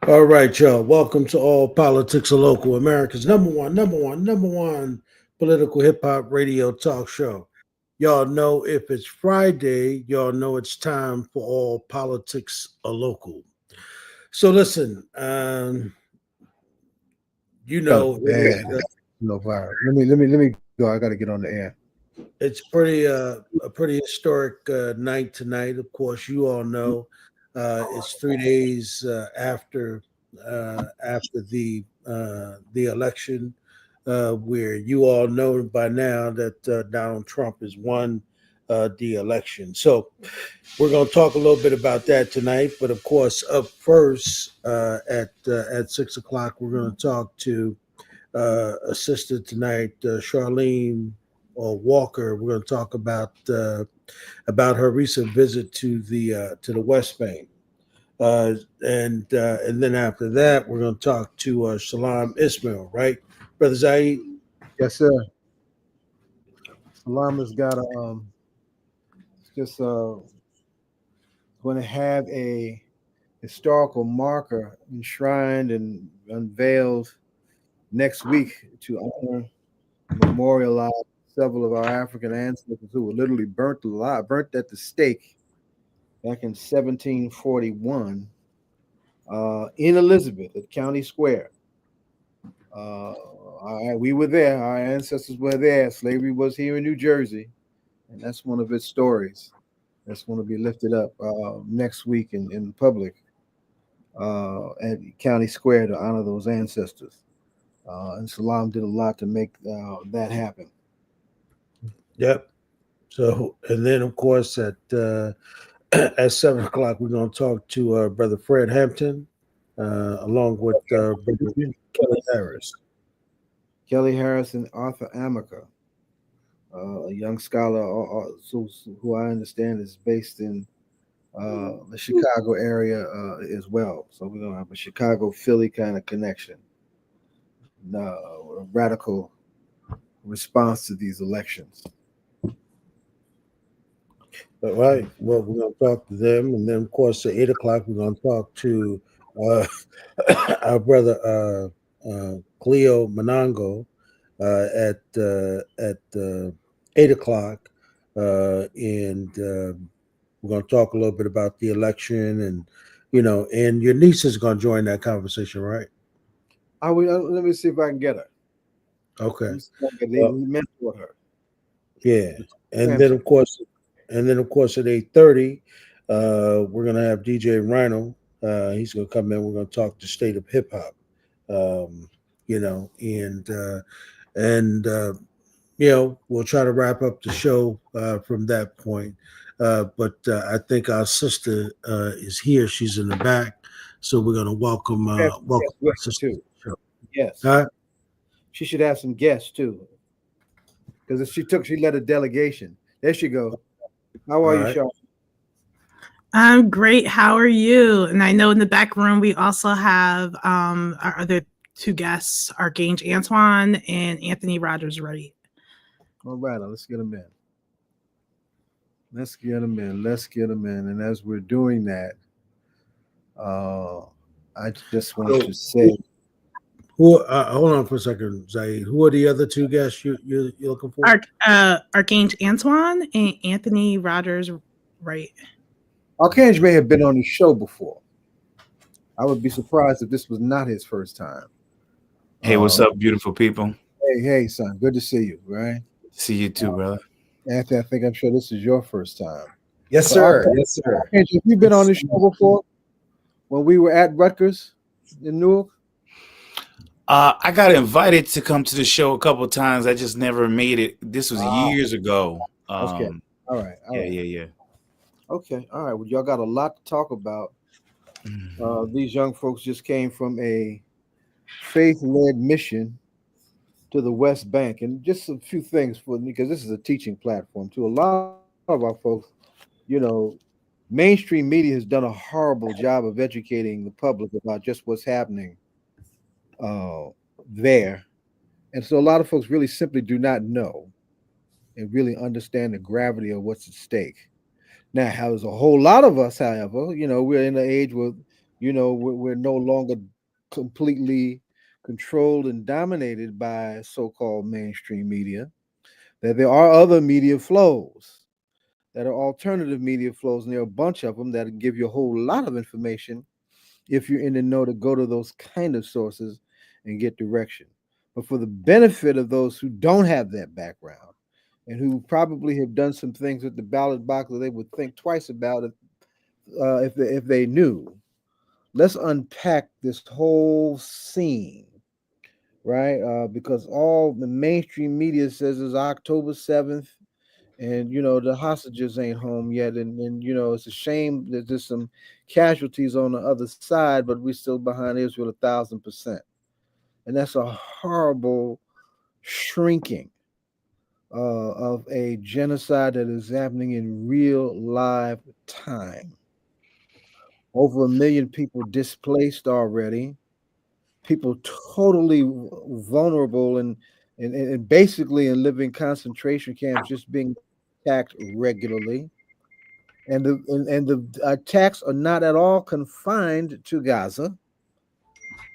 All right, y'all. Welcome to All Politics are Local, America's number one political hip hop radio talk show. Y'all know if it's Friday, y'all know it's time for All Politics are Local. So listen, Felt it is. bad. No fire. Let me go. I got to get on the air. It's pretty a pretty historic night tonight. Of course, you all know it's 3 days after the election, where you all know by now that Donald Trump has won the election. So we're going to talk a little bit about that tonight. But of course, up first at 6 o'clock, we're going to talk to a sister tonight, Charlene or Walker. We're going to talk about her recent visit to the West Bank, and then after that, we're going to talk to Salaam Ishmiall, right, Brother Zaid? Yes, sir. Salam has got a just going to have a historical marker enshrined and unveiled next week to honor, memorialize several of our African ancestors who were literally burnt alive, burnt at the stake back in 1741 in Elizabeth at County Square. We were there. Our ancestors were there. Slavery was here in New Jersey, and that's one of its stories that's going to be lifted up next week in public at County Square to honor those ancestors. And Salam did a lot to make that happen. Yep. So, and then of course at 7 o'clock, we're going to talk to Brother Fred Hampton, along with Brother Kelly Harris. Kelly Harris and Arthur Amaker, a young scholar who I understand is based in the Chicago area as well. So we're going to have a Chicago Philly kind of connection. A radical response to these elections. All right. Well, we're going to talk to them, and then of course at 8 o'clock, we're going to talk to uh, our brother Cleo Manago at 8 o'clock, and we're going to talk a little bit about the election, and and your niece is going to join that conversation, right? Let me see if I can get her. Okay. They Well, mentor her. yeah, and then of course, at 8:30, we're gonna have DJ Rhino. He's gonna come in. We're gonna talk the state of hip hop. Um, and we'll try to wrap up the show from that point. But I think our sister is here. She's in the back, so we're gonna welcome our Guests sister to too. the show. Yes, Huh? she should have some guests too. Because she led a delegation. There she go. How All are you, right. Sean? I'm great. How are you? And I know in the back room we also have our other two guests, Archange Antoine and Anthony Rogers Wright. All right, let's get them in. Let's get them in. Let's get them in. And as we're doing that, I just want So, to say, hold on for a second, Zaid. Who are the other two guests you're looking for? Archange Antoine and Anthony Rogers Wright. Archange may have been on the show before. I would be surprised if this was not his first time. Hey, what's up, beautiful people? Hey, son. Good to see you, right? See you too, brother. Anthony, I'm sure this is your first time. Yes, sir. Yes, sir. Archange, have you been on the show before? When we were at Rutgers in Newark? I got invited to come to the show a couple of times. I just never made it. This was years ago. Okay. All right. Yeah. Okay. All right. Well, y'all got a lot to talk about. These young folks just came from a faith-led mission to the West Bank, and just a few things for me, because this is a teaching platform to a lot of our folks. Mainstream media has done a horrible job of educating the public about just what's happening there. And so a lot of folks really simply do not know and really understand the gravity of what's at stake. Now, there's a whole lot of us, however, we're in an age where, we're no longer completely controlled and dominated by so-called mainstream media, that there are other media flows that are alternative media flows, and there are a bunch of them that give you a whole lot of information if you're in the know to go to those kind of sources and get direction. But for the benefit of those who don't have that background and who probably have done some things with the ballot box that they would think twice about it if they knew, let's unpack this whole scene, right? Because all the mainstream media says is October 7th, and the hostages ain't home yet, and it's a shame that there's some casualties on the other side, but we're still behind Israel 1,000%, and that's a horrible shrinking of a genocide that is happening in real live time. Over 1 million people displaced already, people totally vulnerable and basically in living concentration camps, just being attacked regularly. And the attacks are not at all confined to Gaza,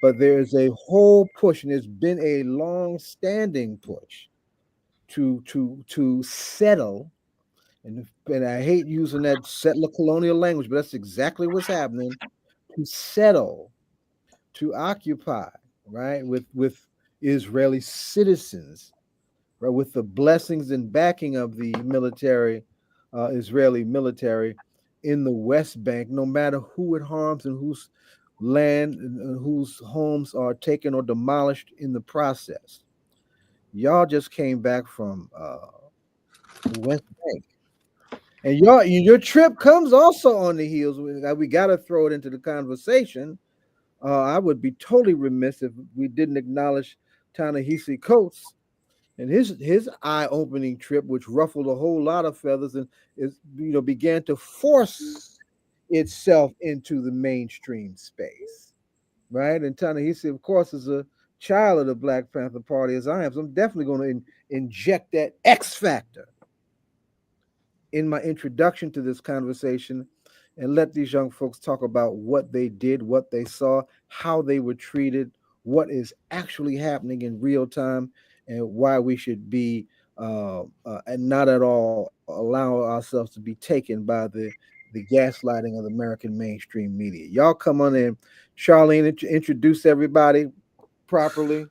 but there is a whole push, and there's been a long-standing push to settle. And I hate using that settler colonial language, but that's exactly what's happening. To settle, to occupy, right, with Israeli citizens, right, with the blessings and backing of the military, Israeli military in the West Bank, no matter who it harms and whose land and whose homes are taken or demolished in the process. Y'all just came back from the West Bank. And your trip comes also on the heels. We got to throw it into the conversation. I would be totally remiss if we didn't acknowledge Ta-Nehisi Coates and his eye-opening trip, which ruffled a whole lot of feathers and began to force itself into the mainstream space, right? And Ta-Nehisi, of course, is a child of the Black Panther Party, as I am. So I'm definitely going to inject that X factor in my introduction to this conversation and let these young folks talk about what they did, what they saw, how they were treated, what is actually happening in real time, and why we should be and not at all allow ourselves to be taken by the gaslighting of the American mainstream media. Y'all come on in. Charlene, introduce everybody properly,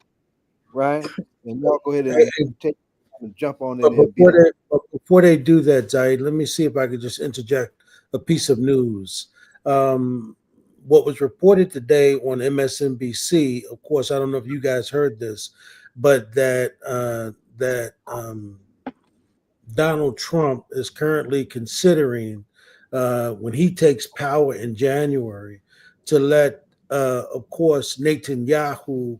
right? And y'all go ahead and take and jump on in there. Before they do that, Zaid, let me see if I could just interject a piece of news. What was reported today on MSNBC, of course, I don't know if you guys heard this, but that Donald Trump is currently considering, when he takes power in January, to let, of course, Netanyahu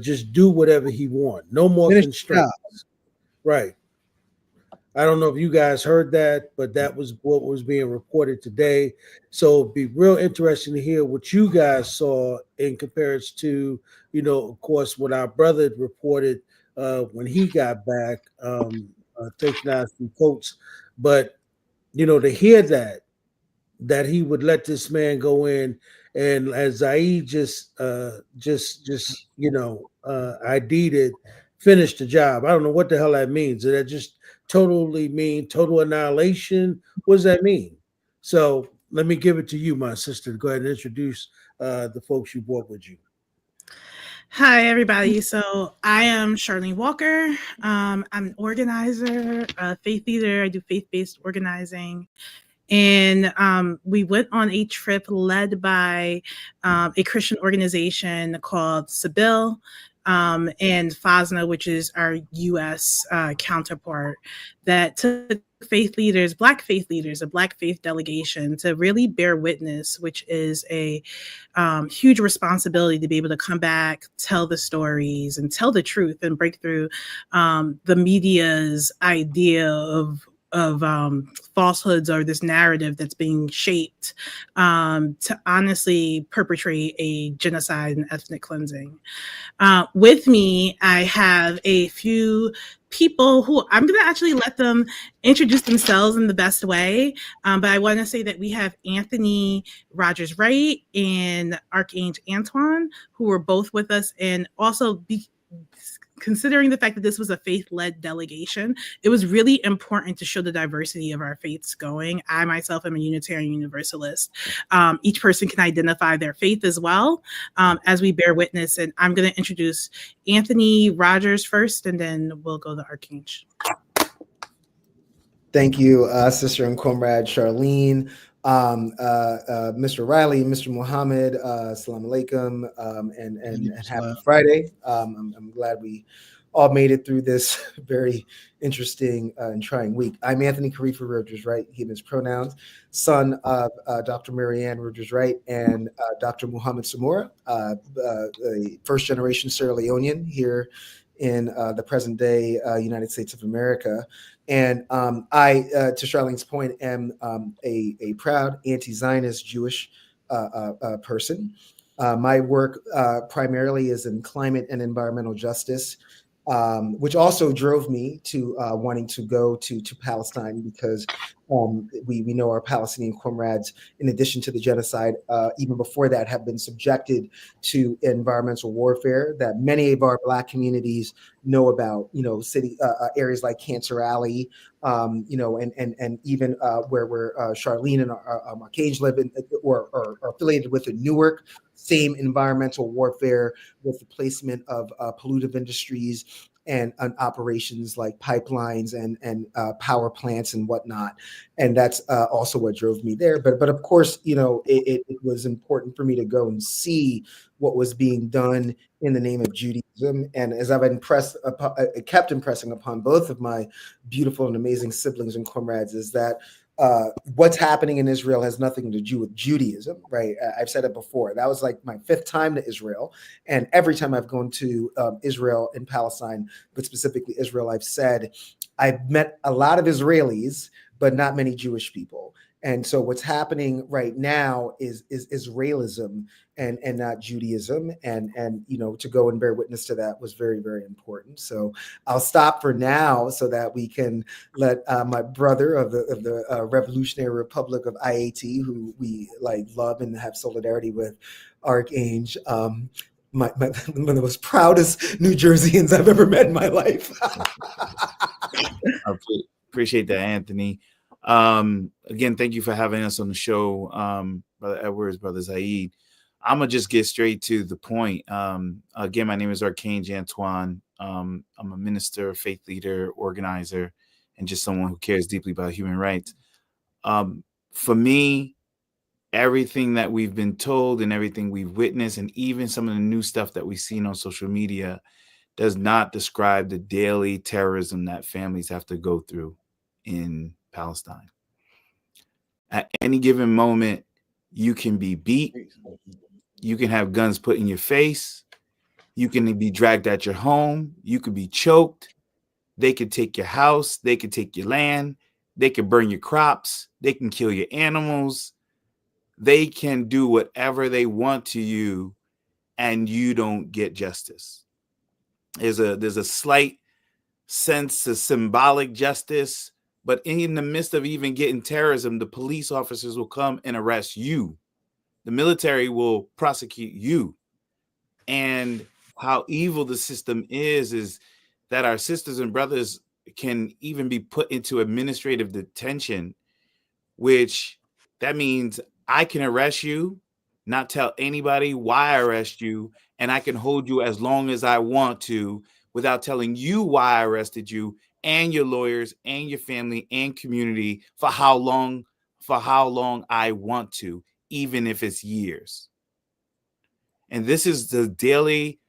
just do whatever he wants. No more constraints. Right. I don't know if you guys heard that, but that was what was being reported today. So it'd be real interesting to hear what you guys saw in comparison to, of course, what our brother had reported when he got back, taking out some coats. But, to hear that he would let this man go in, and as Zaid just ID'd it, finish the job. I don't know what the hell that means. Does that just totally mean total annihilation? What does that mean? So let me give it to you, my sister. Go ahead and introduce the folks you brought with you. Hi, everybody. So I am Charlene Walker. I'm an organizer, a faith leader. I do faith-based organizing. And we went on a trip led by a Christian organization called Sabil, and FASNA, which is our U.S. counterpart, that took faith leaders, Black faith leaders, a Black faith delegation to really bear witness, which is a huge responsibility to be able to come back, tell the stories, and tell the truth and break through the media's idea of falsehoods or this narrative that's being shaped to honestly perpetrate a genocide and ethnic cleansing. With me, I have a few people who I'm going to actually let them introduce themselves in the best way. But I want to say that we have Anthony Rogers Wright and Archangel Antoine, who were both with us, and also considering the fact that this was a faith-led delegation, it was really important to show the diversity of our faiths going. I myself am a Unitarian Universalist. Each person can identify their faith as well as we bear witness. And I'm going to introduce Anthony Rogers first, and then we'll go to Archangel. Thank you, sister and comrade Charlene, Mr. Riley, Mr. Muhammad, Salaam Alaikum, and happy Friday. I'm glad we all made it through this very interesting and trying week. I'm Anthony Khalifa Rogers Wright, he and his pronouns, son of Dr. Marianne Rogers Wright and Dr. Muhammad Samora, a first generation Sierra Leonean here in the present day United States of America. And I, to Charlene's point, am a proud anti-Zionist Jewish person. My work primarily is in climate and environmental justice, which also drove me to wanting to go to Palestine because we know our Palestinian comrades, in addition to the genocide, even before that, have been subjected to environmental warfare that many of our Black communities know about. City areas like Cancer Alley, and even where Charlene and Archangel live in, or are affiliated with in Newark. Same environmental warfare with the placement of pollutive industries and operations like pipelines and power plants and whatnot. And that's also what drove me there. But of course, it was important for me to go and see what was being done in the name of Judaism. And as I've kept impressing upon both of my beautiful and amazing siblings and comrades, is that what's happening in Israel has nothing to do with Judaism, right? I've said it before. That was like my 5th time to Israel. And every time I've gone to Israel and Palestine, but specifically Israel, I've said, I've met a lot of Israelis, but not many Jewish people. And so what's happening right now is Israelism and not Judaism. And to go and bear witness to that was very, very important. So I'll stop for now so that we can let my brother of the Revolutionary Republic of IAT, who we love and have solidarity with, Archangel, one of the most proudest New Jerseyans I've ever met in my life. I appreciate that, Anthony. Again, thank you for having us on the show, Brother Edwards, Brother Zaid. I'm gonna just get straight to the point. Again, my name is Archangel Antoine. I'm a minister, faith leader, organizer, and just someone who cares deeply about human rights. For me, everything that we've been told and everything we've witnessed, and even some of the new stuff that we've seen on social media, does not describe the daily terrorism that families have to go through in Palestine. At any given moment, you can be beat, you can have guns put in your face, you can be dragged at your home, you could be choked, they could take your house, they could take your land, they could burn your crops, they can kill your animals, they can do whatever they want to you, and you don't get justice. There's a slight sense of symbolic justice, but in the midst of even getting terrorism, the police officers will come and arrest you. The military will prosecute you. And how evil the system is that our sisters and brothers can even be put into administrative detention, which that means I can arrest you, not tell anybody why I arrest you, and I can hold you as long as I want to without telling you why I arrested you and your lawyers and your family and community for how long I want to, even if it's years. And this is the daily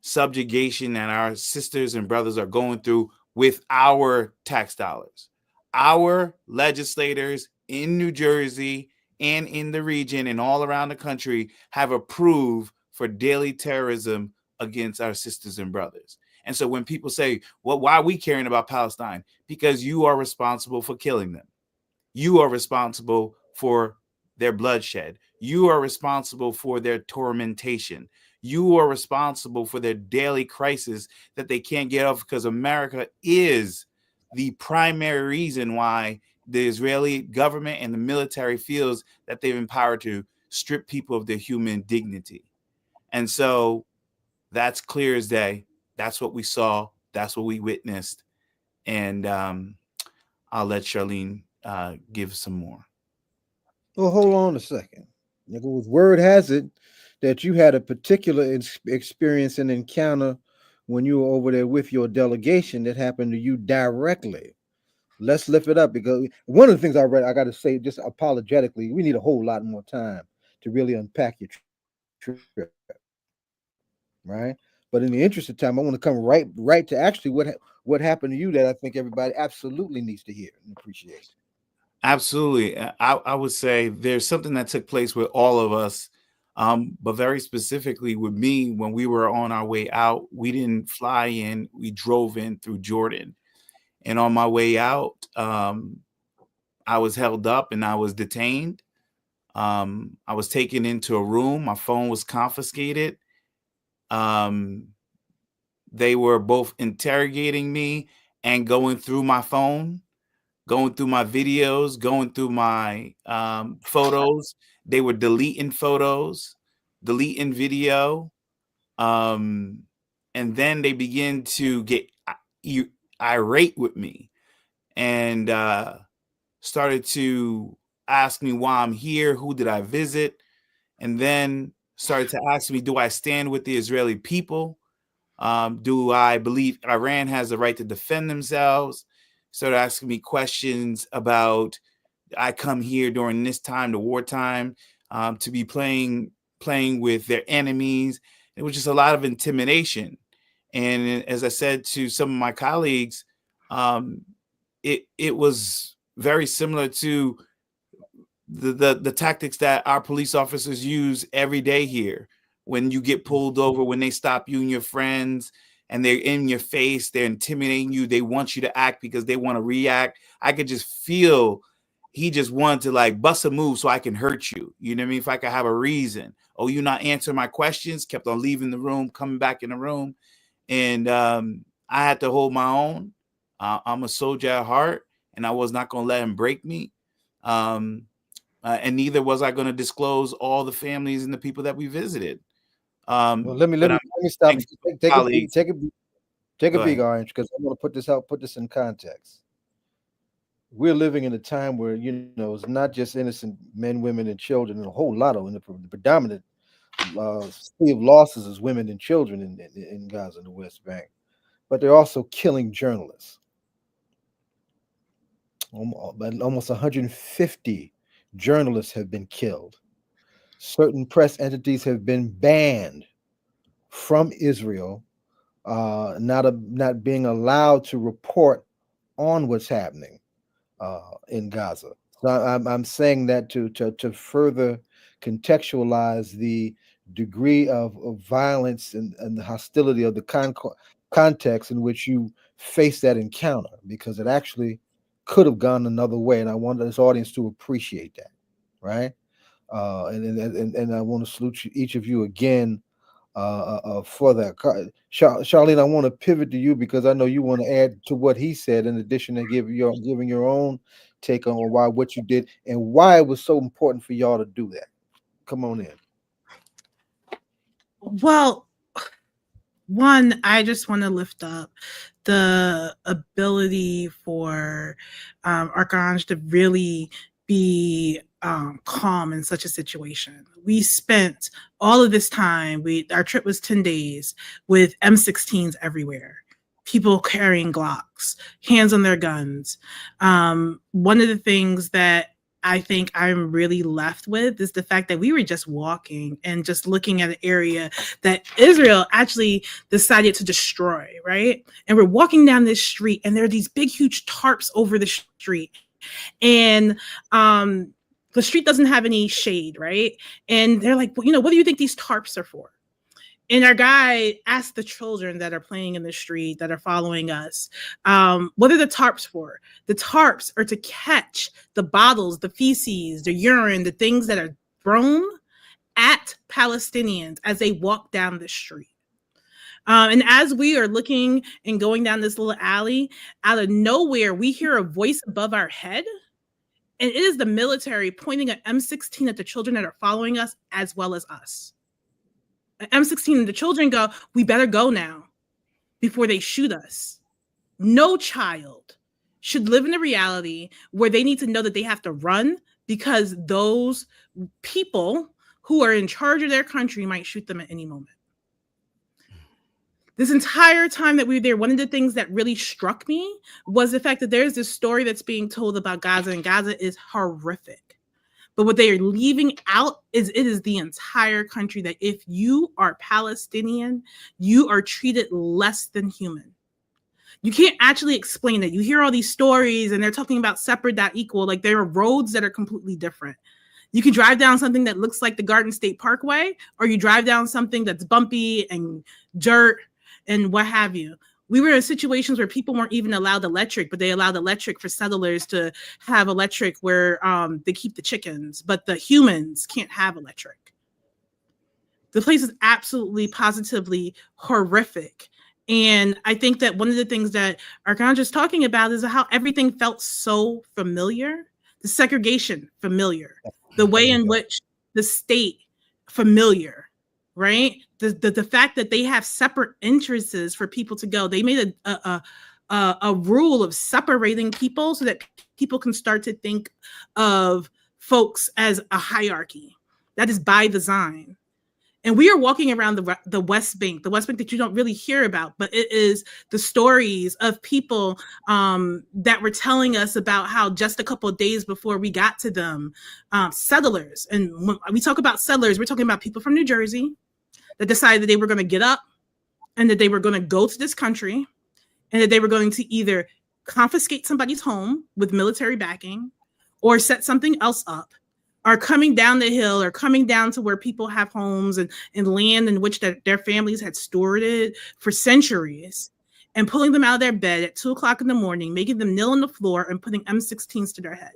subjugation that our sisters and brothers are going through with our tax dollars. Our legislators in New Jersey and in the region and all around the country have approved for daily terrorism against our sisters and brothers. And so when people say, well, why are we caring about Palestine? Because you are responsible for killing them. You are responsible for their bloodshed. You are responsible for their tormentation. You are responsible for their daily crisis that they can't get off, because America is the primary reason why the Israeli government and the military feels that they've empowered to strip people of their human dignity. And so that's clear as day. That's what we saw. That's what we witnessed. And I'll let Charlene give some more. Well, hold on a second. Because word has it that you had a particular experience and encounter when you were over there with your delegation that happened to you directly. Let's lift it up, because one of the things I read, I got to say, just apologetically, we need a whole lot more time to really unpack your trip, right? But in the interest of time, I want to come right to actually what happened to you that I think everybody absolutely needs to hear and appreciate. Absolutely. I would say there's something that took place with all of us, but very specifically with me. When we were on our way out, we didn't fly in, we drove in through Jordan. And on my way out, I was held up and I was detained. I was taken into a room. My phone was confiscated. They were both interrogating me and going through my phone, going through my videos, going through my photos. They were deleting photos, deleting video. And then they begin to get irate with me and started to ask me why I'm here, who did I visit, and then started to ask me, do I stand with the Israeli people? Do I believe Iran has the right to defend themselves? Started asking me questions about, I come here during this time, the wartime, to be playing with their enemies. It was just a lot of intimidation. And as I said to some of my colleagues, it was very similar to the tactics that our police officers use every day here. When you get pulled over, when they stop you and your friends and they're in your face, they're intimidating you. They want you to act because they want to react. I could just feel he just wanted to like bust a move so I can hurt you. You know what I mean? If I could have a reason. Oh, you're not answering my questions. Kept on leaving the room, coming back in the room. And I had to hold my own. I'm a soldier at heart, and I was not going to let him break me. And neither was I going to disclose all the families and the people that we visited. Well, let me stop. Take a big orange, because I'm going to put this in context. We're living in a time where, it's not just innocent men, women, and children, and a whole lot of, the predominant sea of losses is women and children in Gaza and the West Bank. But they're also killing journalists. Almost 150 journalists have been killed. Certain press entities have been banned from Israel, not being allowed to report on what's happening in Gaza. So I'm saying that to further contextualize the degree of violence and the hostility of the context in which you face that encounter, because it actually could have gone another way, and I want this audience to appreciate that, right? And I want to salute each of you again for that. Charlene, I want to pivot to you, because I know you want to add to what he said, in addition to giving your own take on why what you did and why it was so important for y'all to do that. Come on in. Well, one, I just want to lift up the ability for Archange to really be calm in such a situation. We spent all of this time, our trip was 10 days with M16s everywhere, people carrying Glocks, hands on their guns. One of the things that I think I'm really left with is the fact that we were just walking and just looking at an area that Israel actually decided to destroy, right? And we're walking down this street, and there are these big, huge tarps over the street. And the street doesn't have any shade, right? And they're like, well, what do you think these tarps are for? And our guide asked the children that are playing in the street that are following us, what are the tarps for? The tarps are to catch the bottles, the feces, the urine, the things that are thrown at Palestinians as they walk down the street. And as we are looking and going down this little alley, out of nowhere, we hear a voice above our head. And it is the military pointing an M16 at the children that are following us as well as us. An M16 and the children go, we better go now before they shoot us. No child should live in a reality where they need to know that they have to run because those people who are in charge of their country might shoot them at any moment. This entire time that we were there, one of the things that really struck me was the fact that there's this story that's being told about Gaza, and Gaza is horrific. But what they are leaving out is it is the entire country that if you are Palestinian, you are treated less than human. You can't actually explain it. You hear all these stories and they're talking about separate, not equal. Like there are roads that are completely different. You can drive down something that looks like the Garden State Parkway, or you drive down something that's bumpy and dirt and what have you. We were in situations where people weren't even allowed electric, but they allowed electric for settlers to have electric where they keep the chickens, but the humans can't have electric. The place is absolutely, positively horrific. And I think that one of the things that Arkan is talking about is how everything felt so familiar. The segregation, familiar. The way in which the state, familiar, right? The fact that they have separate entrances for people to go. They made a rule of separating people so that people can start to think of folks as a hierarchy. That is by design. And we are walking around the West Bank that you don't really hear about, but it is the stories of people that were telling us about how just a couple of days before we got to them, settlers, and when we talk about settlers, we're talking about people from New Jersey that decided that they were going to get up and that they were going to go to this country and that they were going to either confiscate somebody's home with military backing or set something else up, are coming down the hill or coming down to where people have homes and land in which their families had stored it for centuries and pulling them out of their bed at 2:00 in the morning, making them kneel on the floor and putting M16s to their head,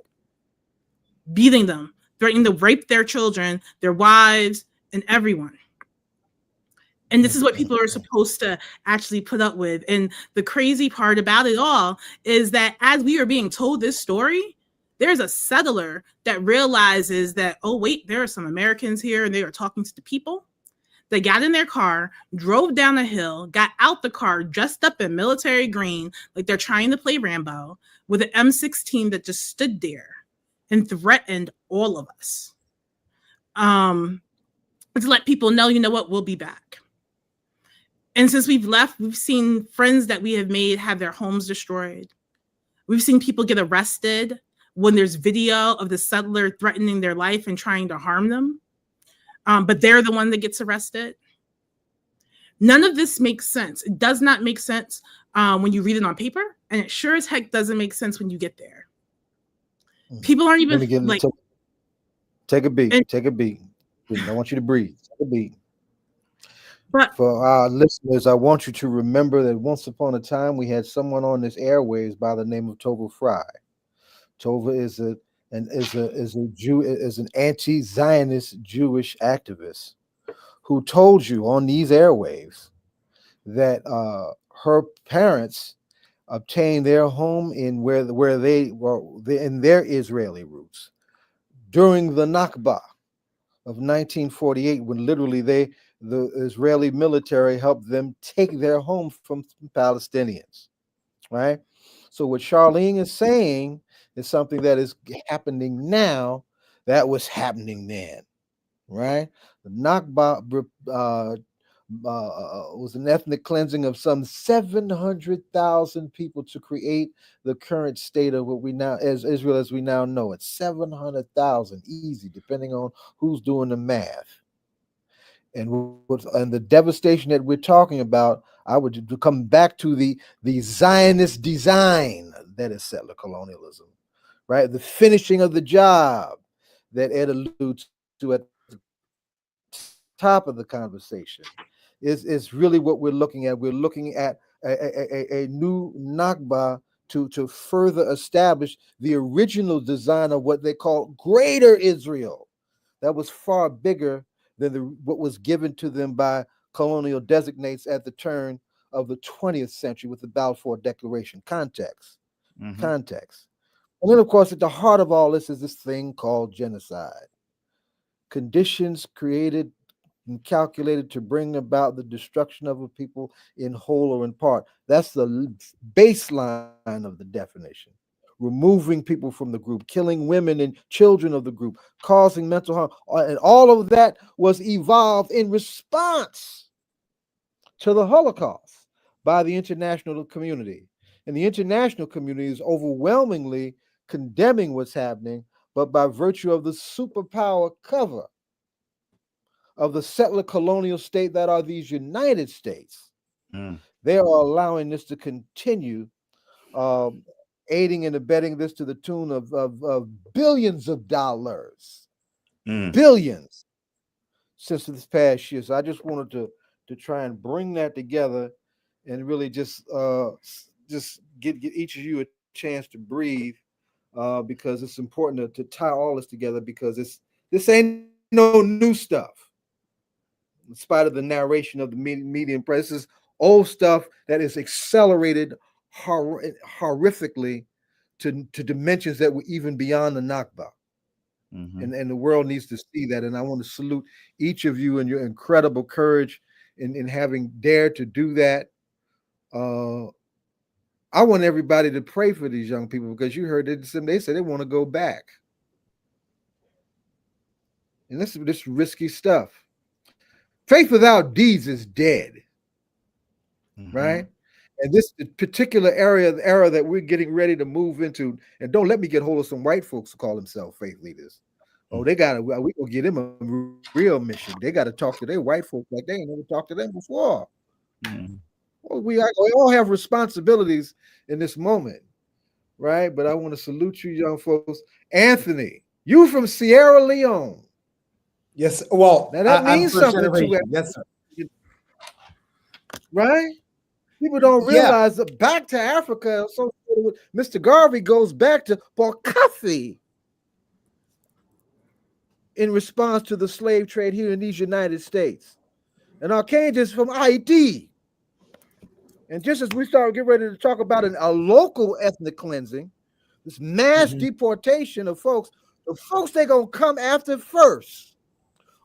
beating them, threatening to rape their children, their wives, and everyone. And this is what people are supposed to actually put up with. And the crazy part about it all is that as we are being told this story, there's a settler that realizes that, oh, wait, there are some Americans here and they are talking to the people. They got in their car, drove down a hill, got out the car, dressed up in military green, like they're trying to play Rambo, with an M16 that just stood there and threatened all of us. To let people know, you know what, we'll be back. And since we've left, we've seen friends that we have made have their homes destroyed. We've seen people get arrested when there's video of the settler threatening their life and trying to harm them. But they're the one that gets arrested. None of this makes sense. It does not make sense when you read it on paper. And it sure as heck doesn't make sense when you get there. People aren't even like... Take a beat. Take a beat. I want you to breathe. Take a beat. But for our listeners, I want you to remember that once upon a time we had someone on this airwaves by the name of Tova Fry. Tova is an anti-Zionist Jewish activist who told you on these airwaves that her parents obtained their home in where they were in their Israeli roots during the Nakba of 1948, when literally the Israeli military helped them take their home from Palestinians, right? So what Charlene is saying is something that is happening now that was happening then, right? The Nakba was an ethnic cleansing of some 700,000 people to create the current state of what we now, as Israel as we now know it. 700,000, easy, depending on who's doing the math. And the devastation that we're talking about, I would come back to the Zionist design that is settler colonialism, right? The finishing of the job that Ed alludes to at the top of the conversation. is really what we're looking at. We're looking at a new Nakba to further establish the original design of what they call Greater Israel. That was far bigger than what was given to them by colonial designates at the turn of the 20th century with the Balfour Declaration. Context. Context. And then, of course, at the heart of all this is this thing called genocide. Conditions created and calculated to bring about the destruction of a people in whole or in part. That's the baseline of the definition. Removing people from the group, killing women and children of the group, causing mental harm. And all of that was evolved in response to the Holocaust by the international community. And the international community is overwhelmingly condemning what's happening, but by virtue of the superpower cover of the settler colonial state that are these United States, they are allowing this to continue, aiding and abetting this to the tune of billions of dollars, billions since this past year. So I just wanted to try and bring that together and really just get each of you a chance to breathe, because it's important to tie all this together, because this ain't no new stuff. In spite of the narration of the media and press, this is old stuff that is accelerated horrifically to dimensions that were even beyond the Nakba. And the world needs to see that. And I want to salute each of you and your incredible courage in having dared to do that. I want everybody to pray for these young people, because you heard it, they said they want to go back. And this risky stuff. Faith without deeds is dead, right? And this particular era that we're getting ready to move into, and don't let me get hold of some white folks who call themselves faith leaders. Oh, we gonna get them a real mission. They got to talk to their white folks like they ain't never talked to them before. Well, we all have responsibilities in this moment, right? But I want to salute you, young folks. Anthony, you from Sierra Leone. Yes, well, now that means something to it. Yes, sir. Right? People don't realize that back to Africa, associated with Mr. Garvey goes back to Bokaffi in response to the slave trade here in these United States. And Archangel's from Haiti. And just as we start getting ready to talk about a local ethnic cleansing, this mass deportation of folks, the folks they're going to come after first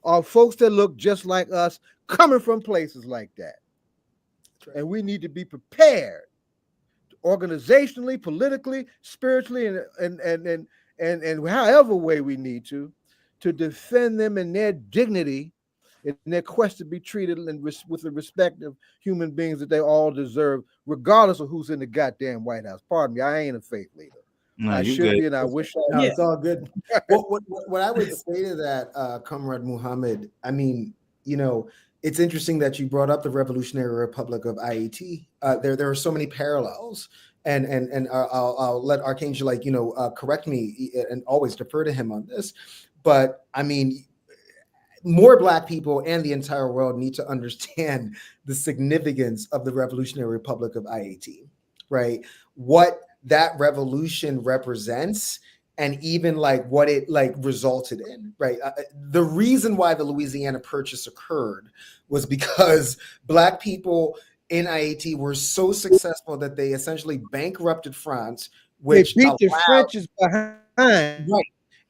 are folks that look just like us, coming from places like that. Right. And we need to be prepared organizationally, politically, spiritually, and however way we need to defend them in their dignity, in their quest to be treated with the respect of human beings that they all deserve, regardless of who's in the goddamn White House. Pardon me, I ain't a faith leader. No, I should be, and I wish I was. It's all good. What I would say to that, Comrade Muhammad, I mean, it's interesting that you brought up the Revolutionary Republic of IAT. There are so many parallels, and I'll let Archangel correct me and always defer to him on this. But I mean, more Black people and the entire world need to understand the significance of the Revolutionary Republic of IAT, right? What that revolution represents, and even what it resulted in, right? The reason why the Louisiana Purchase occurred was because Black people in IAT were so successful that they essentially bankrupted France, which they beat the French's behind. Right.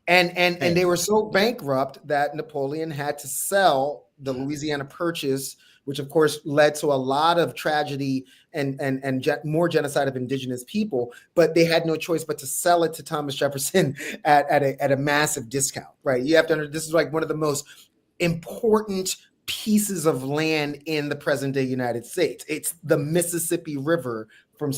And they were so bankrupt that Napoleon had to sell the Louisiana Purchase, which of course led to a lot of tragedy and more genocide of indigenous people. But they had no choice but to sell it to Thomas Jefferson at a massive discount, right? You have to understand, this is one of the most important pieces of land in the present day United States. It's the Mississippi River from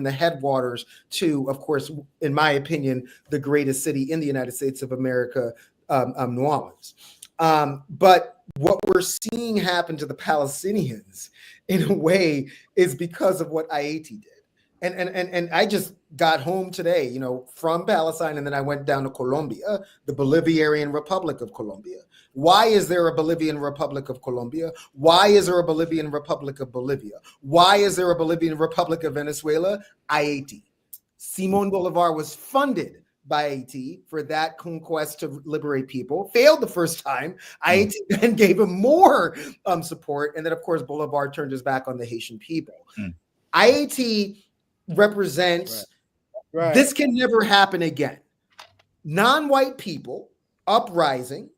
the headwaters to, of course, in my opinion, the greatest city in the United States of America, New Orleans. But what we're seeing happen to the Palestinians in a way is because of what IAT did. And I just got home today, you know, from Palestine, and then I went down to Colombia, the Bolivarian Republic of Colombia. Why is there a Bolivian Republic of Colombia? Why is there a Bolivian Republic of Bolivia? Why is there a Bolivian Republic of Venezuela? IAT. Simón Bolivar was funded by IAT for that conquest to liberate people. Failed the first time. IAT then gave him more support, and then of course Bolivar turned his back on the Haitian people. IAT represents this can never happen again. Non-white people uprising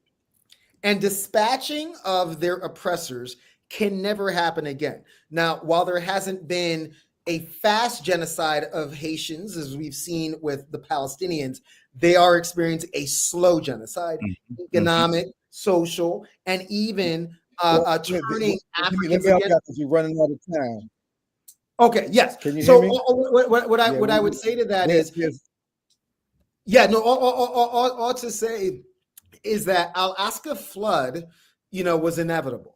and dispatching of their oppressors can never happen again. Now, while there hasn't been a fast genocide of Haitians, as we've seen with the Palestinians, they are experiencing a slow genocide, economic, social, and even turning Africans against. You're running out of time. Okay. Yes. Can you so hear me? What I would say to that is, yeah, no. All to say is that Alaska flood, you know, was inevitable.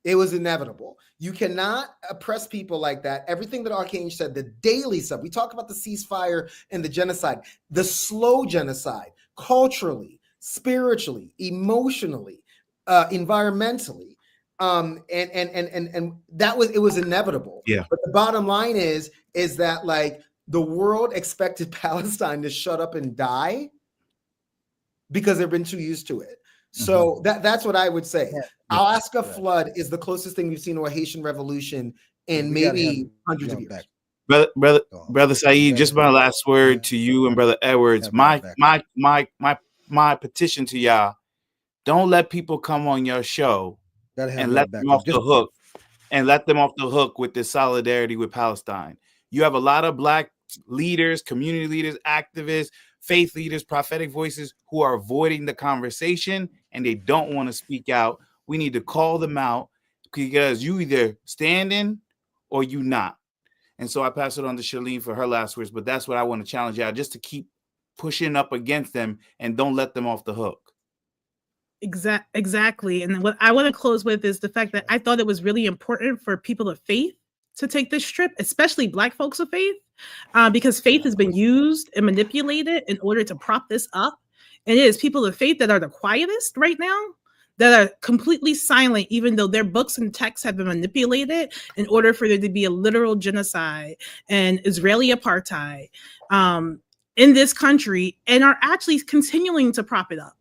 It was inevitable. You cannot oppress people like that. Everything that Archange said, the daily stuff. We talk about the ceasefire and the genocide, the slow genocide, culturally, spiritually, emotionally, environmentally. And that was, it was inevitable. Yeah. But the bottom line is that like the world expected Palestine to shut up and die because they've been too used to it. So that's what I would say. Alaska flood is the closest thing we've seen to a Haitian revolution in maybe hundreds of years. Brother Saeed, just my last word to you and Brother Edwards. My petition to y'all: don't let people come on your show and let them off the hook, with this solidarity with Palestine. You have a lot of Black leaders, community leaders, activists, faith leaders, prophetic voices who are avoiding the conversation and they don't want to speak out. We need to call them out because you either standing or you not. And so I pass it on to Charlene for her last words, but that's what I want to challenge y'all, just to keep pushing up against them and don't let them off the hook. Exactly. And what I want to close with is the fact that I thought it was really important for people of faith to take this trip, especially Black folks of faith, because faith has been used and manipulated in order to prop this up. And it is people of faith that are the quietest right now, that are completely silent, even though their books and texts have been manipulated in order for there to be a literal genocide and Israeli apartheid in this country, and are actually continuing to prop it up.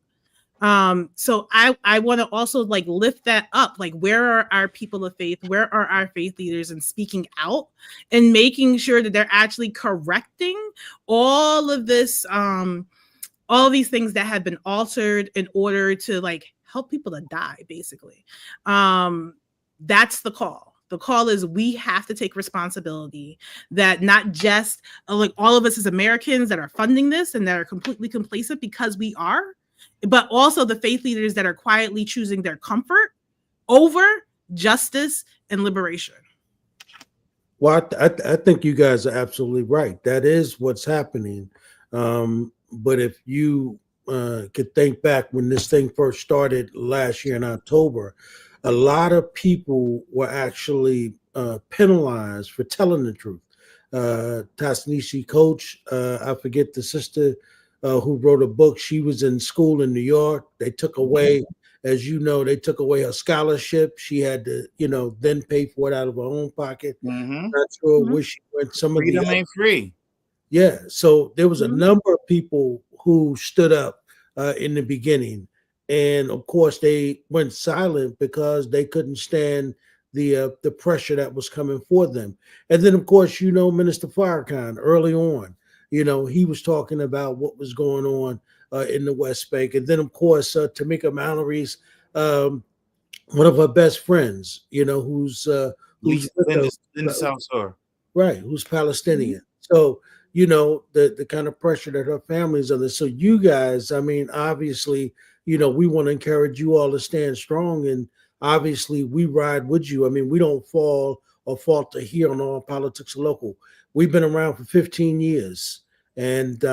So I want to also like lift that up. Like, where are our people of faith? Where are our faith leaders in speaking out and making sure that they're actually correcting all of this, all these things that have been altered in order to like help people to die, basically. That's the call. The call is we have to take responsibility, that not just like all of us as Americans that are funding this and that are completely complacent, because we are, but also the faith leaders that are quietly choosing their comfort over justice and liberation. Well, I think you guys are absolutely right. That is what's happening. But if you could think back when this thing first started last year in October, a lot of people were actually penalized for telling the truth. Ta-Nehisi Coates, I forget the sister who wrote a book. She was in school in New York. They took away, as you know, they took away her scholarship. She had to, then pay for it out of her own pocket. Not sure where she went. Some of Freedom ain't free. Yeah. So there was a number of people who stood up in the beginning. And of course, they went silent because they couldn't stand the pressure that was coming for them. And then, of course, Minister Farrakhan early on, he was talking about what was going on in the West Bank. And then, of course, Tamika Mallory's one of her best friends, who's in the South Shore, right? Who's Palestinian. So the kind of pressure that her family's under. So you guys, I mean, obviously, we want to encourage you all to stand strong, and obviously we ride with you. I mean, we don't fall or falter here on All Politics Local. We've been around for 15 years, and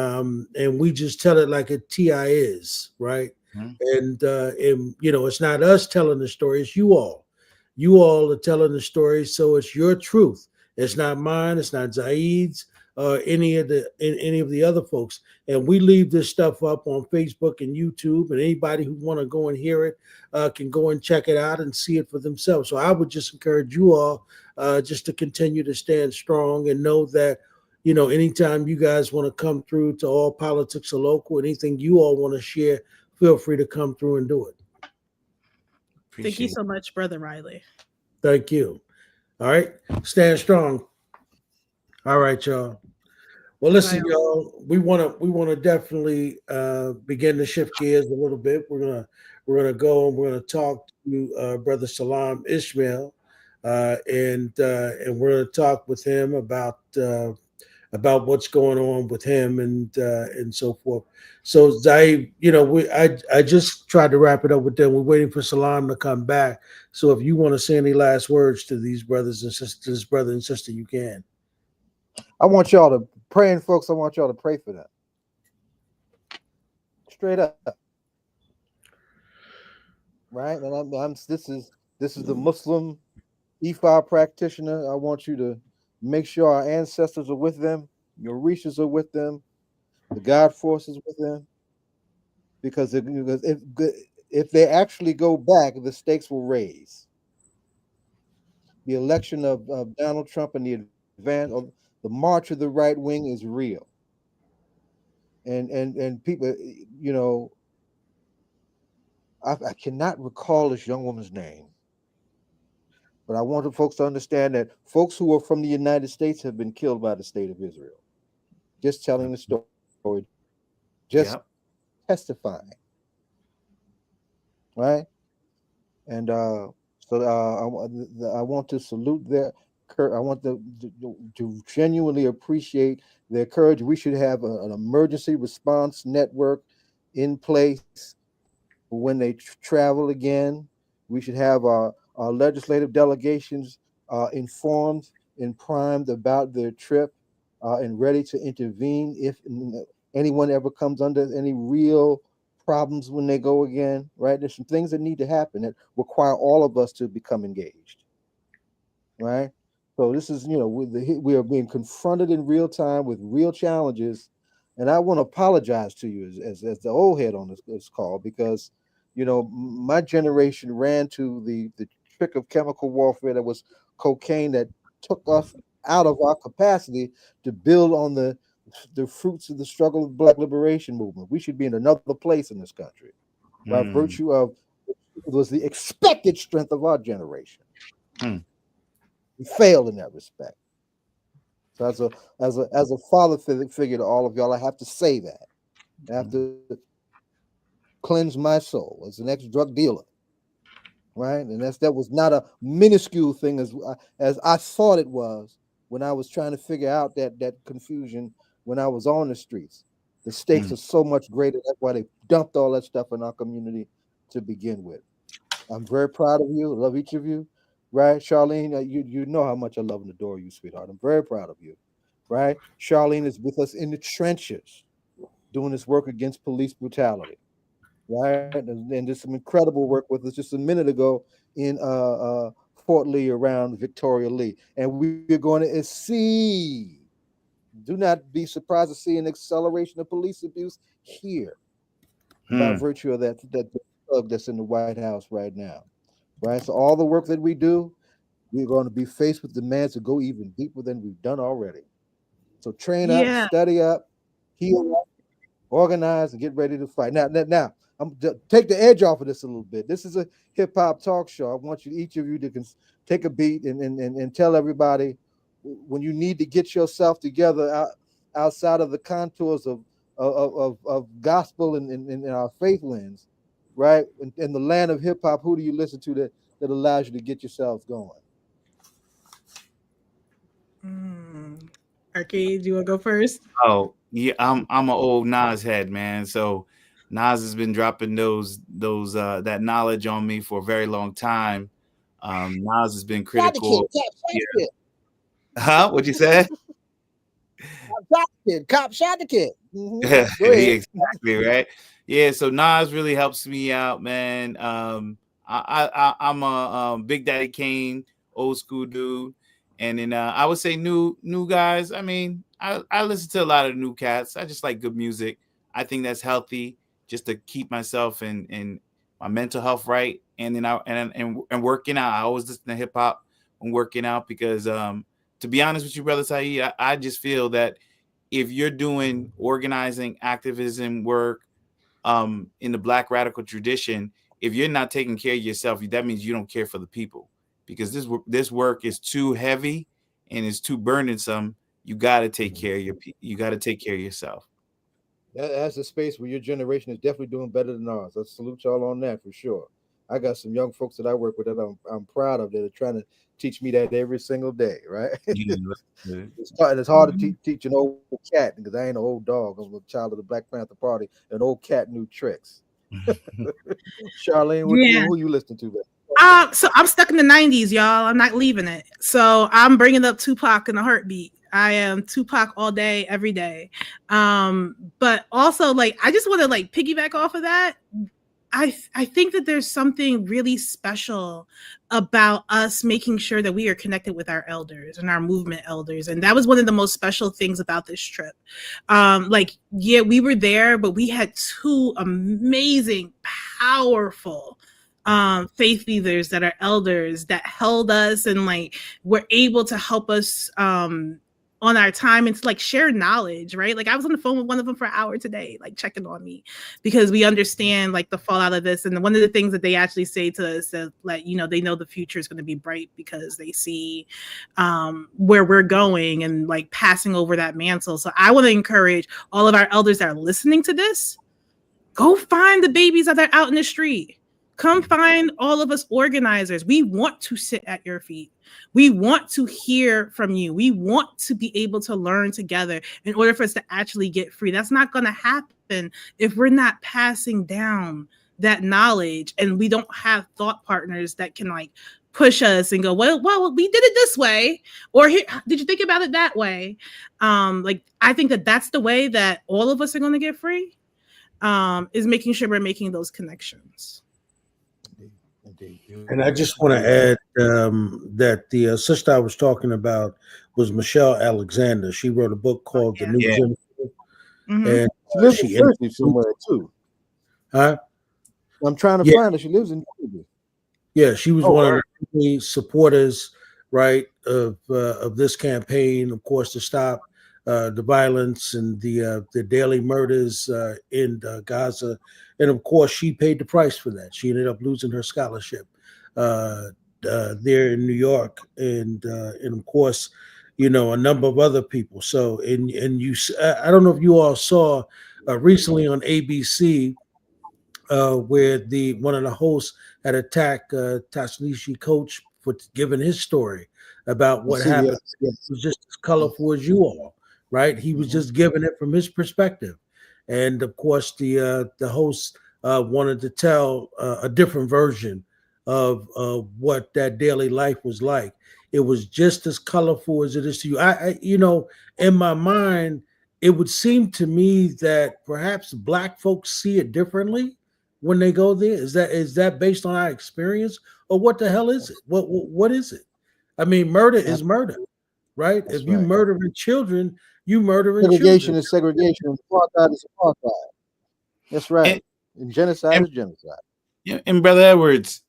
we just tell it like a TI is, right? And it's not us telling the story, it's you all. You all are telling the story, so it's your truth. It's not mine. It's not Zaid's. Any of the other folks. And we leave this stuff up on Facebook and YouTube, and anybody who want to go and hear it can go and check it out and see it for themselves. So I would just encourage you all just to continue to stand strong and know that, you know, anytime you guys want to come through to All Politics Are Local, anything you all want to share, feel free to come through and do it. Thank you so much, Brother Riley. Thank you. All right. Stand strong. All right, y'all. Well, listen, y'all, we want to definitely begin to shift gears a little bit. We're gonna go and we're gonna talk to Brother Salaam Ishmiall, and we're gonna talk with him about what's going on with him and so forth. So Zaid, you know, I just tried to wrap it up with them. We're waiting for Salaam to come back. So if you want to say any last words to these brothers and sisters, this brother and sister, you can. I want y'all to praying, folks. I want y'all to pray for them. Straight up, right? And this is the Muslim Ifa practitioner. I want you to make sure our ancestors are with them, your Rishas are with them, the God force is with them, because if they actually go back, the stakes will raise. The election of Donald Trump and the advance of the march of the right wing is real. And people, you know, I cannot recall this young woman's name, but I want the folks to understand that folks who are from the United States have been killed by the state of Israel. Just telling the story, just testifying, right? And I want to salute their. I want to genuinely appreciate their courage. We should have an emergency response network in place when they travel again. We should have our legislative delegations informed and primed about their trip and ready to intervene if anyone ever comes under any real problems when they go again, right? There's some things that need to happen that require all of us to become engaged, right? So this is, you know, we are being confronted in real time with real challenges, and I want to apologize to you as the old head on this call, because, you know, my generation ran to the trick of chemical warfare that was cocaine that took us out of our capacity to build on the fruits of the struggle of Black liberation movement. We should be in another place in this country by virtue of it was the expected strength of our generation. We failed in that respect. So as a father figure to all of y'all, I have to say that. I have to cleanse my soul as an ex-drug dealer, right? And that was not a minuscule thing as I thought it was when I was trying to figure out that confusion when I was on the streets. The stakes are so much greater. That's why they dumped all that stuff in our community to begin with. I'm very proud of you. I love each of you. Right, Charlene, you know how much I love and adore you, sweetheart. I'm very proud of you, right? Charlene is with us in the trenches, doing this work against police brutality, right? And there's some incredible work with us just a minute ago in Fort Lee around Victoria Lee, and we're going to see. Do not be surprised to see an acceleration of police abuse here by virtue of that thug that's in the White House right now. Right, so all the work that we do, we're going to be faced with demands to go even deeper than we've done already. So train up, study up, heal up, organize, and get ready to fight. Now, I'm take the edge off of this a little bit. This is a hip hop talk show. I want each of you to take a beat and tell everybody when you need to get yourself together outside of the contours of gospel and our faith lens. Right, in the land of hip hop, who do you listen to that allows you to get yourselves going? Arcade, you want to go first? Oh yeah, I'm an old Nas head, man. So Nas has been dropping that knowledge on me for a very long time. Nas has been critical. Yeah. Huh? What'd you say? Cop shot the kid. Exactly, right. Yeah, so Nas really helps me out, man. I'm a Big Daddy Kane old school dude, And then I would say new guys. I mean, I listen to a lot of new cats. I just like good music. I think that's healthy just to keep myself and my mental health right. And then and working out. I always listen to hip hop when working out because to be honest with you, Brother Saeed, I just feel that if you're doing organizing activism work in the Black radical tradition, if you're not taking care of yourself, that means you don't care for the people, because this work is too heavy and it's too burdensome. You got to take care of you got to take care of yourself. That's a space where your generation is definitely doing better than ours. I salute y'all on that for sure. I got some young folks that I work with that I'm proud of that are trying to teach me that every single day, right? It's hard to teach an old cat because I ain't an old dog. I'm a child of the Black Panther Party. An old cat knew tricks. Charlene, who you listening to? So I'm stuck in the 90s, y'all. I'm not leaving it. So I'm bringing up Tupac in a heartbeat. I am Tupac all day, every day. But also, like, I just want to like piggyback off of that. I think that there's something really special about us making sure that we are connected with our elders and our movement elders. And that was one of the most special things about this trip. Yeah, we were there, but we had two amazing, powerful faith leaders that are elders that held us and like were able to help us on our time and to like share knowledge, right? Like I was on the phone with one of them for an hour today, like checking on me because we understand like the fallout of this. And one of the things that they actually say to us is like, you know, they know the future is going to be bright because they see where we're going and like passing over that mantle. So I want to encourage all of our elders that are listening to this, go find the babies that are out in the street. Come find all of us organizers. We want to sit at your feet. We want to hear from you. We want to be able to learn together in order for us to actually get free. That's not going to happen if we're not passing down that knowledge and we don't have thought partners that can like push us and go, well, we did it this way. Or here, did you think about it that way? Like, I think that that's the way that all of us are going to get free, is making sure we're making those connections. And I just want to add that the sister I was talking about was Michelle Alexander. She wrote a book called The New Jim. Mm-hmm. And she lives in Jersey somewhere too. Huh? I'm trying to find her. She lives in Jersey. Yeah, she was one of the supporters, right, of this campaign, of course, to stop the violence and the daily murders in Gaza. And of course, she paid the price for that. She ended up losing her scholarship there in New York, and of course, you know, a number of other people. So, and you, I don't know if you all saw recently on ABC where one of the hosts had attacked Tasnishi Coach for giving his story about what happened. It was just as colorful as you all, right? He was just giving it from his perspective. And of course, the host wanted to tell a different version of what that daily life was like. It was just as colorful as it is to you. I you know, in my mind, it would seem to me that perhaps Black folks see it differently when they go there. Is that based on our experience, or what the hell is it? What is it? I mean, murder is murder, right? If you murdering children, you murdering segregation children. is segregation. Apartheid is apartheid. That's right. And genocide is genocide. And Brother Edwards,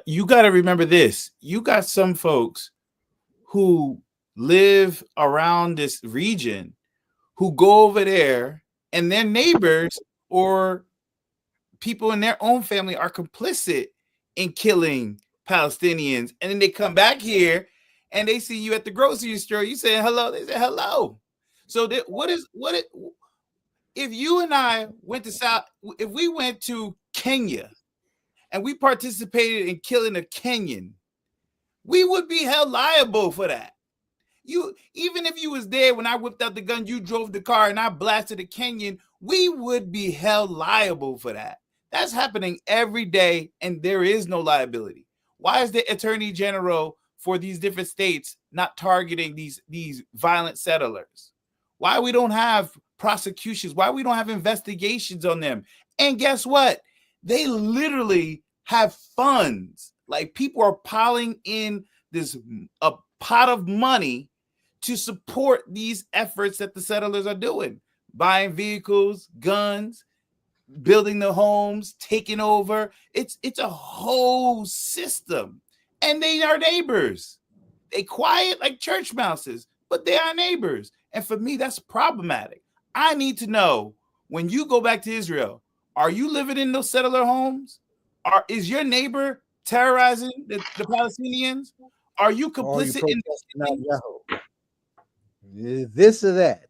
you got to remember this. You got some folks who live around this region who go over there and their neighbors or people in their own family are complicit in killing Palestinians. And then they come back here and they see you at the grocery store. You say hello. They say hello. So if you and I went to if we went to Kenya and we participated in killing a Kenyan, we would be held liable for that. Even if you was there when I whipped out the gun, you drove the car and I blasted a Kenyan, we would be held liable for that. That's happening every day, and there is no liability. Why is the Attorney General for these different states not targeting these violent settlers? Why we don't have prosecutions? Why we don't have investigations on them? And guess what? They literally have funds. Like, people are piling in this pot of money to support these efforts that the settlers are doing, buying vehicles, guns, building the homes, taking over. It's a whole system, and they are neighbors. They quiet like church mouses, but they are neighbors. And for me, that's problematic. I need to know, when you go back to Israel, are you living in those settler homes? Is your neighbor terrorizing the Palestinians? Are you complicit in this or that?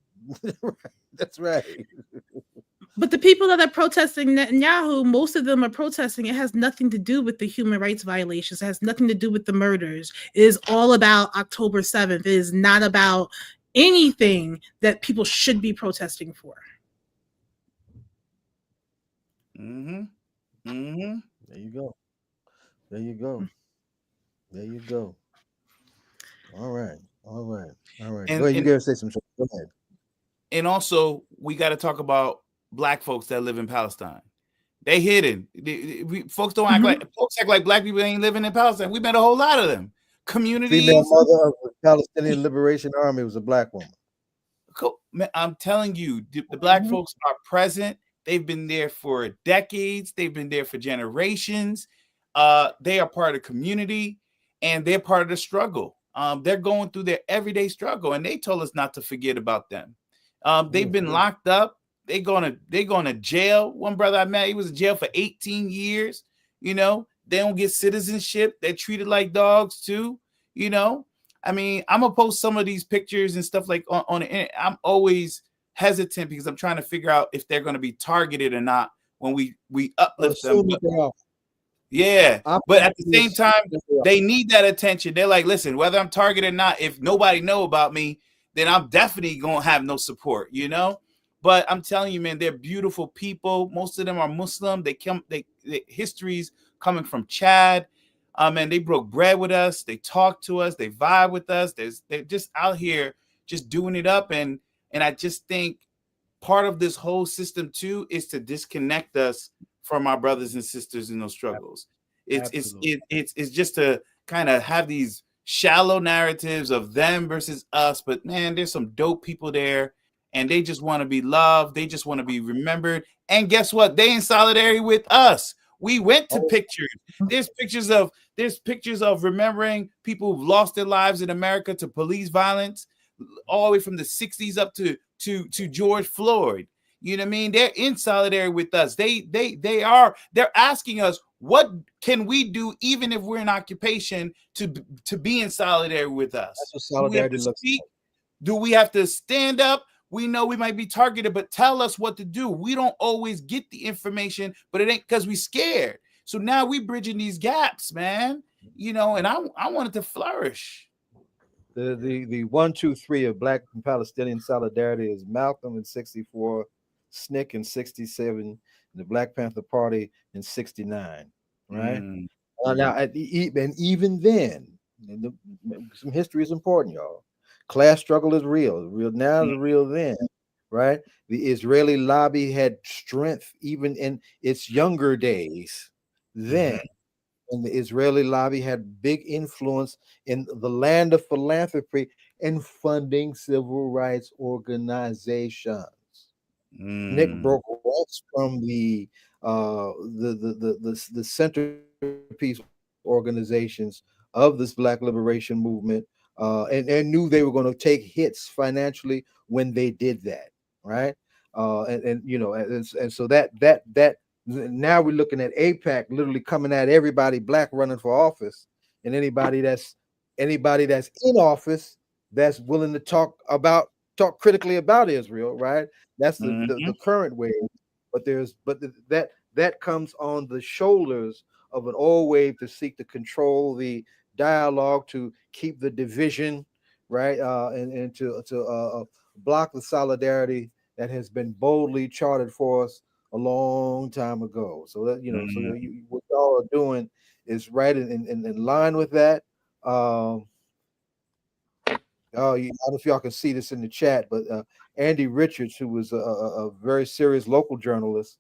That's right. But the people that are protesting Netanyahu, most of them are protesting. It has nothing to do with the human rights violations. It has nothing to do with the murders. It is all about October 7th. It is not about anything that people should be protesting for. There you go. There you go. There you go. All right. And, go ahead. You gotta say some shit. Go ahead. And also, we got to talk about Black folks that live in Palestine. They hidden. Folks don't act like Black people ain't living in Palestine. We met a whole lot of them. Communities. Female mother of the Palestinian Liberation Army was a Black woman. I'm telling you, the Black folks are present. They've been there for decades. They've been there for generations. They are part of the community, and they're part of the struggle. They're going through their everyday struggle, and they told us not to forget about them. They've been locked up. They going to jail. One brother I met, he was in jail for 18 years. They don't get citizenship. They're treated like dogs too. I mean, I'm gonna post some of these pictures and stuff like on the internet. I'm always hesitant because I'm trying to figure out if they're going to be targeted or not when we uplift them. Yeah, but at the same time, they need that attention. They're like, listen, whether I'm targeted or not, if nobody know about me, then I'm definitely gonna have no support, But I'm telling you, man, they're beautiful people. Most of them are Muslim. They history's coming from Chad. And they broke bread with us. They talk to us. They vibe with us. They're just out here just doing it up. And I just think part of this whole system too is to disconnect us from our brothers and sisters in those struggles. It's just to kind of have these shallow narratives of them versus us. But man, there's some dope people there, and they just want to be loved. They just want to be remembered. And guess what? They in solidarity with us. We went to pictures. There's pictures of remembering people who've lost their lives in America to police violence, all the way from the 60s up to George Floyd. You know what I mean? They're in solidarity with us. They're asking us, what can we do even if we're in occupation to be in solidarity with us? That's what solidarity looks like. Do we have to stand up? We know we might be targeted, but tell us what to do. We don't always get the information, but it ain't because we scared. So now we bridging these gaps, man. And I want it to flourish. The 1, 2, 3 of Black and Palestinian solidarity is Malcolm in 64, SNCC in 67, and the Black Panther Party in 69. Right now, and even then, some history is important, y'all. Class struggle is real. Real now is real then, right? The Israeli lobby had strength even in its younger days then. And the Israeli lobby had big influence in the land of philanthropy and funding civil rights organizations. Nick broke ranks from the centerpiece organizations of this Black liberation movement. And knew they were going to take hits financially when they did that, right? And so that now we're looking at AIPAC literally coming at everybody Black running for office, and anybody that's in office that's willing to talk critically about Israel, right? That's the current wave. But that comes on the shoulders of an old wave to seek to control the dialogue, to keep the division, right, and to block the solidarity that has been boldly charted for us a long time ago. So that what y'all are doing is right in line with that. I don't know if y'all can see this in the chat, but Andy Richards, who was a very serious local journalist,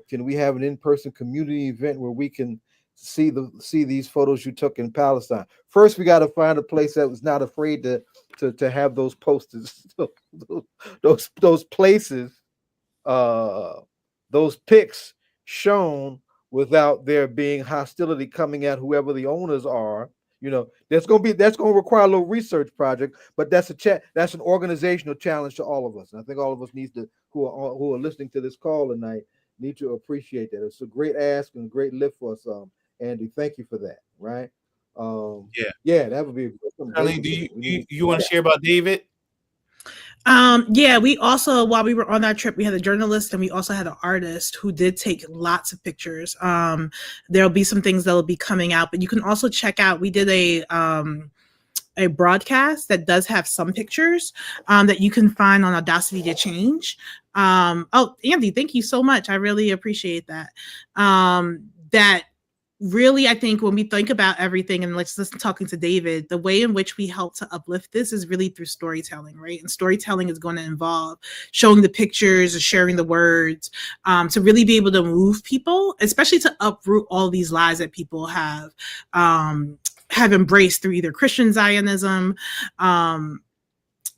can we have an in-person community event where we can see these photos you took in Palestine. First, we got to find a place that was not afraid to have those posters, those places, those pics shown without there being hostility coming at whoever the owners are. You know, that's going to require a little research project, but that's an organizational challenge to all of us. And I think all of us who are listening to this call tonight need to appreciate that. It's a great ask and a great lift for us, Andy. Thank you for that. Right? Yeah, that would be. Charlene, do you want to share about David? Yeah, we also, while we were on that trip, we had a journalist and we also had an artist who did take lots of pictures. There'll be some things that'll be coming out, but you can also check out, we did a broadcast that does have some pictures that you can find on Audacity to Change. Oh, Andy, thank you so much. I really appreciate that. That really, I think when we think about everything, and let's listen talking to David, the way in which we help to uplift this is really through storytelling, right? And storytelling is going to involve showing the pictures or sharing the words to really be able to move people, especially to uproot all these lies that people have embraced through either Christian Zionism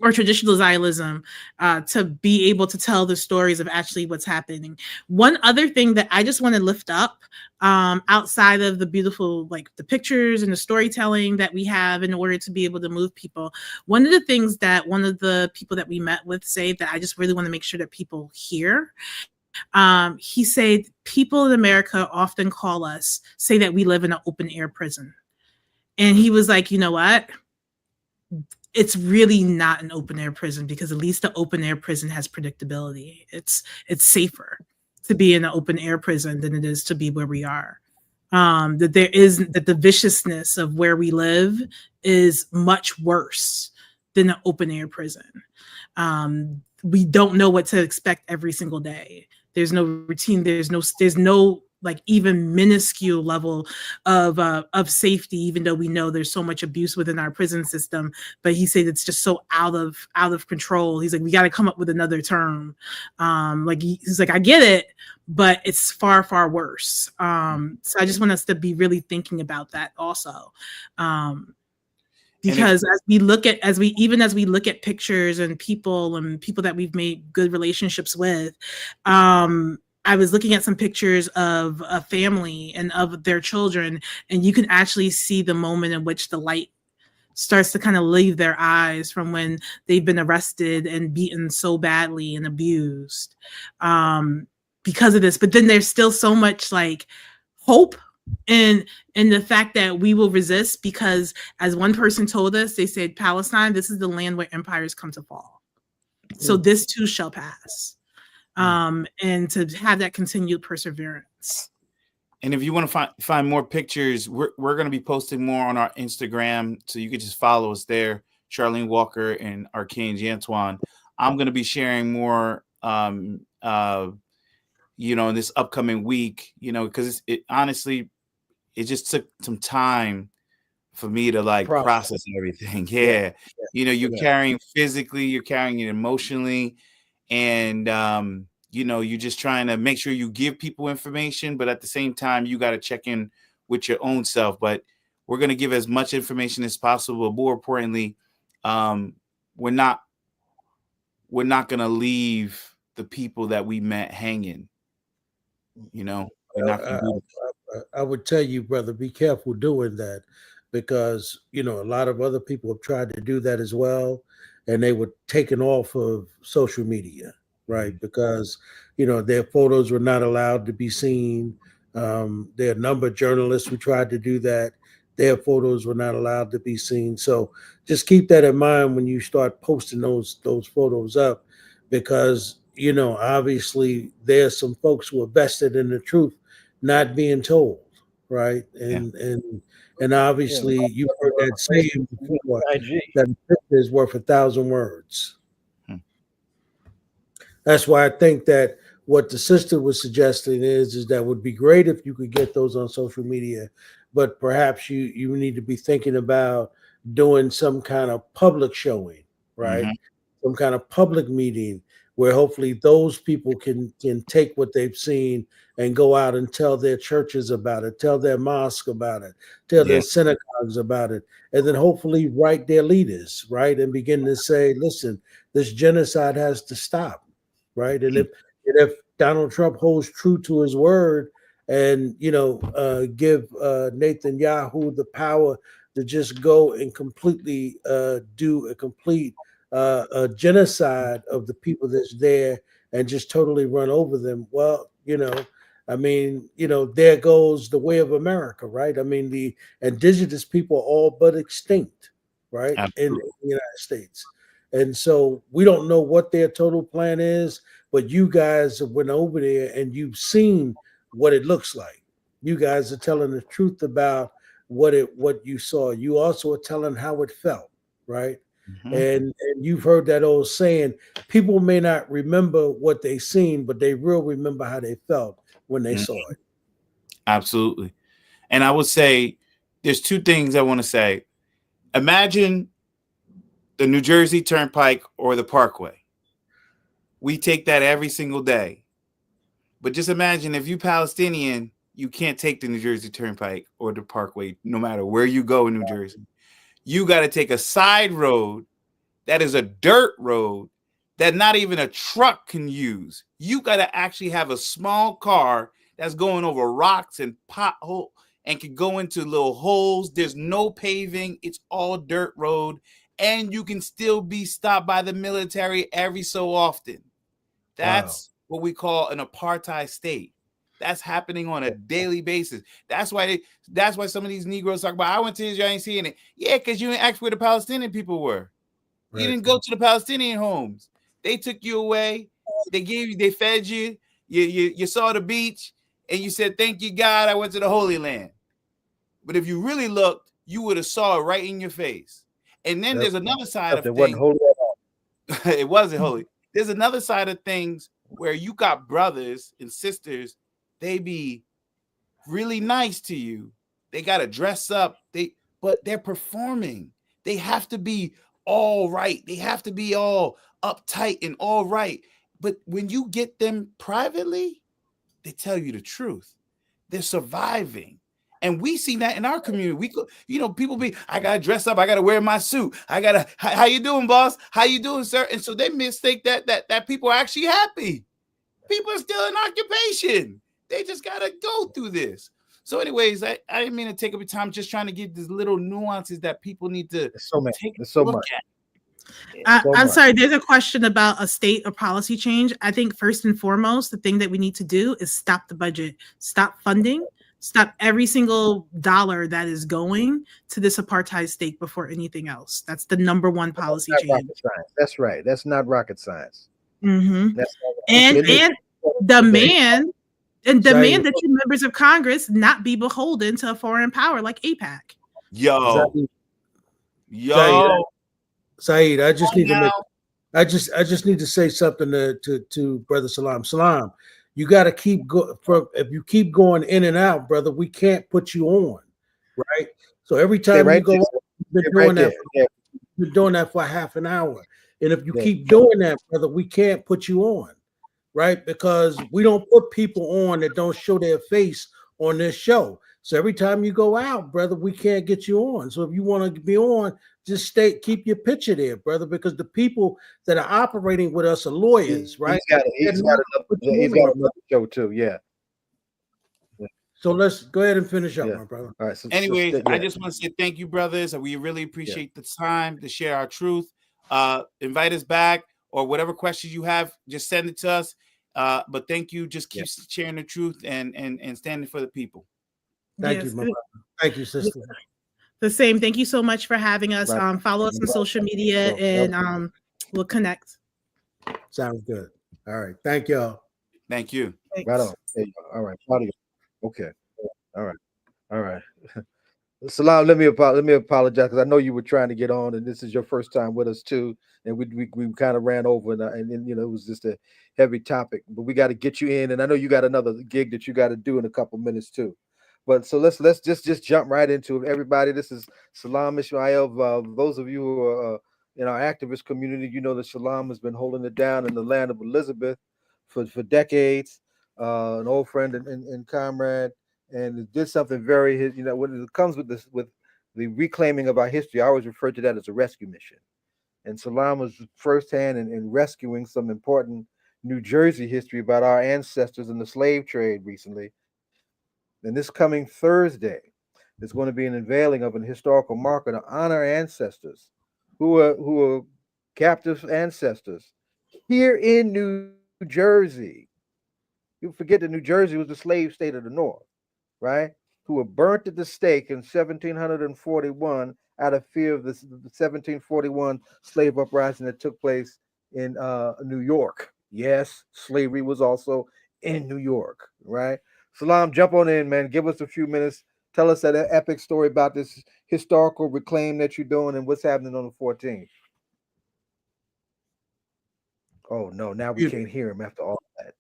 or traditional Zionism, to be able to tell the stories of actually what's happening. One other thing that I just want to lift up, outside of the beautiful, like the pictures and the storytelling that we have in order to be able to move people, one of the things that one of the people that we met with said that I just really want to make sure that people hear, he said, people in America often say that we live in an open air prison. And he was like, you know what? It's really not an open air prison, because at least the open air prison has predictability. It's safer to be in an open air prison than it is to be where we are. That the viciousness of where we live is much worse than an open air prison. We don't know what to expect every single day. There's no routine. There's no like even minuscule level of safety, even though we know there's so much abuse within our prison system. But he said it's just so out of control. He's like, we got to come up with another term. He's like, I get it, but it's far, far worse. So I just want us to be really thinking about that also. Because as we look at pictures and people that we've made good relationships with, I was looking at some pictures of a family and of their children, and you can actually see the moment in which the light starts to kind of leave their eyes from when they've been arrested and beaten so badly and abused because of this. But then there's still so much like hope in the fact that we will resist, because as one person told us, they said, Palestine, this is the land where empires come to fall. So this too shall pass. And to have that continued perseverance. And if you want to find more pictures, we're going to be posting more on our Instagram, so you can just follow us there, Charlene Walker and Arcane Antoine. I'm going to be sharing more, in this upcoming week, because it honestly, it just took some time for me to process everything. Yeah. You're carrying physically, you're carrying it emotionally. And, you're just trying to make sure you give people information, but at the same time, you got to check in with your own self. But we're going to give as much information as possible. More importantly, we're not going to leave the people that we met hanging. We're not going to do that. I would tell you, brother, be careful doing that, because, a lot of other people have tried to do that as well, and they were taken off of social media, right? Because, their photos were not allowed to be seen. There are a number of journalists who tried to do that. Their photos were not allowed to be seen. So just keep that in mind when you start posting those photos up, because, obviously there's some folks who are vested in the truth not being told, right? And obviously you've heard that saying before, that a picture is worth 1,000 words. That's why I think that what the sister was suggesting is that would be great if you could get those on social media, but perhaps you need to be thinking about doing some kind of public showing, right? Some kind of public meeting where hopefully those people can take what they've seen and go out and tell their churches about it, tell their mosque about it, tell their synagogues about it, and then hopefully write their leaders, right, and begin to say, listen, this genocide has to stop, right? And if Donald Trump holds true to his word and give Netanyahu the power to just go and completely do a complete genocide of the people that's there and just totally run over them, well, there goes the way of America, right? I mean, the indigenous people are all but extinct, right? In the United States. And so we don't know what their total plan is, but you guys went over there and you've seen what it looks like. You guys are telling the truth about what you saw. You also are telling how it felt, right? Mm-hmm. And you've heard that old saying, people may not remember what they seen, but they will remember how they felt when they saw it. Absolutely. And I would say there's two things I want to say. Imagine the New Jersey Turnpike or the Parkway. We take that every single day. But just imagine if you're Palestinian, you can't take the New Jersey Turnpike or the Parkway, no matter where you go in New Jersey. You got to take a side road that is a dirt road that not even a truck can use. You got to actually have a small car that's going over rocks and pothole and can go into little holes. There's no paving. It's all dirt road. And you can still be stopped by the military every so often. That's what we call an apartheid state. That's happening on a daily basis. That's why some of these Negroes talk about, I went to Israel, I ain't seeing it. Yeah, because you didn't ask where the Palestinian people were. Right. You didn't go to the Palestinian homes. They took you away. They fed you. You saw the beach and you said, thank you, God, I went to the Holy Land. But if you really looked, you would have saw it right in your face. And then there's another side of things. It wasn't holy at all. It wasn't holy. There's another side of things where you got brothers and sisters, they be really nice to you. They got to dress up. But they're performing. They have to be all right. They have to be all uptight and all right. But when you get them privately, they tell you the truth. They're surviving. And we see that in our community. People be, I got to dress up. I got to wear my suit. How you doing, boss? How you doing, sir? And so they mistake that people are actually happy. People are still in occupation. They just got to go through this. So anyways, I didn't mean to take up your time just trying to give these little nuances that people need to take a look at. I'm sorry, there's a question about a state or policy change. I think first and foremost, the thing that we need to do is stop the budget, stop funding, stop every single dollar that is going to this apartheid state before anything else. That's the number one policy change. That's right. That's not rocket science. Mm-hmm. That's and demand that you members of Congress not be beholden to a foreign power like AIPAC. Saeed, I just need to say something to Brother Salaam. Salaam, you got to keep if you keep going in and out, brother, we can't put you on, right? So every time you go, you've been doing that for half an hour, and if you keep doing that, brother, we can't put you on, right? Because we don't put people on that don't show their face on this show. So every time you go out, brother, we can't get you on. So if you want to be on, just keep your picture there, brother, because the people that are operating with us are lawyers, right? He's got another show too, yeah. So let's go ahead and finish up, my brother. All right. Anyways, I just want to say thank you, brothers. We really appreciate the time to share our truth. Invite us back, or whatever questions you have, just send it to us. But thank you. Just keep sharing the truth and standing for the people. Thank you, my brother. Thank you, sister. The same. Thank you so much for having us. Follow us on social media and we'll connect. Sounds good. All right. Thank y'all. Thank you. Thanks. Right on. All right. Okay. All right. Salaam, let me apologize because I know you were trying to get on, and this is your first time with us too. And we kind of ran over, and it was just a heavy topic. But we got to get you in, and I know you got another gig that you got to do in a couple minutes too. But so let's just jump right into it. Everybody, this is Salaam Ishmiall. Those of you who are in our activist community. You know that Salaam has been holding it down in the land of Elizabeth for decades. An old friend and comrade, and it did something very, when it comes with this, with the reclaiming of our history, I always refer to that as a rescue mission. And Salaam was firsthand in rescuing some important New Jersey history about our ancestors in the slave trade recently. And this coming Thursday, there's going to be an unveiling of an historical marker to honor ancestors who are captive ancestors here in New Jersey. You forget that New Jersey was the slave state of the North, right? Who were burnt at the stake in 1741 out of fear of the 1741 slave uprising that took place in New York. Yes, slavery was also in New York, right? Salaam, jump on in, man. Give us a few minutes. Tell us that epic story about this historical reclaim that you're doing and what's happening on the 14th. Oh, no, now we can't hear him after all that.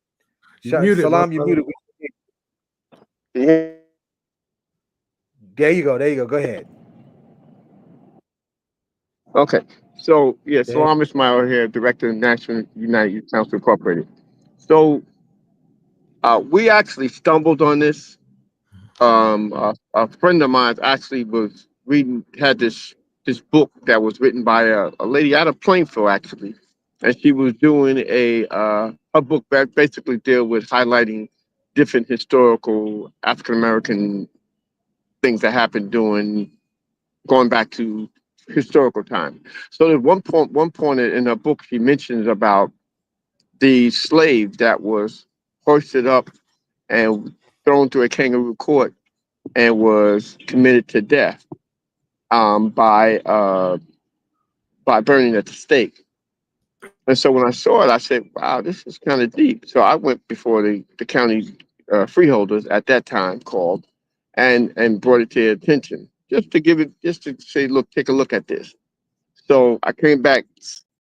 You're muted, Salaam, you're muted. There you go. There you go. Go ahead. Okay. So, yeah, Salaam Ishmiall here, Director of National United Youth Council Incorporated. So, we actually stumbled on this. A friend of mine actually was had this book that was written by a lady out of Plainfield, actually. And she was doing a book that basically deal with highlighting different historical African-American things that happened going back to historical time. So at one point in her book, she mentions about the slave that was hoisted up and thrown through a kangaroo court and was committed to death by burning at the stake. And so when I saw it, I said, "Wow, this is kind of deep." So I went before the county freeholders at that time called and brought it to their attention just to say, "Look, take a look at this." So I came back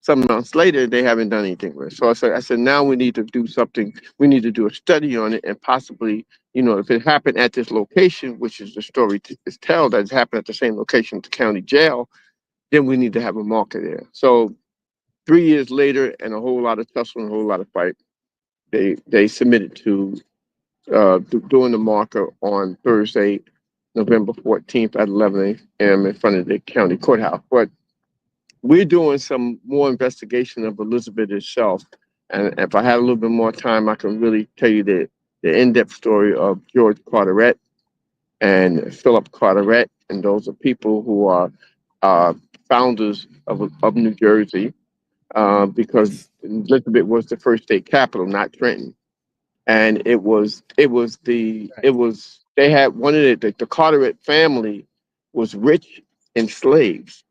some months later, they haven't done anything with it. So I said, now we need to do something. We need to do a study on it and possibly, if it happened at this location, which is the story is told that it happened at the same location, the county jail, then we need to have a marker there. So 3 years later, and a whole lot of tussle and a whole lot of fight, they submitted to doing the marker on Thursday, November 14th at 11 a.m. in front of the county courthouse. But we're doing some more investigation of Elizabeth itself. And if I had a little bit more time, I can really tell you the in-depth story of George Carteret and Philip Carteret. And those are people who are founders of New Jersey, because Elizabeth was the first state capital, not Trenton. And they had one of the Carteret family was rich in slaves.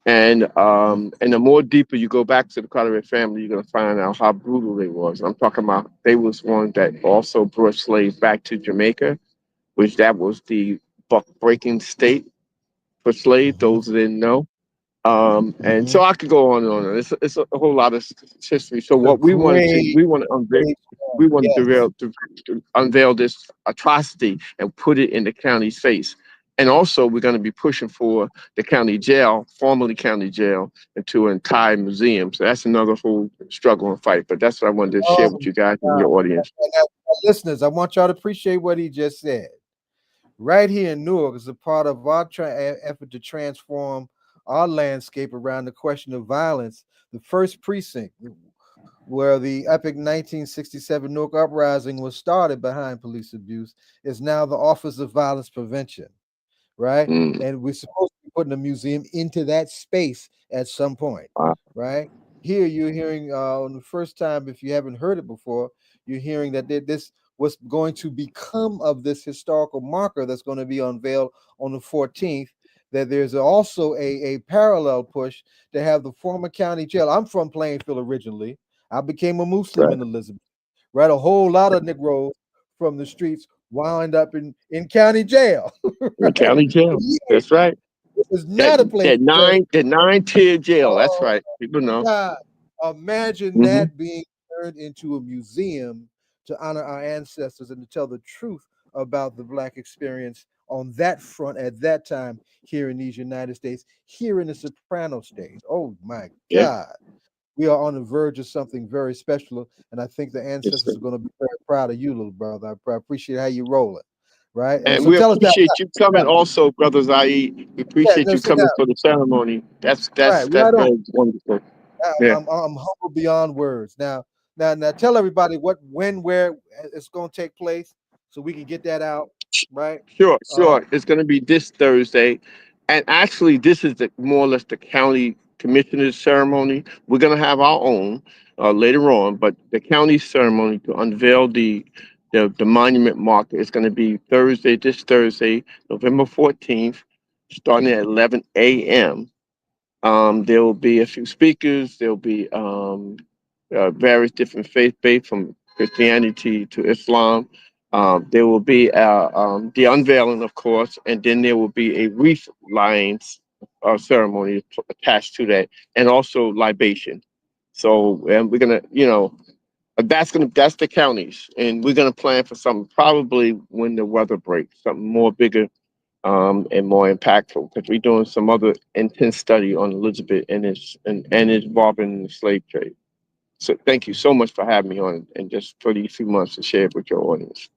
And the more deeper you go back to the Carteret family, you're gonna find out how brutal they was. I'm talking about they was one that also brought slaves back to Jamaica, which that was the buck breaking state for slaves. Those who didn't know. And so I could go on and on. It's a whole lot of history. So what we want to unveil this atrocity and put it in the county's face. And also, we're going to be pushing for the county jail, formerly county jail, into an entire museum. So that's another whole struggle and fight. But that's what I wanted to share with you guys and your audience. Listeners, I want y'all to appreciate what he just said. Right here in Newark is a part of our effort to transform our landscape around the question of violence. The first precinct, where the epic 1967 Newark uprising was started behind police abuse, is now the Office of Violence Prevention, right? And we're supposed to be putting a museum into that space at some point, right? Here you're hearing on the first time, if you haven't heard it before, you're hearing that this what's going to become of this historical marker that's going to be unveiled on the 14th, that there's also a parallel push to have the former county jail. I'm from Plainfield originally. I became a Muslim in Elizabeth, right? A whole lot of Negroes from the streets wound up in county jail. Right? County jail, that's right. It's not a place. The 9-tier jail, that's right. People know. God, imagine that being turned into a museum to honor our ancestors and to tell the truth about the Black experience on that front at that time here in these United States, here in the soprano stage. Oh my Yeah. God. We are on the verge of something very special, and I think the ancestors sir. are going to be very proud of you, little brother. I appreciate how you roll it, right? And So we tell us now. appreciate you coming also, Brother Zaid. We appreciate no, you sit coming down. for the ceremony. That's Right on. very wonderful. Yeah. I'm humble beyond words. Now, tell everybody when, where it's going to take place, so we can get that out, right? Sure. It's going to be this Thursday. And actually, this is more or less the county commissioner's ceremony. We're going to have our own later on, but the county ceremony to unveil the monument marker is going to be this Thursday, November 14th, starting at 11 a.m. There will be a few speakers. There will be various different faith from Christianity to Islam. There will be the unveiling, of course, and then there will be a wreath lines ceremony attached to that, and also libation. So, and we're gonna, that's the counties, and we're gonna plan for something probably when the weather breaks, something more bigger and more impactful, because we're doing some other intense study on Elizabeth and its involvement in the slave trade. So thank you so much for having me on, and just for these few months to share it with your audience.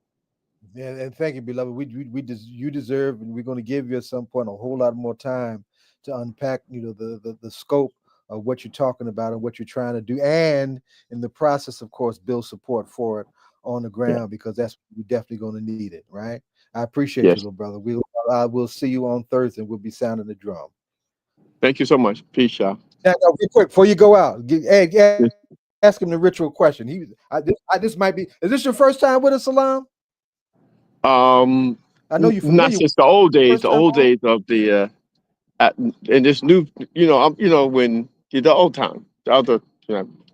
Yeah, and thank you, beloved. You deserve, and we're going to give you at some point a whole lot more time to unpack, the scope of what you're talking about and what you're trying to do, and in the process, of course, build support for it on the ground, because we're definitely going to need it, right? I appreciate you, little brother. We'll see you on Thursday. We'll be sounding the drum. Thank you so much. Peace, y'all. Now, real quick, before you go out, ask him the ritual question. This might be. Is this your first time with us, Salaam? I know you're familiar. Not since the old days. The old days of the and this new, when the old time, the other,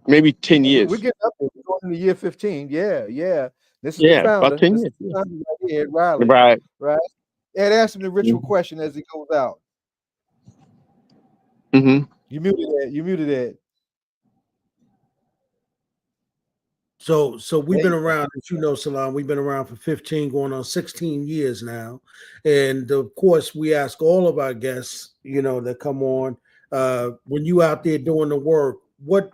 maybe 10 years. We're getting up there. We're going into year 15. Yeah. This is the about founder. 10 This years. is the founder right here, Riley. Right. Ed, ask him the ritual question as he goes out. Mm-hmm. You muted Ed. So we've been around, as you know, Salaam, we've been around for 15, going on 16 years now. And of course, we ask all of our guests, that come on, when you out there doing the work, what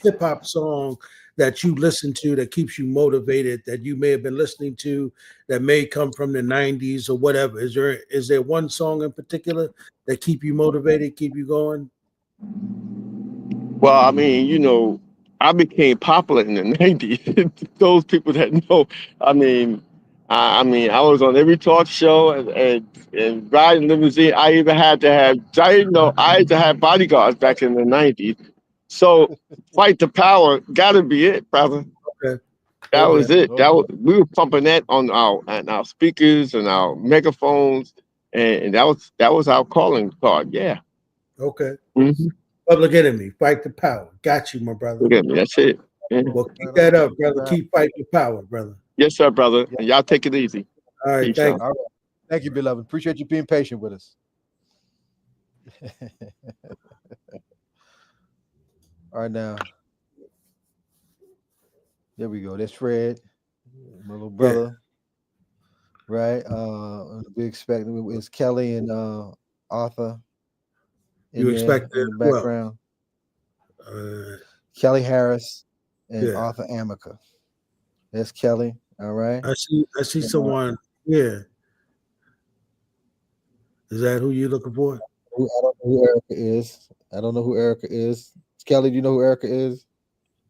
hip hop song that you listen to that keeps you motivated, that you may have been listening to, that may come from the 90s or whatever? Is there one song in particular that keep you motivated, keep you going? Well, I mean, I became popular in the 90s. Those people that know, I was on every talk show and riding limousine. I even had to have bodyguards back in the 90s. So Fight the Power gotta be it, brother. Okay. That was it. We were pumping that on our speakers and our megaphones, and that was our calling card. Yeah. Okay. Mm-hmm. Public Enemy, Fight the Power. Got you, my brother. Look at me. That's it. Yeah. Well, keep that up, brother. Keep fighting the power, brother. Yes, sir, brother. And y'all take it easy. All right, Peace thank you. All right. Thank you, beloved. Appreciate you being patient with us. All right, now. There we go. That's Fred, my little brother. Yeah. Right. We expect it's Kelly and Arthur. You expect in the background. Kelly Harris and Arthur Amaker. That's Kelly. All right. I see someone. Yeah. Is that who you're looking for? I don't know who Erica is. I don't know who Erica is. Kelly, do you know who Erica is?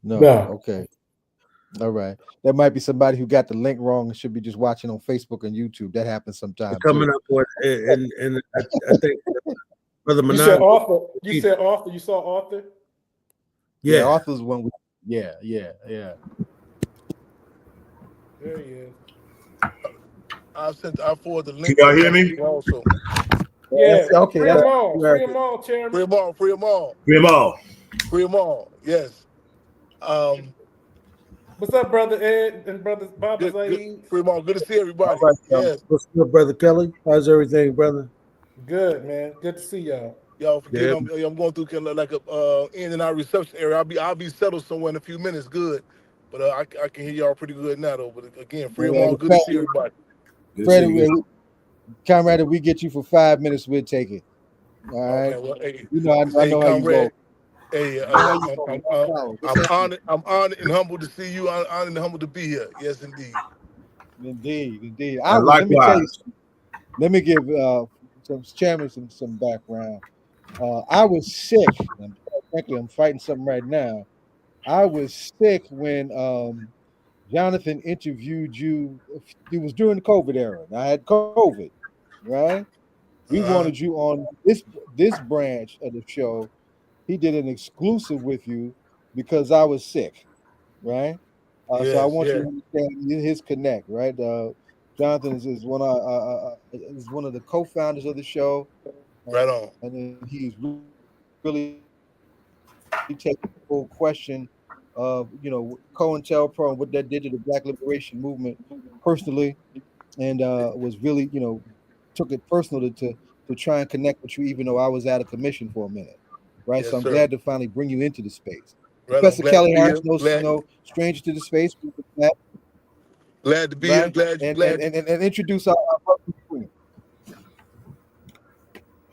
No. Okay. All right. There might be somebody who got the link wrong and should be just watching on Facebook and YouTube. That happens sometimes. Coming up with, and I think Brother Manago. You said Arthur. You saw Arthur? Yeah, Arthur's one. Yeah. There he is. I forward the link. Can y'all hear me? Also. Yeah. Okay. Free them all. Free them all, Chairman. Free them all. Free them all. Free them all. Free them all. Yes. What's up, Brother Ed and Brother Baba Zaid? Free them all. Good to see everybody. Right, yes. What's good, Brother Kelly? How's everything, brother? Good, man. Good to see y'all. Y'all forget I'm going through kind of like a in and out reception area. I'll be settled somewhere in a few minutes. Good. But I can hear y'all pretty good now though. But again, free them all. Good to see everybody. Comrade, if we get you for 5 minutes, we'll take it. All right. Okay, well, hey, You know, I hey, know how you roll. comrade. Hey, I know how you roll. No problem. I'm honored. I'm honored and humbled to see you. I'm honored and humbled to be here. Yes, indeed. Indeed, indeed. And Let me tell you likewise. something. Let me give some chairman some background. I was sick, and frankly, I'm fighting something right now. I was sick when Jonathan interviewed you. It was during the COVID era. And I had COVID, right? We wanted you on this branch of the show. He did an exclusive with you because I was sick, right? So I Yes, want you yes. to understand his connect, right? Jonathan is one of the co-founders of the show, Right on. and he's really taking the full question of COINTELPRO and what that did to the Black Liberation Movement personally, and was really took it personal to try and connect with you, even though I was out of commission for a minute, right? So Yes, I'm sir. glad to finally bring you into the space. Right on. Professor Glad to Kelly be Harris, here. Glad, no stranger to the space, glad to be here. right? Glad, glad. And introduce our brother Queen.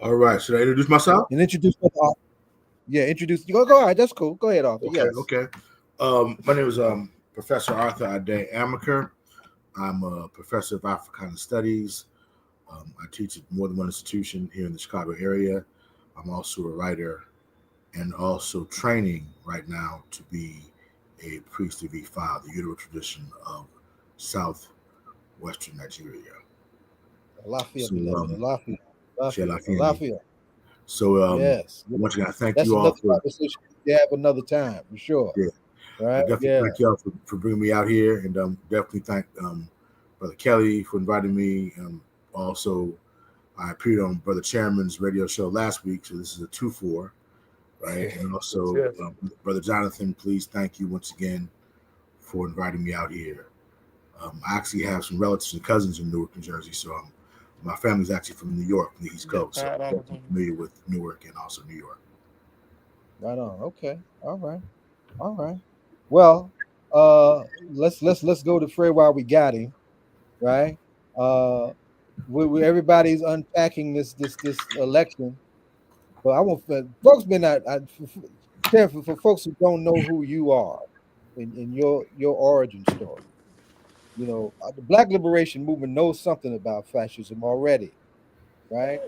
All right. Should I introduce myself? And introduce our, yeah, introduce you. Go all right, that's cool. Go ahead, Arthur. Okay. Yes. Okay. My name is Professor Arthur Ade Amaker. I'm a professor of Africana Studies. I teach at more than one institution here in the Chicago area. I'm also a writer and also training right now to be a priest of Ifa, the Yoruba tradition of southwestern Nigeria. Lafayette, So, beloved. Lafayette. Lafayette. Shelafini. Lafayette. So, Yes. once again, I thank That's you all another for, conversation we have another time for sure. yeah, I Right? definitely Yeah. thank y'all for bringing me out here, and definitely thank Brother Kelly for inviting me. Also, I appeared on Brother Chairman's radio show last week, so this is a 2-4, right? And also, Yes. Brother Jonathan, please thank you once again for inviting me out here. I actually have some relatives and cousins in Newark, New Jersey, so my family's actually from New York, from the East Coast, so I'm definitely familiar with Newark and also New York. Right on. Okay. All right. All right. Well, let's go to Fred while we got him, right? Uh, everybody's unpacking this election, but I want folks been for folks who don't know who you are in your origin story. The Black Liberation Movement knows something about fascism already, right?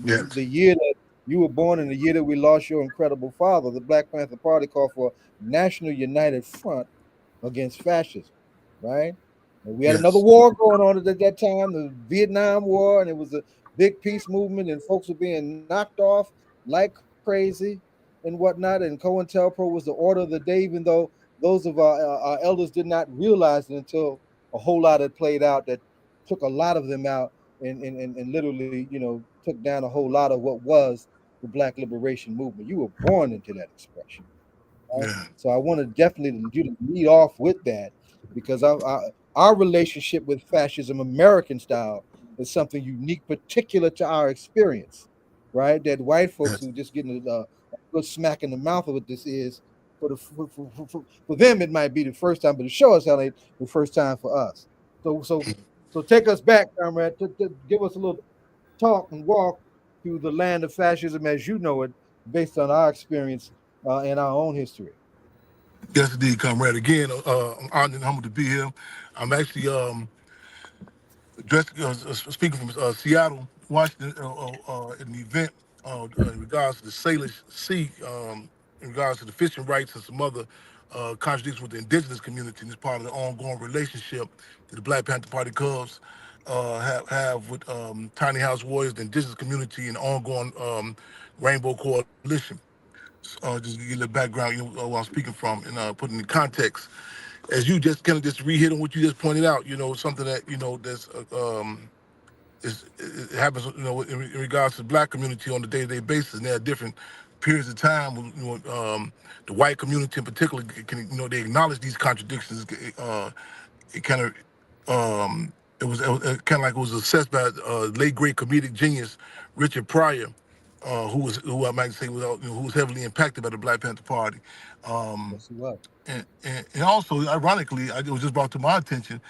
Yes. The year that you were born and the year that we lost your incredible father, the Black Panther Party called for a national united front against fascism, right? And we had another Yes. war going on at that time, the Vietnam War, and it was a big peace movement, and folks were being knocked off like crazy and whatnot. And COINTELPRO was the order of the day, even though those of our elders did not realize it until a whole lot had played out that took a lot of them out and literally, took down a whole lot of what was the Black Liberation Movement. You were born into that expression. Right? Yeah. So I want to definitely you to lead off with that because our relationship with fascism, American style, is something unique, particular to our experience, right? That white folks Yes. who just getting a good smack in the mouth of what this is. For them, it might be the first time, but to show us how ain't the first time for us. So take us back, comrade. To give us a little talk and walk through the land of fascism as you know it, based on our experience and our own history. Yes, indeed, comrade. Again, I'm honored and humbled to be here. I'm actually speaking from Seattle, Washington, in the event in regards to the Salish Sea, in regards to the fishing rights and some other contradictions with the indigenous community, and it's part of the ongoing relationship that the Black Panther Party Cubs have with Tiny House Warriors, the indigenous community, and ongoing Rainbow Coalition. Just to give you a little background, where I'm speaking from, and put in the context. As you just kind of just re-hit on what you just pointed out, something that that's it happens, in regards to the Black community on a day-to-day basis. And there are different periods of time when the white community in particular can, they acknowledge these contradictions. It kind of it was kind of like it was assessed by late great comedic genius Richard Pryor, who I might say was who was heavily impacted by the Black Panther Party. Um, Yes, he was. and also, ironically, it was just brought to my attention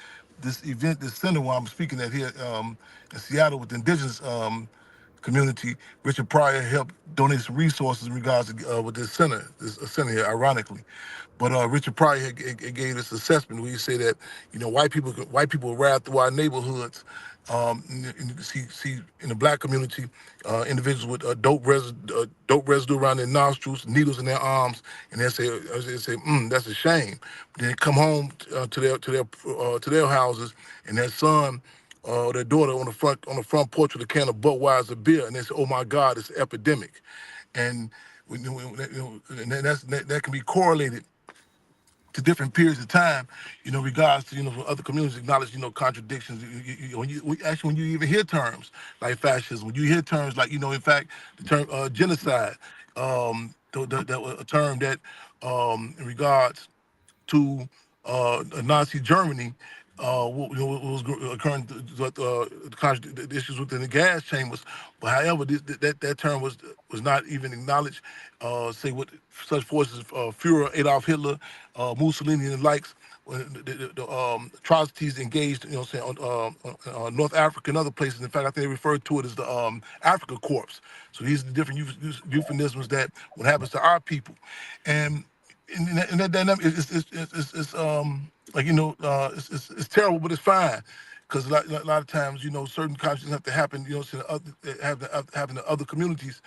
this event, this center where I'm speaking at here in Seattle with the indigenous community. Richard Pryor helped donate some resources in regards to with this center here, ironically. But Richard Pryor gave this assessment where he said that white people ride through our neighborhoods. And you can see in the black community, individuals with dope residue around their nostrils, needles in their arms, and they say, that's a shame. But then they come home to their houses, and their son or their daughter on the front porch with a can of Budweiser beer, and they say, "Oh my God, it's an epidemic," and that can be correlated to different periods of time, regards to, other communities acknowledge, contradictions. When you even hear terms like fascism, when you hear terms like, in fact, the term genocide, a term that, in regards to Nazi Germany, what was occurring, the issues within the gas chambers. But however, that term was not even acknowledged. Say what such forces, Führer Adolf Hitler, Mussolini, and the likes, the atrocities engaged, on North Africa and other places. In fact, I think they referred to it as the Africa Corps. So these are the different euphemisms that what happens to our people, and that dynamic is it's terrible, but it's fine, because a lot of times, certain consciences have to happen, happen to other communities,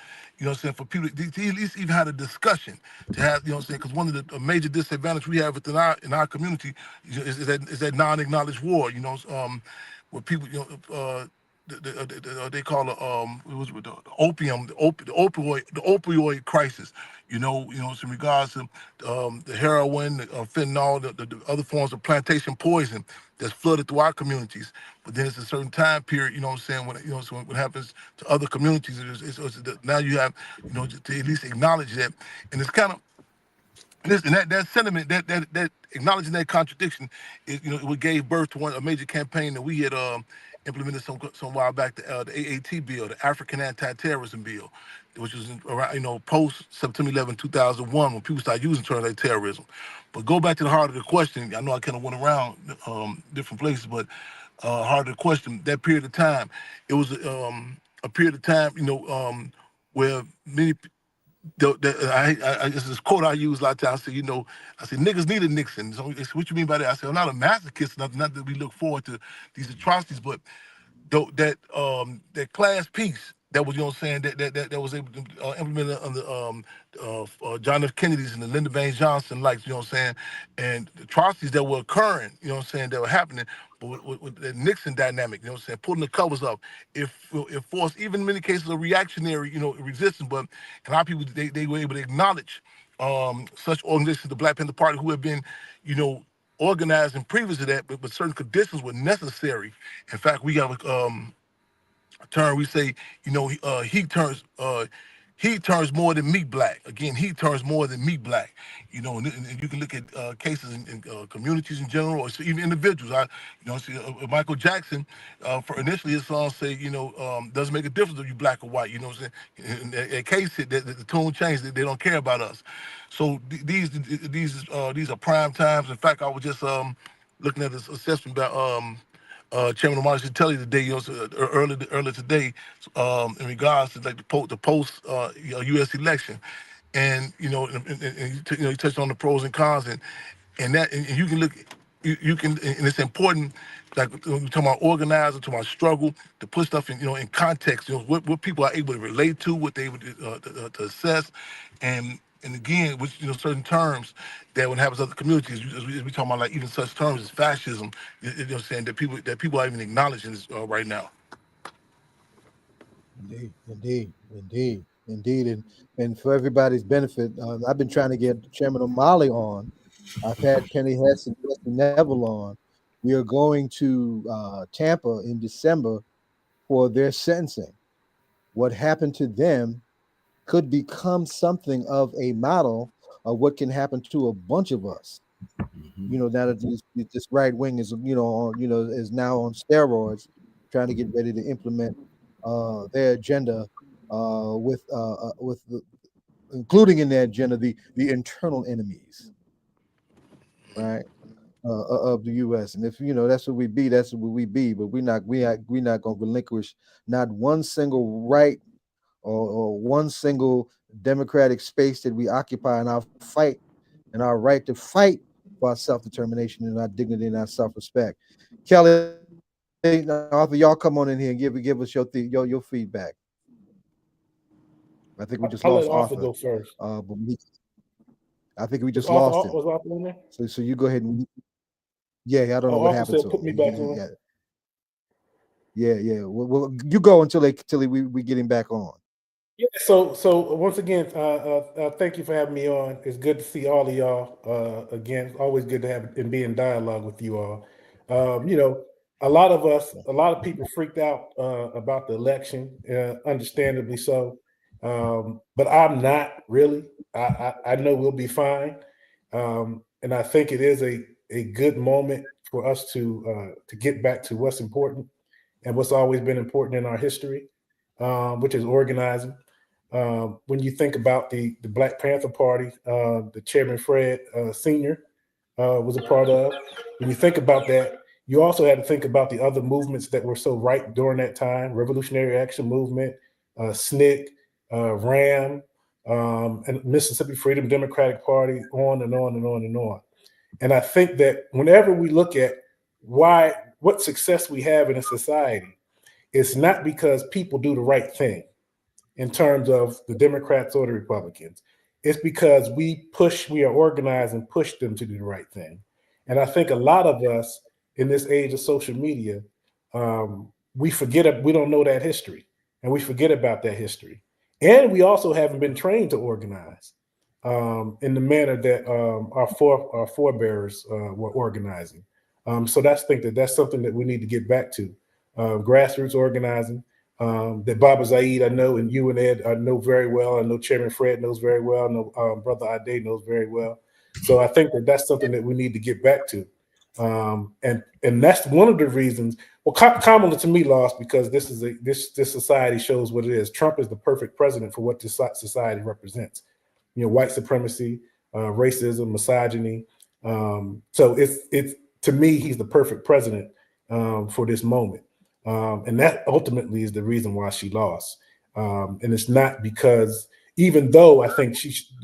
for people to at least even have a discussion, to have, because one of the major disadvantages we have in our community is that non-acknowledged war, where people, they call it it was with the opioid crisis. It's in regards to the heroin, the fentanyl, the other forms of plantation poison that's flooded through our communities. But then it's a certain time period, so what happens to other communities, now you have, to at least acknowledge that, and it's kind of. And that sentiment, that acknowledging that contradiction, is, what gave birth to a major campaign that we had implemented some while back, the AAT bill, the African Anti-Terrorism Bill, which was around, post September 11, 2001, when people started using terms like terrorism. But go back to the heart of the question. I know I kind of went around different places, but heart of the question, that period of time, it was a period of time, where many. It's this quote I use a lot of times. I say niggas need a Nixon. So it's, what you mean by that? I say, I'm not a masochist, not that we look forward to these atrocities, but that class piece that was, that was able to implement under John F. Kennedy's and the Lyndon Baines Johnson likes, and the atrocities that were occurring, that were happening, but with the Nixon dynamic, pulling the covers up, it forced, even in many cases, a reactionary, resistance. But a lot of people, they were able to acknowledge such organizations, the Black Panther Party, who have been, organizing previous to that, but certain conditions were necessary. In fact, we have a term we say, he turns more than me black. Again, he turns more than me black. And you can look at cases in communities in general, or even individuals. See Michael Jackson. For initially, his songs say, doesn't make a difference if you black or white. What I'm saying? In that case, the tune changed. They don't care about us. So these are prime times. In fact, I was just looking at this assessment about Chairman Telly today, earlier today, in regards to like the post U.S. election, and you touched on the pros and cons, and you can look, you can, and it's important, like when we're talking about organizing, to my struggle, to put stuff in context, what people are able to relate to, what they able to assess, and again, with certain terms that when it happens to other communities, as we talking about, like even such terms as fascism, saying that people are even acknowledging this right now. Indeed. And for everybody's benefit, I've been trying to get Chairman O'Malley on. I've had Penny Hess and Justin Neville on. We are going to Tampa in December for their sentencing. What happened to them could become something of a model of what can happen to a bunch of us. Now that this right wing is, is now on steroids, trying to get ready to implement their agenda with including in their agenda the internal enemies, right? of the U.S. And if that's what we be, that's what we be. But we're not gonna relinquish not one single right or one single democratic space that we occupy in our fight and our right to fight for our self-determination and our dignity and our self-respect. Kelly, Arthur, y'all come on in here and give us your feedback. I think we just I'll lost let Arthur Arthur. go first. I think we just Arthur, lost him. was Arthur in there? So you go ahead and I don't know what Arthur happened said, to put him. me back on. Yeah. Well, you go until we get him back on. Yeah. So once again, thank you for having me on. It's good to see all of y'all again. It's always good to have and be in dialogue with you all. A lot of people freaked out about the election, understandably so. But I'm not really. I know we'll be fine, and I think it is a good moment for us to get back to what's important and what's always been important in our history, which is organizing. When you think about the Black Panther Party, the Chairman Fred Sr. Was a part of. When you think about that, you also had to think about the other movements that were so right during that time: Revolutionary Action Movement, SNCC, RAM, and Mississippi Freedom Democratic Party, on and on and on and on. And I think that whenever we look at what success we have in a society, it's not because people do the right thing in terms of the Democrats or the Republicans. It's because we are organized and push them to do the right thing. And I think a lot of us in this age of social media, we don't know that history, and we forget about that history. And we also haven't been trained to organize in the manner that our forebears were organizing. So that's something that we need to get back to, grassroots organizing. That Baba Zaid, I know, and you and Ed, I know very well. I know Chairman Fred knows very well. I know Brother Ade knows very well. So I think that's something that we need to get back to. And that's one of the reasons. Well, Kamala to me lost because this society shows what it is. Trump is the perfect president for what this society represents. White supremacy, racism, misogyny. So it's to me, he's the perfect president for this moment. And that ultimately is the reason why she lost. And it's not because, even though I think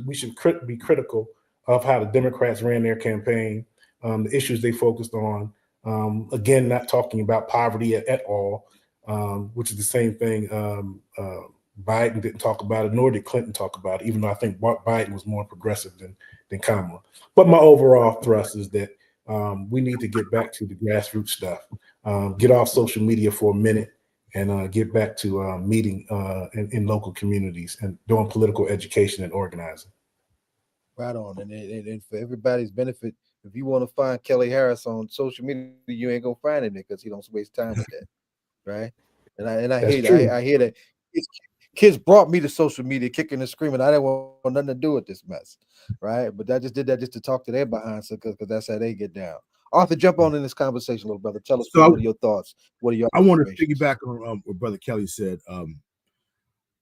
we should be critical of how the Democrats ran their campaign, the issues they focused on. Again, not talking about poverty at all, which is the same thing. Biden didn't talk about it, nor did Clinton talk about it, even though I think Biden was more progressive than Kamala. But my overall thrust is that we need to get back to the grassroots stuff. Get off social media for a minute and get back to meeting in local communities and doing political education and organizing. Right on. And for everybody's benefit, if you want to find Kelly Harris on social media, you ain't gonna find him there because he don't waste time with that, right? And I hear that. Kids brought me to social media, kicking and screaming. I didn't want nothing to do with this mess, right? But I just did that just to talk to their behinds, because that's how they get down. Arthur, jump on in this conversation, little brother. Tell us what are your thoughts. What are your? I want to piggyback on what Brother Kelly said.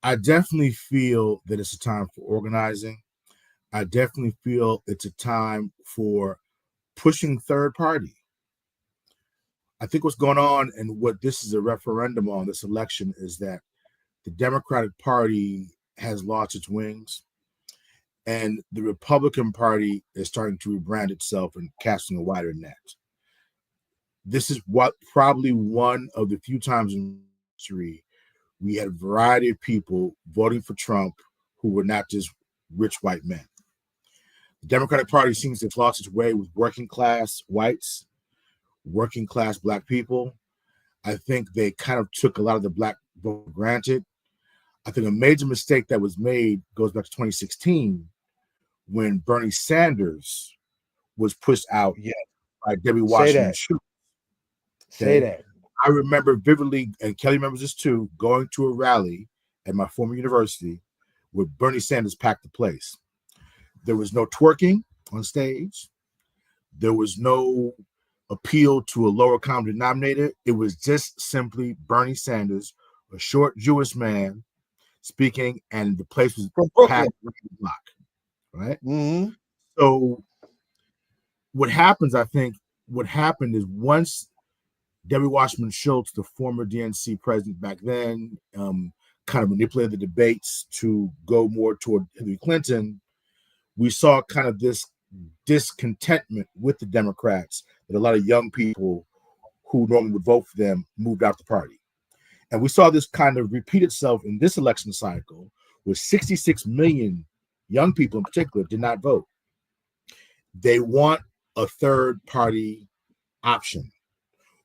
I definitely feel that it's a time for organizing. I definitely feel it's a time for pushing third party. I think what's going on and what this is a referendum on, this election, is that the Democratic Party has lost its wings, and the Republican Party is starting to rebrand itself and casting a wider net. This is probably one of the few times in history we had a variety of people voting for Trump who were not just rich white men. The Democratic Party seems to have lost its way with working class whites, working class Black people. I think they kind of took a lot of the Black vote for granted. I think a major mistake that was made goes back to 2016 when Bernie Sanders was pushed out by Debbie Washington Schultz. Say that. I remember vividly, and Kelly remembers this too, going to a rally at my former university where Bernie Sanders packed the place. There was no twerking on stage. There was no appeal to a lower common denominator. It was just simply Bernie Sanders, a short Jewish man, speaking, and the place was packed around the block, right? Mm-hmm. So what happens, I think, what happened is once Debbie Wasserman Schultz, the former DNC president back then, kind of manipulated the debates to go more toward Hillary Clinton, we saw kind of this discontentment with the Democrats that a lot of young people who normally would vote for them moved out the party. And we saw this kind of repeat itself in this election cycle, where 66 million young people in particular did not vote. They want a third party option.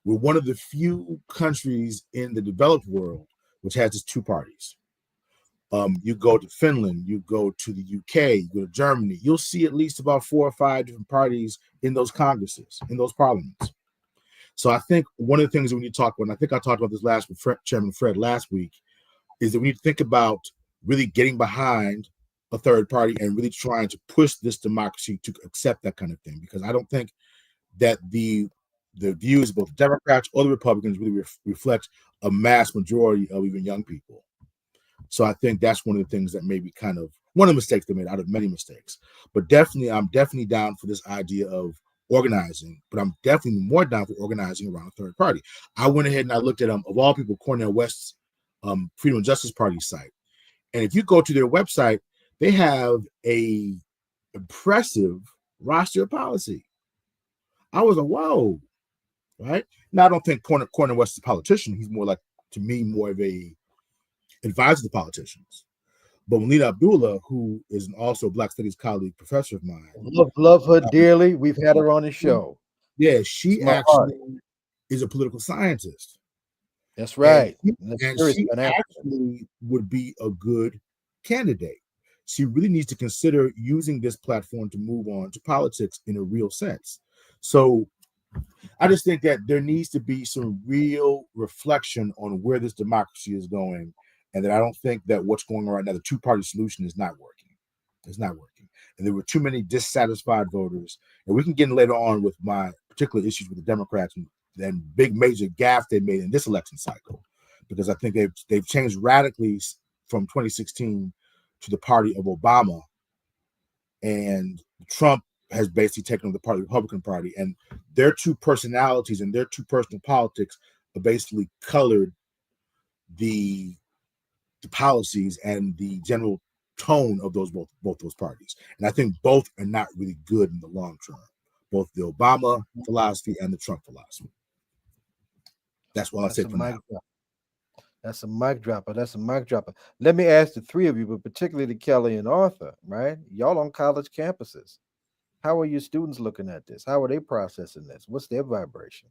We're one of the few countries in the developed world which has just two parties. You go to Finland, you go to the UK, you go to Germany, you'll see at least about 4 or 5 different parties in those congresses, in those parliaments. So I think one of the things that we need to talk about, and I think I talked about this last with Chairman Fred last week, is that we need to think about really getting behind a third party and really trying to push this democracy to accept that kind of thing. Because I don't think that the views of both the Democrats or the Republicans really reflect a mass majority of even young people. So I think that's one of the things that maybe kind of one of the mistakes they made out of many mistakes. But definitely, I'm definitely down for this idea of organizing, but I'm definitely more down for organizing around a third party. I went ahead and I looked at, of all people, Cornel West's Freedom and Justice Party site. And if you go to their website, they have a impressive roster of policy. I was like, whoa, right? Now, I don't think Cornel West is a politician. He's more like, to me, more of a advisor to politicians. But Melina Abdullah, who is also a Black Studies colleague, professor of mine. Love her dearly. We've had her on the show. Yeah, she actually is a political scientist. That's right. And she actually would be a good candidate. She really needs to consider using this platform to move on to politics in a real sense. So I just think that there needs to be some real reflection on where this democracy is going, and that I don't think that what's going on right now, the two-party solution, is not working. It's not working. And there were too many dissatisfied voters. And we can get in later on with my particular issues with the Democrats and big major gaffe they made in this election cycle, because I think they've changed radically from 2016 to the party of Obama, and Trump has basically taken over the party, the Republican Party, and their two personalities and their two personal politics are basically colored the policies and the general tone of those both those parties. And I think both are not really good in the long term, both the Obama philosophy and the Trump philosophy. That's what I say for now. That's a mic dropper. That's a mic dropper. Let me ask the three of you, but particularly Kelly and Arthur, right? Y'all on college campuses. How are your students looking at this? How are they processing this? What's their vibration?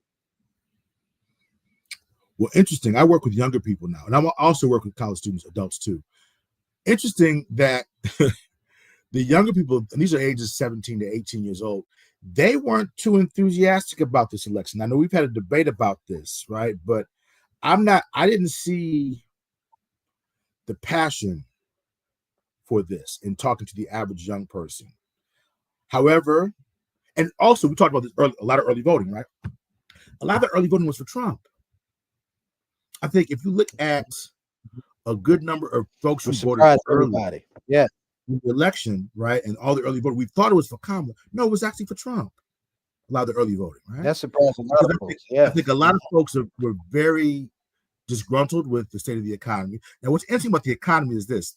Well, interesting. I work with younger people now, and I also work with college students, adults too. Interesting that the younger people, and these are ages 17 to 18 years old, they weren't too enthusiastic about this election. I know we've had a debate about this, right? But I didn't see the passion for this in talking to the average young person. However, and also we talked about this a lot of early voting, right? A lot of the early voting was for Trump. I think if you look at a good number of folks who voted early in the election, right, and all the early voting, we thought it was for Kamala. No, it was actually for Trump. A lot of the early voting, right? That surprised a lot of folks. Yeah, I think a lot of folks were very disgruntled with the state of the economy. And what's interesting about the economy is this: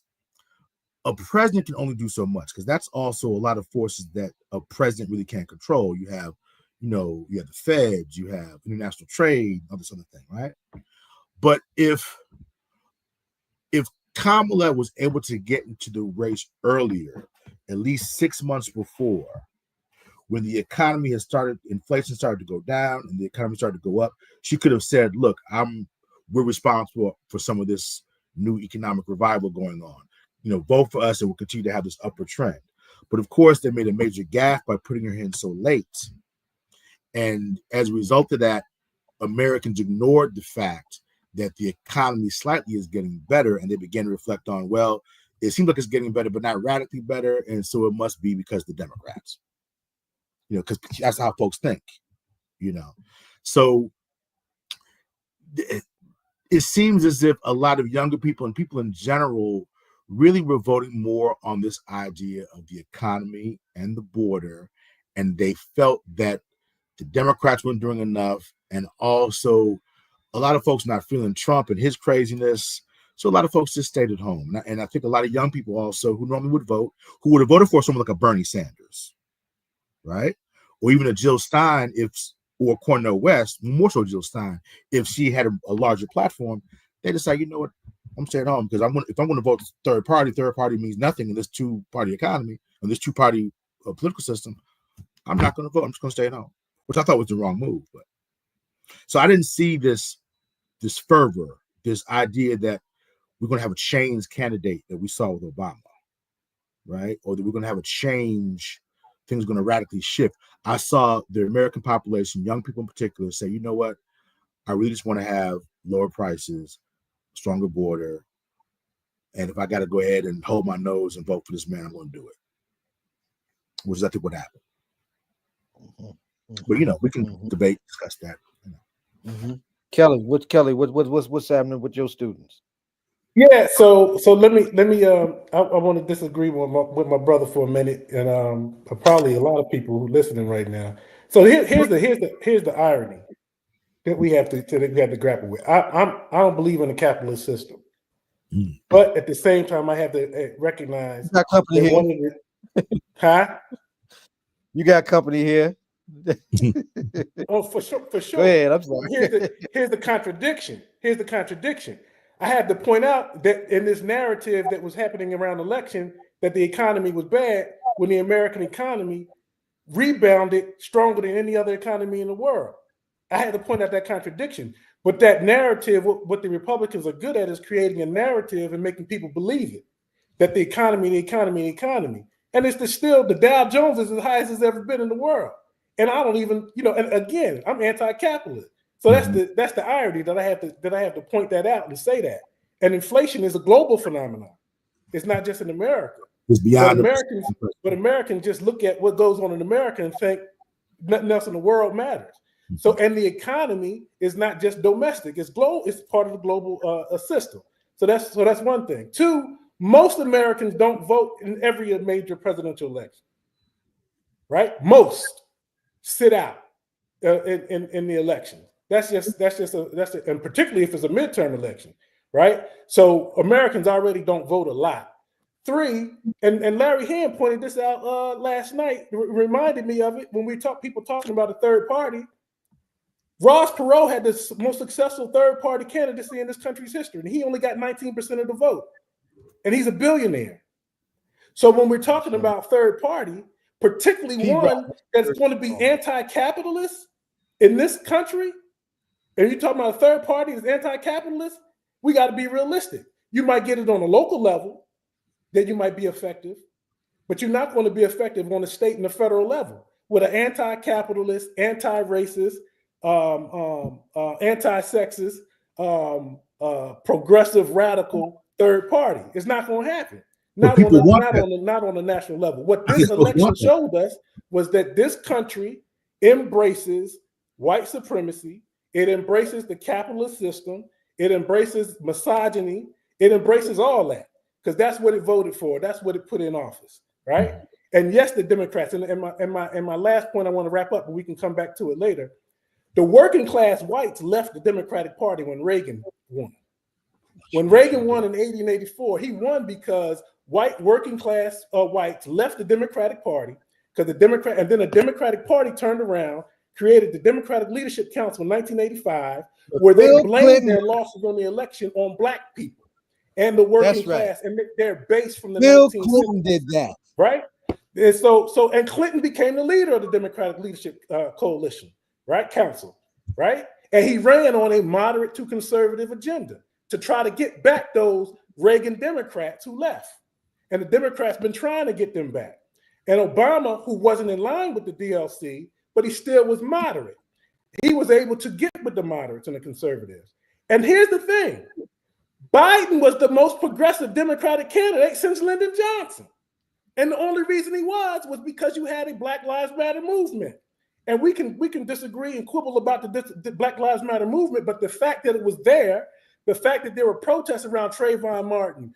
a president can only do so much, because that's also a lot of forces that a president really can't control. You have the feds, you have international trade, all this other thing, right? But if Kamala was able to get into the race earlier, at least 6 months before, when the economy inflation started to go down and the economy started to go up, she could have said, look, we're responsible for some of this new economic revival going on. Vote for us and we'll continue to have this upward trend. But of course, they made a major gaffe by putting her in so late. And as a result of that, Americans ignored the fact that the economy slightly is getting better, and they began to reflect on, well, it seems like it's getting better, but not radically better, and so it must be because of the Democrats. Because that's how folks think. So it seems as if a lot of younger people and people in general really were voting more on this idea of the economy and the border, and they felt that the Democrats weren't doing enough, and also a lot of folks not feeling Trump and his craziness. So a lot of folks just stayed at home. And I think a lot of young people also who normally would vote, who would have voted for someone like a Bernie Sanders, right? Or even a Jill Stein, or Cornel West, more so Jill Stein, if she had a larger platform, they decide, you know what, I'm staying home because if I'm going to vote third party means nothing in this two-party economy, in this two-party political system. I'm not going to vote. I'm just going to stay at home, which I thought was the wrong move. But so I didn't see this fervor, this idea that we're going to have a change candidate that we saw with Obama, right? Or that we're going to have a change, things are going to radically shift. I saw the American population, young people in particular, say, you know what? I really just want to have lower prices, stronger border. And if I got to go ahead and hold my nose and vote for this man, I'm going to do it. Which is, I think, what happened. But, we can debate, discuss that. Kelly, what's happening with your students? Yeah, so let me I want to disagree with my brother for a minute, and probably a lot of people who are listening right now. So here's the irony that we have to grapple with. I don't believe in a capitalist system, but at the same time, I have to recognize You got company here. You got company here. Oh, for sure. Go ahead. I'm sorry. Here's the contradiction. I had to point out that in this narrative that was happening around the election, that the economy was bad when the American economy rebounded stronger than any other economy in the world. I had to point out that contradiction. But that narrative, what the Republicans are good at is creating a narrative and making people believe it, that the economy. And it's still the Dow Jones is as high as it's ever been in the world. And I don't even, and again, I'm anti-capitalist. So that's the irony that I have to point that out and say that. And inflation is a global phenomenon. It's not just in America. It's beyond but Americans just look at what goes on in America and think nothing else in the world matters. So, and the economy is not just domestic; it's global. It's part of the global system. So that's one thing. Two, most Americans don't vote in every major presidential election. Right? Most sit out in the election. And particularly if it's a midterm election, right? So Americans already don't vote a lot. Three, and Larry Hand pointed this out last night, reminded me of it when people talking about a third party. Ross Perot had the most successful third party candidacy in this country's history, and he only got 19% of the vote, and he's a billionaire. So when we're talking about third party, particularly one that's going to be anti-capitalist in this country, and you're talking about a third party that's anti-capitalist, we got to be realistic. You might get it on a local level, that you might be effective, but you're not going to be effective on the state and the federal level with an anti-capitalist, anti-racist, anti-sexist, progressive, radical third party. It's not going to happen. Not on the national level. What this election showed us was that this country embraces white supremacy. It embraces the capitalist system. It embraces misogyny. It embraces all that because that's what it voted for. That's what it put in office, right? And yes, the Democrats. And my last point, I want to wrap up, but we can come back to it later. The working class whites left the Democratic Party when Reagan won. When Reagan won in 1884, he won because working class whites left the Democratic Party because then the Democratic Party turned around, created the Democratic Leadership Council in 1985, where they blamed their losses on the election on black people and the working class, and their base from the Bill Clinton did that, right? And so Clinton became the leader of the Democratic Leadership Coalition, right? Council, right? And he ran on a moderate to conservative agenda to try to get back those Reagan Democrats who left. And the Democrats been trying to get them back. And Obama, who wasn't in line with the DLC, but he still was moderate, he was able to get with the moderates and the conservatives. And here's the thing. Biden was the most progressive Democratic candidate since Lyndon Johnson. And the only reason he was because you had a Black Lives Matter movement. And we can disagree and quibble about the Black Lives Matter movement, but the fact that it was there, the fact that there were protests around Trayvon Martin,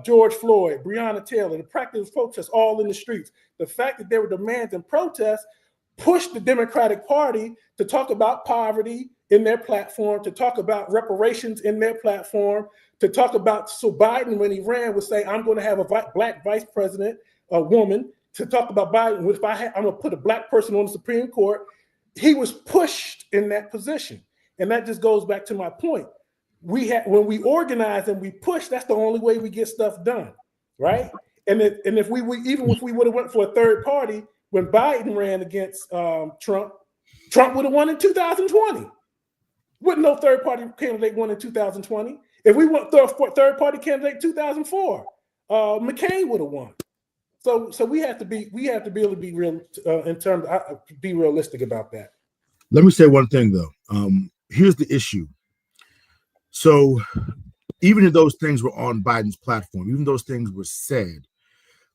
George Floyd, Breonna Taylor, the practice of protests all in the streets, the fact that there were demands and protests pushed the Democratic Party to talk about poverty in their platform, to talk about reparations in their platform, to talk about, so Biden, when he ran, would say, I'm going to have a black vice president, a woman, to talk about Biden. If I'm going to put a black person on the Supreme Court. He was pushed in that position. And that just goes back to my point. When we organize and we push, that's the only way we get stuff done, right? And if we would have went for a third party, when Biden ran against Trump would have won in 2020. Wouldn't no third party candidate won in 2020? If we went third party candidate 2004, McCain would have won. So we have to be able to be real be realistic about that. Let me say one thing though. Here's the issue. So even if those things were on Biden's platform, even those things were said,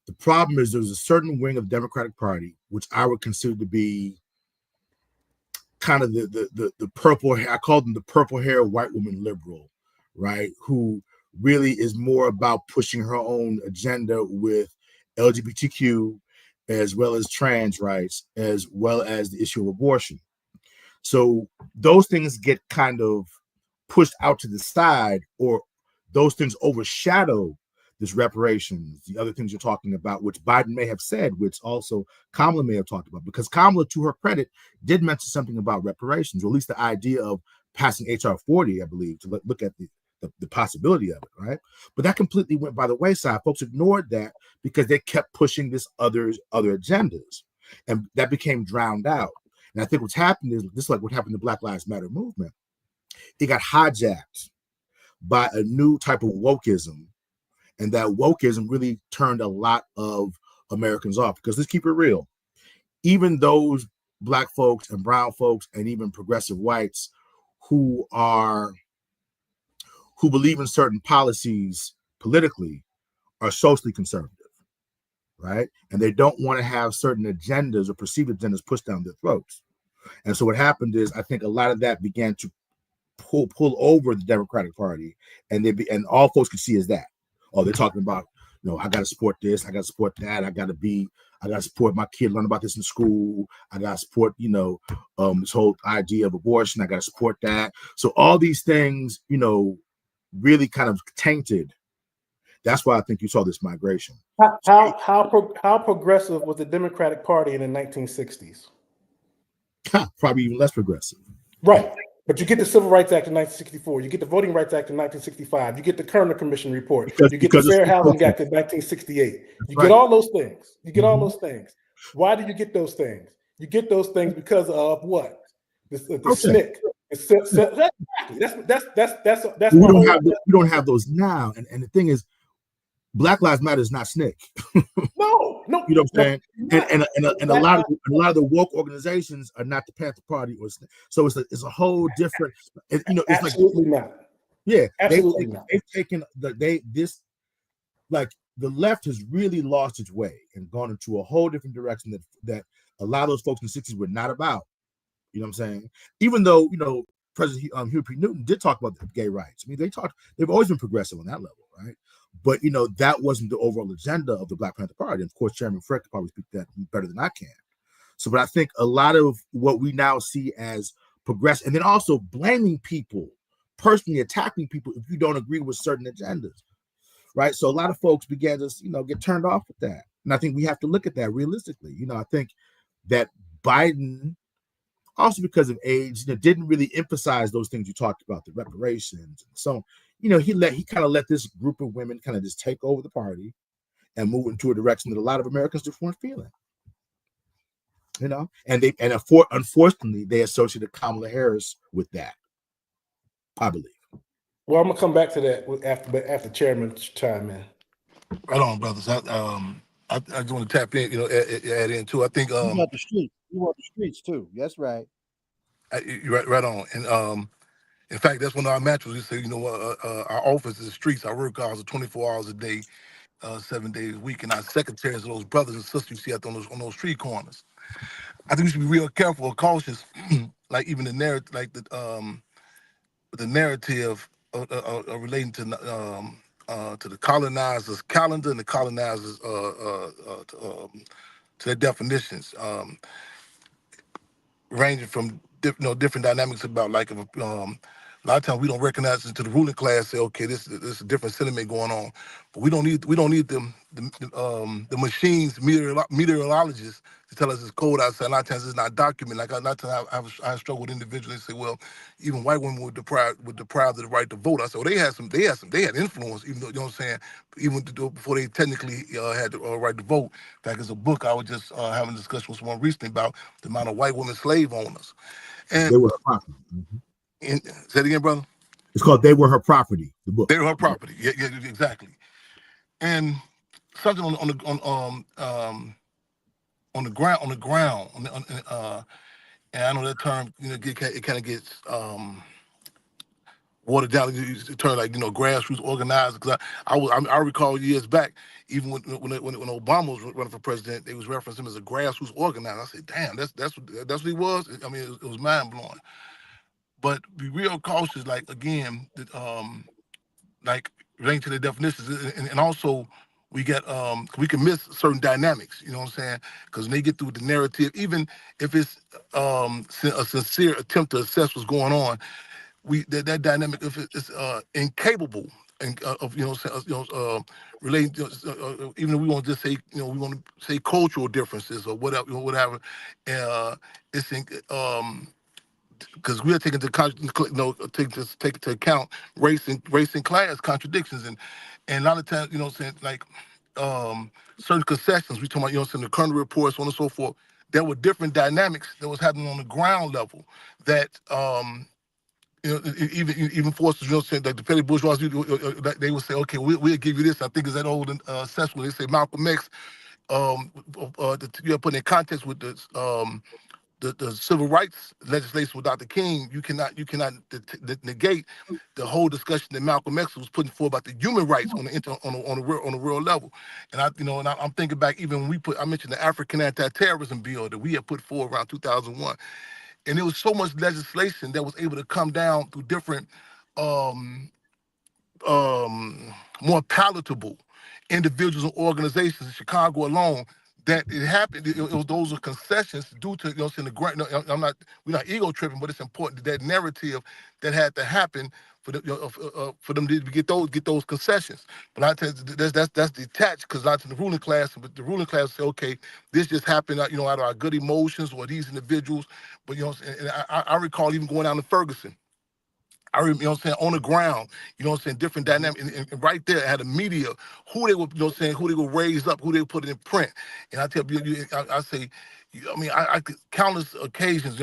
the problem is there's a certain wing of the Democratic Party, which I would consider to be kind of the purple hair. I call them the purple hair white woman liberal, right? Who really is more about pushing her own agenda with LGBTQ as well as trans rights, as well as the issue of abortion. So those things get kind of pushed out to the side, or those things overshadow this reparations, the other things you're talking about, which Biden may have said, which also Kamala may have talked about, because Kamala, to her credit, did mention something about reparations, or at least the idea of passing HR 40, I believe, to look at the possibility of it, right? But that completely went by the wayside. Folks ignored that because they kept pushing this other agendas, and that became drowned out. And I think what's happened is this, like what happened to the Black Lives Matter movement. It got hijacked by a new type of wokeism, and that wokeism really turned a lot of Americans off. Because let's keep it real, even those Black folks and brown folks and even progressive whites who believe in certain policies politically are socially conservative, right? And they don't want to have certain agendas or perceived agendas pushed down their throats. And so what happened is, I think a lot of that began to pull over the Democratic Party, and all folks could see is that, oh, they're talking about, I got to support this, I got to support that, I got to support my kid, learn about this in school, I got to support, this whole idea of abortion, I got to support that. So all these things, really kind of tainted. That's why I think you saw this migration. How progressive was the Democratic Party in the 1960s? Probably even less progressive. Right. But you get the Civil Rights Act in 1964. You get the Voting Rights Act in 1965. You get the Kerner Commission report. You get the Fair Housing Act in 1968. You get all those things. All those things. Why do you get those things? You get those things because of what? The SNCC. That's we don't have those now. And the thing is, Black Lives Matter is not SNCC. No. You know what I'm saying? And a lot of the woke organizations are not the Panther Party or SNCC. So it's a whole different. It's absolutely like, not. Yeah, absolutely not. They've taken the left has really lost its way and gone into a whole different direction that a lot of those folks in the 60s were not about. You know what I'm saying? Even though President Huey P. Newton did talk about the gay rights. I mean, they've always been progressive on that level, right? But that wasn't the overall agenda of the Black Panther Party. And of course, Chairman Fred could probably speak to that better than I can. So, but I think a lot of what we now see as progressive, and then also blaming people, personally attacking people if you don't agree with certain agendas, right? So a lot of folks began to get turned off with that. And I think we have to look at that realistically. I think that Biden, also because of age, didn't really emphasize those things you talked about, the reparations. So, he kind of let this group of women kind of just take over the party and move into a direction that a lot of Americans just weren't feeling. And unfortunately, they associated Kamala Harris with that, I believe. Well, I'm gonna come back to that after Chairman chime in. Right on, brothers. I just want to tap in, add in too. I think you want the streets. You want the streets too. That's right. Right on. And in fact, that's one of our mantras. We say, our office is the streets. Our work hours are 24 hours a day, 7 days a week, and our secretaries are those brothers and sisters you see out on those street corners. I think we should be real careful or cautious, like even the narrative, like the narrative relating to the colonizers' calendar and the colonizers to their definitions. ranging from different dynamics about like if a lot of times we don't recognize it to the ruling class. Say, okay, this is a different sentiment going on, but we don't need the machines, meteorologists to tell us it's cold outside. A lot of times it's not documented. Like a lot of times I struggle with individuals and say, well, even white women were deprived of the right to vote. I said, well, they had influence, even though, you know what I'm saying, even before they technically had the right to vote. In fact, there's a book I was just having a discussion with someone recently about the amount of white women slave owners. And They were her property. say it again, brother. It's called "They Were Her Property." The book. They were her property. Yeah, exactly. And something on the ground. And I know that term, it kind of gets watered down. It turned like grassroots organized. Because I recall years back, even when Obama was running for president, they was referencing him as a grassroots organizer. I said, damn, that's what he was. I mean, it was mind blowing. But be real cautious, like again, like relating to the definitions, and also we get we can miss certain dynamics. You know what I'm saying? Because when they get through the narrative, even if it's a sincere attempt to assess what's going on, that dynamic, if it's incapable and of relating even if we want to just say we want to say cultural differences or whatever, it's because we are taking take into account race and class contradictions, and a lot of times saying like certain concessions we talking about the current reports, so on and so forth. There were different dynamics that was happening on the ground level that even forces, saying like the petty bourgeoisie, they would say, okay, we'll give you this. I think is that old assessment. They say Malcolm X, you put in context with the civil rights legislation with Dr. King. You cannot negate the whole discussion that Malcolm X was putting forward about the human rights on the real level. And I'm thinking back even when I mentioned the African anti-terrorism bill that we had put forward around 2001. And there was so much legislation that was able to come down through different, more palatable individuals and organizations in Chicago alone. That it happened. Those are concessions due to the grant. We're not ego tripping, but it's important that narrative that had to happen for them to get those concessions. But I tell you, that's detached because not in the ruling class. But the ruling class say, okay, this just happened, out of our good emotions or these individuals. But and I recall even going down to Ferguson. I remember, on the ground, different dynamics. And right there, I had the media, who they were, who they were raised up, who they put in print. And I tell you, I say, I could countless occasions,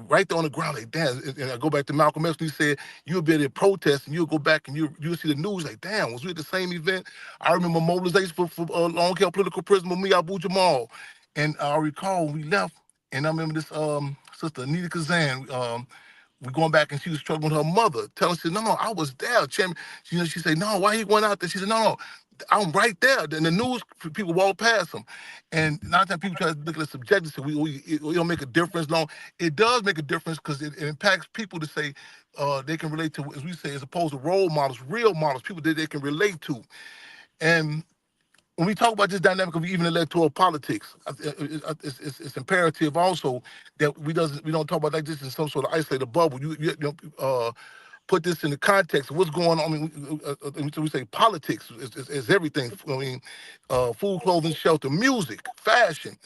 right there on the ground, like, damn. And I go back to Malcolm X, and he said, you'll be at a protest, and you'll go back and you'll see the news, like, damn, was we at the same event? I remember mobilization for long-hair political prisoner, me, Abu Jamal. And I recall when we left, and I remember this sister, Anita Kazan, we're going back, and she was struggling with her mother, telling her, no, I was there, Chairman. She said, no, why he went out there? She said, no, I'm right there. And the news people walk past him. And a lot of times people try to look at it subjective, say, we don't make a difference. No, it does make a difference because it impacts people to say they can relate to, as we say, as opposed to role models, real models, people that they can relate to. And when we talk about this dynamic of even electoral politics, it's imperative also that we don't talk about like this in some sort of isolated bubble. You put this in the context of what's going on. I mean, we say politics is everything. I mean, food, clothing, shelter, music, fashion.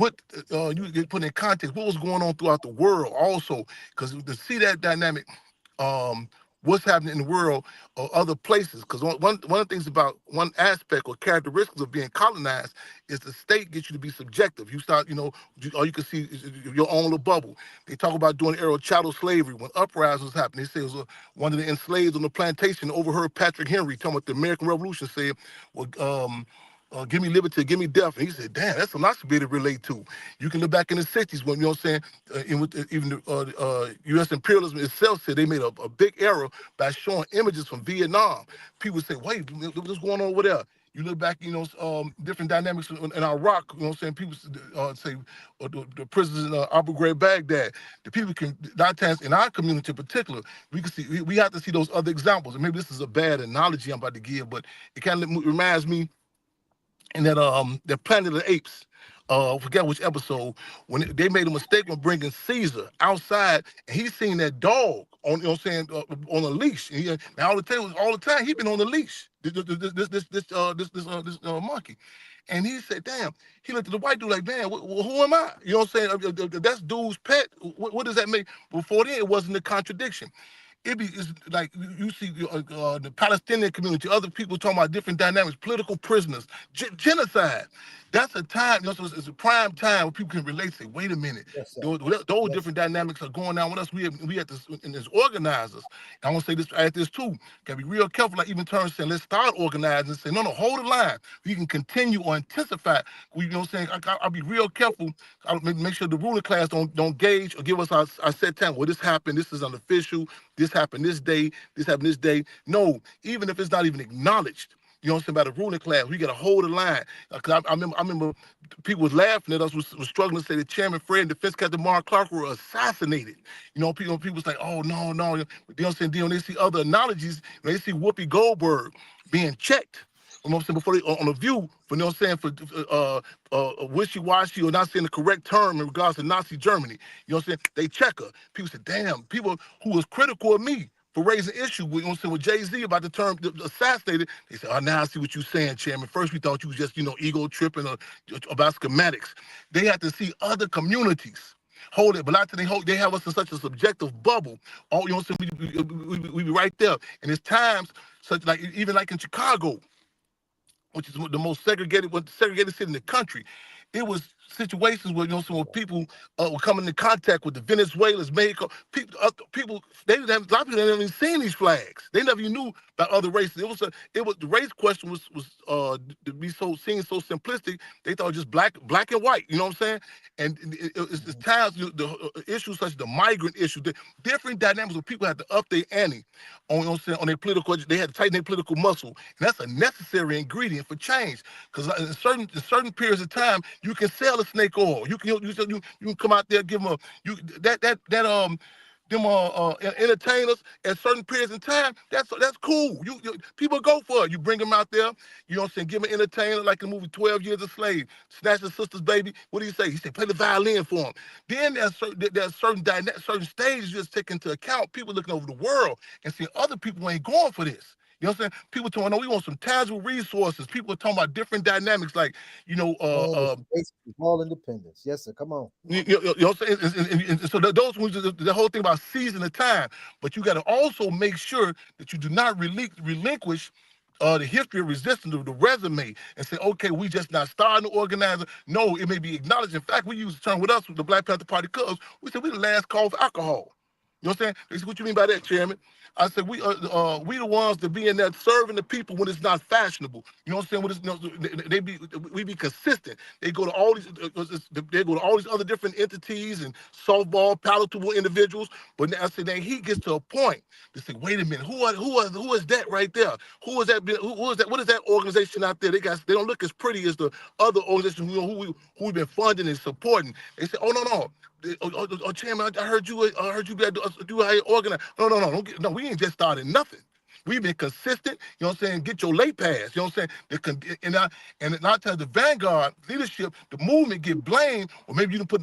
You get put in context what was going on throughout the world also, because to see that dynamic, what's happening in the world or other places. Because one of the things about one aspect or characteristics of being colonized is the state gets you to be subjective. You start, all you can see is your own little bubble. They talk about during the era of chattel slavery, when uprisings happened. They say it was one of the enslaved on the plantation overheard Patrick Henry talking about the American Revolution, said, well, give me liberty, give me death. And he said, damn, that's a lot to be able to relate to. You can look back in the 60s when, even the U.S. imperialism itself said they made a big error by showing images from Vietnam. People say, wait, what's going on over there? You look back, different dynamics in Iraq, people say the prisoners in Abu Ghraib, Baghdad. The people can, a lot of times in our community in particular, we can see, we have to see those other examples. And maybe this is a bad analogy I'm about to give, but it kind of reminds me. And that Planet of the Apes, I forget which episode, when they made a mistake when bringing Caesar outside, and he seen that dog on, you know what I'm saying, on a leash. And now all the time he been on the leash. This monkey, and he said, "Damn." He looked at the white dude like, "Man, who am I?" You know what I'm saying? That's dude's pet. What does that make? Before then, it wasn't a contradiction. It's like you see the Palestinian community, other people talking about different dynamics, political prisoners, genocide. That's a time, so it's a prime time where people can relate. Say, wait a minute, Yes, sir. those different dynamics are going on with us. We have this, and as organizers. I want to say this at this too. Got to be real careful. Like even terms saying, let's start organizing. Say, no, hold the line. We can continue or intensify. You know what I'm saying? I'll be real careful. I'll make sure the ruling class don't gauge or give us our set time. Well, this happened. This is unofficial. This happened this day. This happened this day. No, even if it's not even acknowledged. You know what I'm saying, by the ruling class, we got to hold the line. Cause I remember people was laughing at us, was struggling to say that Chairman Fred and Defense Captain Mark Clark were assassinated. You know, people was like, oh no. You know what I'm saying? When they see other analogies, when they see Whoopi Goldberg being checked. You know what I'm saying, before they on a view for, you know what I'm saying, for wishy-washy or not saying the correct term in regards to Nazi Germany. You know what I'm saying? They check her. People say, damn, people who was critical of me for raising issue with, you know what I'm saying, with Jay-Z about the term assassinated, they say, oh, now I see what you're saying, Chairman. First we thought you was just, ego tripping about schematics. They have to see other communities hold it, but not till they have us in such a subjective bubble. Oh, you know what I'm saying? We be right there. And there's times, such like even like in Chicago, which is the most segregated city in the country. It was situations where, where people were coming into contact with the Venezuelans, Mexico, people. They didn't have, a lot of people hadn't even seen these flags. They never even knew about other races. It was the race question was to be so simplistic. They thought just black and white. You know what I'm saying? And it's times the issues such as the migrant issue, the different dynamics where people had to up their ante on, you know what I'm saying, on their political. They had to tighten their political muscle, and that's a necessary ingredient for change. Because in certain periods of time, you can sell a snake oil. You can come out there, give them entertainers at certain periods in time. That's cool. You people go for it. You bring them out there. You know what I'm saying? Give them an entertainer like in the movie 12 Years a Slave. Snatch the sister's baby. What do you say? He said, play the violin for him. Then there's certain stages you just take into account. People looking over the world and seeing other people ain't going for this. You know what I'm saying? People talking, no, we want some tangible resources. People are talking about different dynamics, like, all independence. Yes, sir. Come on. You know what I'm saying? And so those the whole thing about seizing the time, but you got to also make sure that you do not relinquish the history of resistance, the resume, and say, okay, we just not starting to organize. No, it may be acknowledged. In fact, we use the term with us, with the Black Panther Party Cubs, we said we the last call for alcohol. You know what I'm saying? They said, what you mean by that, Chairman? I said, we the ones that be in there serving the people when it's not fashionable. You know what I'm saying? When we be consistent. They go to all these other different entities and softball, palatable individuals. But I said, then he gets to a point to say, wait a minute, who is that right there? Who is that? Who is that? What is that organization out there? They don't look as pretty as the other organizations who we've been funding and supporting. They say, oh no. Chairman, I heard you do how you organize. No, we ain't just started nothing. We've been consistent, you know what I'm saying? Get your late pass, you know what I'm saying? And not tell the vanguard leadership, the movement get blamed, or maybe you didn't put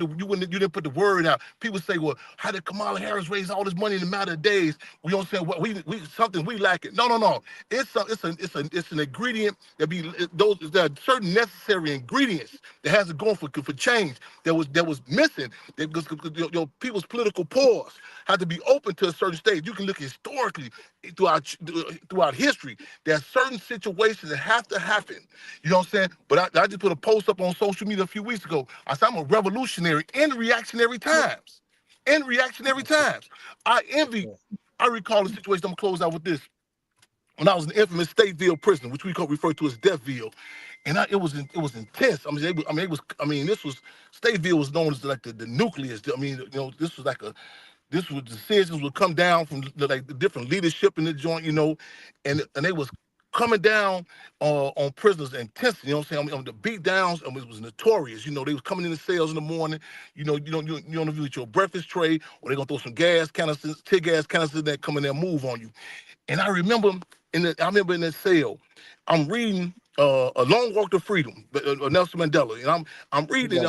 the word out. People say, well, how did Kamala Harris raise all this money in a matter of days? You know what I'm saying? What we something we lack it. No. It's an ingredient that there are certain necessary ingredients that has to go for change that was missing. Because people's political pores have to be open to a certain stage. You can look historically throughout history. There are certain situations that have to happen. You know what I'm saying? But I just put a post up on social media a few weeks ago. I said I'm a revolutionary in reactionary times. I recall a situation, I'm gonna close out with this. When I was in the infamous Stateville prison, which we refer to as Deathville, and it was intense. Stateville was known as like the nucleus. This was decisions would come down from the different leadership in the joint, and they was coming down on prisoners intensely. You know what I'm saying? The beat downs, it was notorious. They was coming in the cells in the morning. You don't with your breakfast tray, or they gonna throw some gas canisters, tear gas canisters that come in there and move on you. And I remember in that cell, I'm reading A Long Walk to Freedom, Nelson Mandela. And I'm reading it.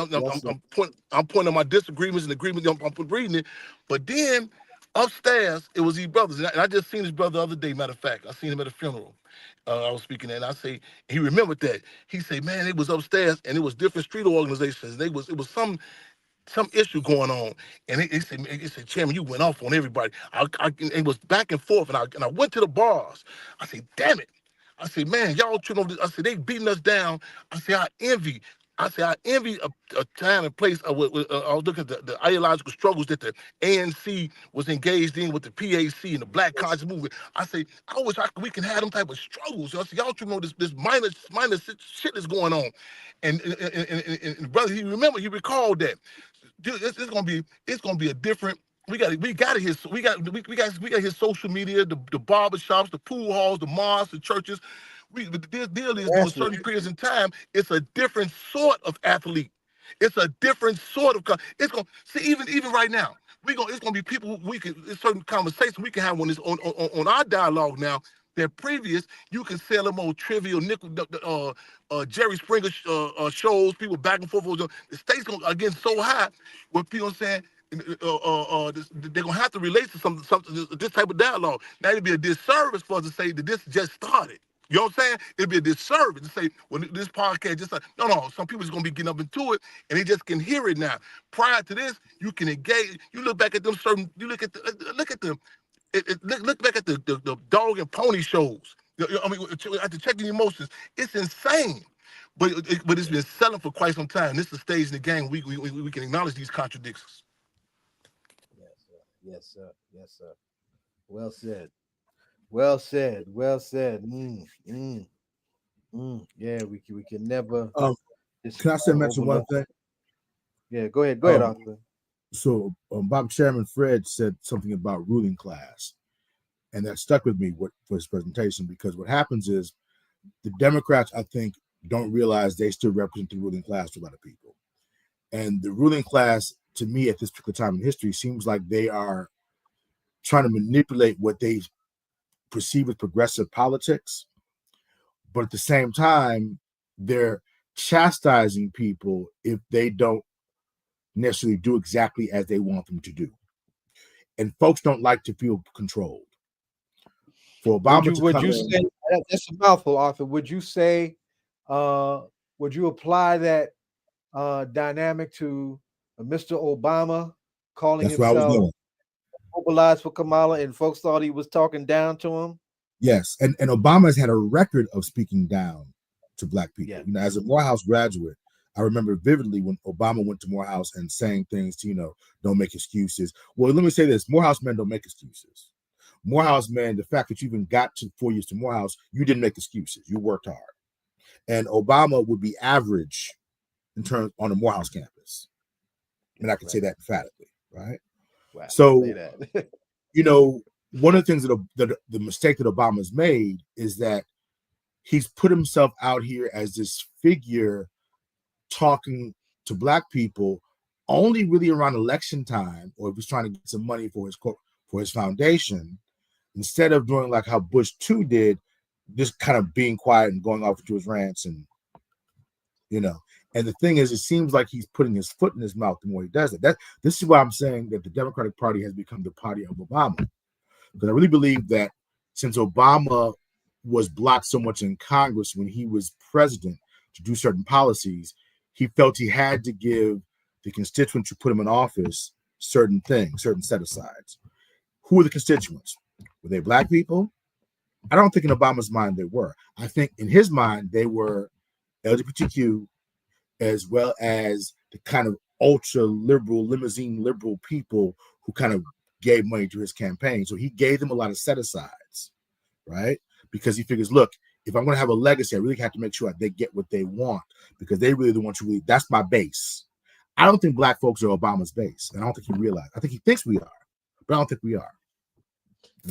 I'm pointing out my disagreements and agreements. I'm reading it, but then upstairs it was these brothers, and I just seen his brother the other day. Matter of fact, I seen him at a funeral. I was speaking there, and I say he remembered that. He said, "Man, it was upstairs, and it was different street organizations. It was some issue going on." And he said, Chairman, you went off on everybody. It was back and forth, and I went to the bars. I said, damn it. I said, man, y'all tripping over this. I said, they beating us down. I said, I envy a time and place. I was looking at the ideological struggles that the ANC was engaged in with the PAC and the Black Conscious Movement. I say, I wish we can have them type of struggles. I said, y'all tripping over this minor shit that's going on. And brother, he recalled that. Dude, it's gonna be a different. We got his social media, the barber shops, the pool halls, the mosques, the churches. The deal is during certain periods in time, it's a different sort of athlete. It's a different sort of. It's gonna see even right now. It's gonna be people it's certain conversations we can have on our dialogue now. That previous, you can sell them on trivial nickel, Jerry Springer shows, people back and forth. The stakes are getting so high, where people are saying they're gonna have to relate to something this type of dialogue. Now it'd be a disservice for us to say that this just started. You know what I'm saying? It'd be a disservice to say when this podcast just no. Some people is gonna be getting up into it, and they just can hear it now. Prior to this, you can engage. You look back at them certain. You look at them. Look back at the dog and pony shows. I mean, at the checking emotions, it's insane. But it's been selling for quite some time. This is the stage in the game. We can acknowledge these contradictions. Yes, sir. Well said. Well said. Yeah, we can never. Can I mention one thing? Yeah, go ahead, Arthur. So Bob Chairman Fred said something about ruling class, and that stuck with me for his presentation, because what happens is the Democrats, I think, don't realize they still represent the ruling class to a lot of people. And the ruling class, to me, at this particular time in history, seems like they are trying to manipulate what they perceive as progressive politics, but at the same time, they're chastising people if they don't necessarily do exactly as they want them to do. And folks don't like to feel controlled. For Obama would you say that's a mouthful, Arthur? Would you say, would you apply that dynamic to Mr. Obama calling himself mobilized for Kamala, and folks thought he was talking down to him? Yes, and Obama has had a record of speaking down to Black people. Yeah. You know, as a Morehouse graduate, I remember vividly when Obama went to Morehouse and saying things to, don't make excuses. Well, let me say this: Morehouse men don't make excuses. Morehouse men, the fact that you even got to 4 years to Morehouse, you didn't make excuses. You worked hard. And Obama would be average in terms on the Morehouse campus. And I can say that emphatically, right? Wow, so, one of the things that the mistake that Obama's made is that he's put himself out here as this figure talking to Black people only really around election time, or if he's trying to get some money for his foundation, instead of doing like how Bush 2 did, just kind of being quiet and going off into his rants. And the thing is, it seems like he's putting his foot in his mouth the more he does it. This is why I'm saying that the Democratic Party has become the party of Obama, because I really believe that since Obama was blocked so much in Congress when he was president to do certain policies, he felt he had to give the constituents who put him in office certain things, certain set-asides. Who were the constituents? Were they Black people? I don't think in Obama's mind they were. I think in his mind they were LGBTQ, as well as the kind of ultra-liberal, limousine liberal people who kind of gave money to his campaign. So he gave them a lot of set-asides, right? Because he figures, look, if I'm going to have a legacy, I really have to make sure they get what they want, because they really the ones who that's my base. I don't think Black folks are Obama's base, and I don't think he realized. I think he thinks we are, but I don't think we are.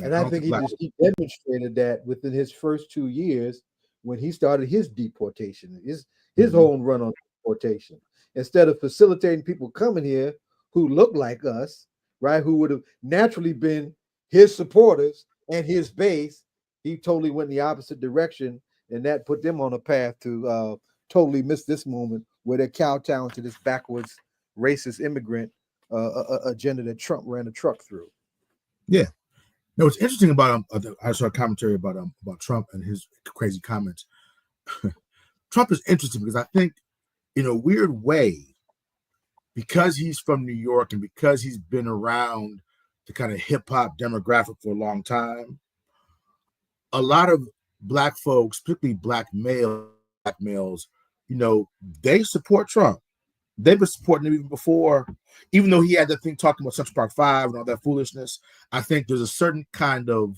And I think he demonstrated that within his first 2 years when he started his deportation, his own run on deportation. Instead of facilitating people coming here who look like us, right, who would have naturally been his supporters and his base, he totally went in the opposite direction and that put them on a path to totally miss this moment where they're kowtowing to this backwards, racist immigrant agenda that Trump ran a truck through. Yeah. No, what's interesting about I saw a commentary about Trump and his crazy comments. Trump is interesting because I think, in a weird way, because he's from New York and because he's been around the kind of hip hop demographic for a long time, a lot of black folks, particularly black males, they support Trump. They've been supporting him even before, even though he had that thing talking about Central Park 5 and all that foolishness. I think there's a certain kind of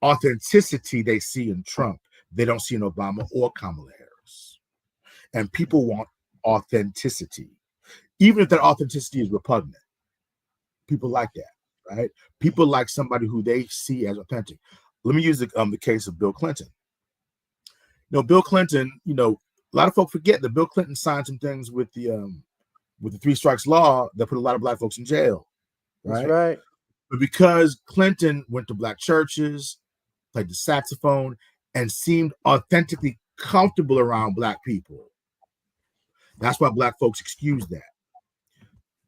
authenticity they see in Trump they don't see in Obama or Kamala Harris. And people want authenticity, even if that authenticity is repugnant. People like that, right? People like somebody who they see as authentic. Let me use the case of Bill Clinton. Bill Clinton, a lot of folks forget that Bill Clinton signed some things with the 3 strikes law that put a lot of black folks in jail. Right? That's right. But because Clinton went to black churches, played the saxophone, and seemed authentically comfortable around black people, that's why black folks excuse that.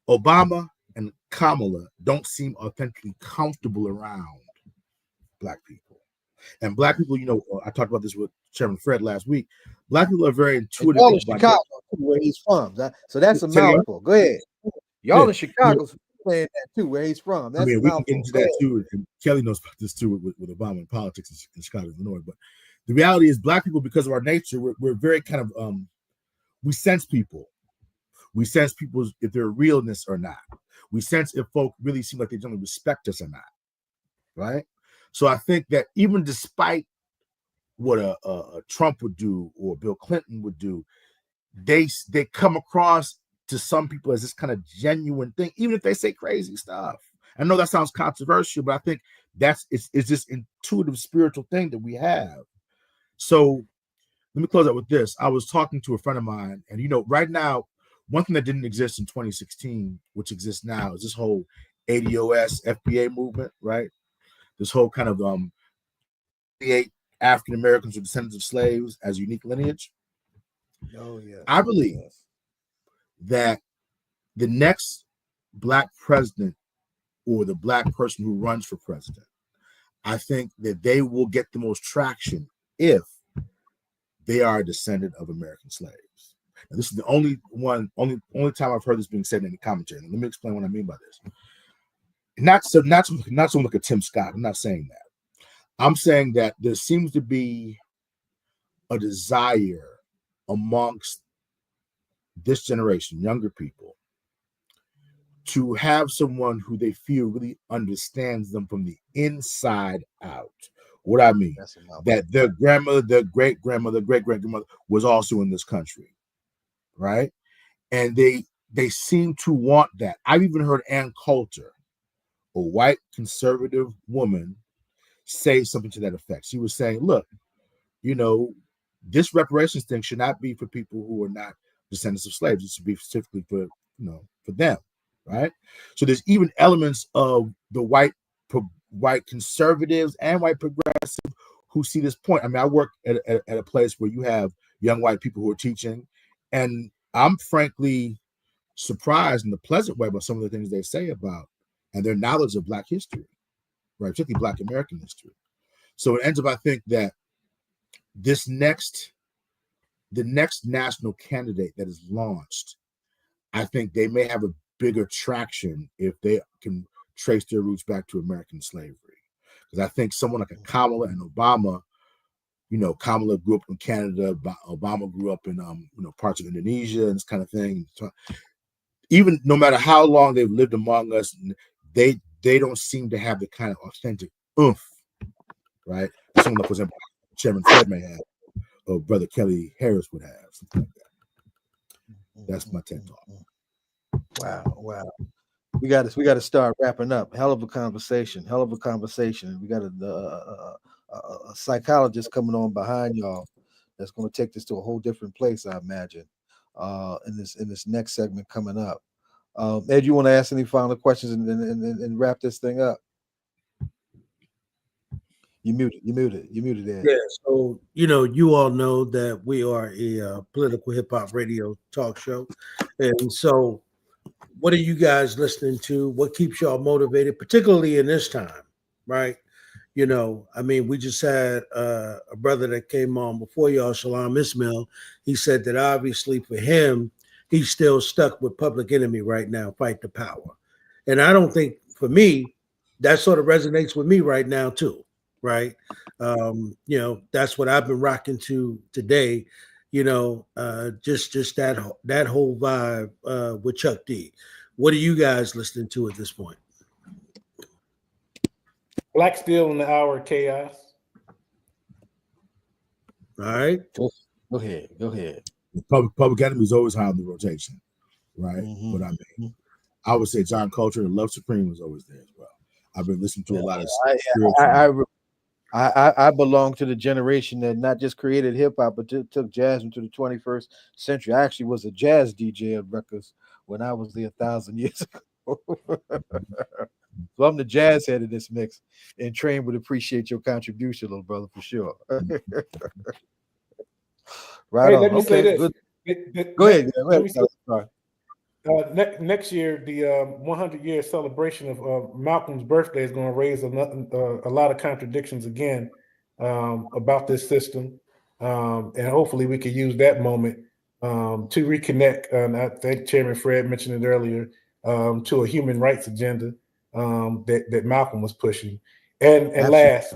Obama and Kamala don't seem authentically comfortable around black people. And black people, I talked about this with Chairman Fred last week. Black people are very intuitive. Y'all in Chicago, where he's from. So that's a mouthful. Go ahead. Y'all in Chicago saying that too, where he's from. That's we a can get into that too. And Kelly knows about this too with Obama and politics in Chicago, Illinois. But the reality is, black people, because of our nature, we're very kind of we sense people. We sense people if they're realness or not. We sense if folk really seem like they don't respect us or not. Right? So I think that even despite what a Trump would do or Bill Clinton would do, they come across to some people as this kind of genuine thing, even if they say crazy stuff. I know that sounds controversial, but I think it's this intuitive spiritual thing that we have. So let me close out with this. I was talking to a friend of mine, and right now, one thing that didn't exist in 2016, which exists now, is this whole ADOS FBA movement, right? This whole kind of 88 African Americans or descendants of slaves as unique lineage. Oh yeah. I believe that the next black president or the black person who runs for president, I think that they will get the most traction if they are a descendant of American slaves. Now, this is the only time I've heard this being said in any commentary. Now, let me explain what I mean by this. Not so look at Tim Scott. I'm not saying that. I'm saying that there seems to be a desire amongst this generation, younger people, to have someone who they feel really understands them from the inside out. What I mean, that their grandmother, their great-grandmother, great-great-grandmother was also in this country, right? And they seem to want that. I've even heard Ann Coulter, a white conservative woman, say something to that effect. She was saying, look, this reparations thing should not be for people who are not descendants of slaves. It should be specifically for them, right? So there's even elements of the white conservatives and white progressives who see this point. I mean, I work at a place where you have young white people who are teaching, and I'm frankly surprised in a pleasant way about some of the things they say about and their knowledge of Black history, right? Particularly Black American history. So it ends up, I think, that the next national candidate that is launched, I think they may have a bigger traction if they can trace their roots back to American slavery. Because I think someone like a Kamala and Obama, Kamala grew up in Canada, Obama grew up in parts of Indonesia and this kind of thing. So even no matter how long they've lived among us, they don't seem to have the kind of authentic oomph, right? Someone like, for example, Chairman Fred may have, or Brother Kelly Harris would have, something like that. That's my TED talk. Wow. We got to start wrapping up. Hell of a conversation. We got a psychologist coming on behind y'all that's going to take this to a whole different place, I imagine, in this next segment coming up. Ed, you want to ask any final questions and wrap this thing up? You muted there. Yeah, so you all know that we are a political hip hop radio talk show, and so what are you guys listening to? What keeps y'all motivated, particularly in this time, right? I mean, we just had a brother that came on before y'all, Salaam Ishmiall. He said that obviously for him, he's still stuck with Public Enemy right now, Fight the Power, and I don't think for me that sort of resonates with me right now too, right? That's what I've been rocking to today. Just that whole vibe with Chuck D. What are you guys listening to at this point? Black Steel in the Hour of Chaos. All right. Go ahead. Public Enemy is always high on the rotation, right? Mm-hmm. But I mean, I would say John Culture and Love Supreme was always there as well. I've been listening to a lot of. I belong to the generation that not just created hip hop, but took jazz into the 21st century. I actually was a jazz DJ at records when I was there 1,000 years ago. So I'm the jazz head of this mix, and Train would appreciate your contribution, little brother, for sure. Right. Hey, on. let me say this. Go ahead. Next year, the 100-year celebration of Malcolm's birthday is going to raise a lot of contradictions again about this system, and hopefully we can use that moment to reconnect. And I think Chairman Fred mentioned it earlier, to a human rights agenda that Malcolm was pushing. And last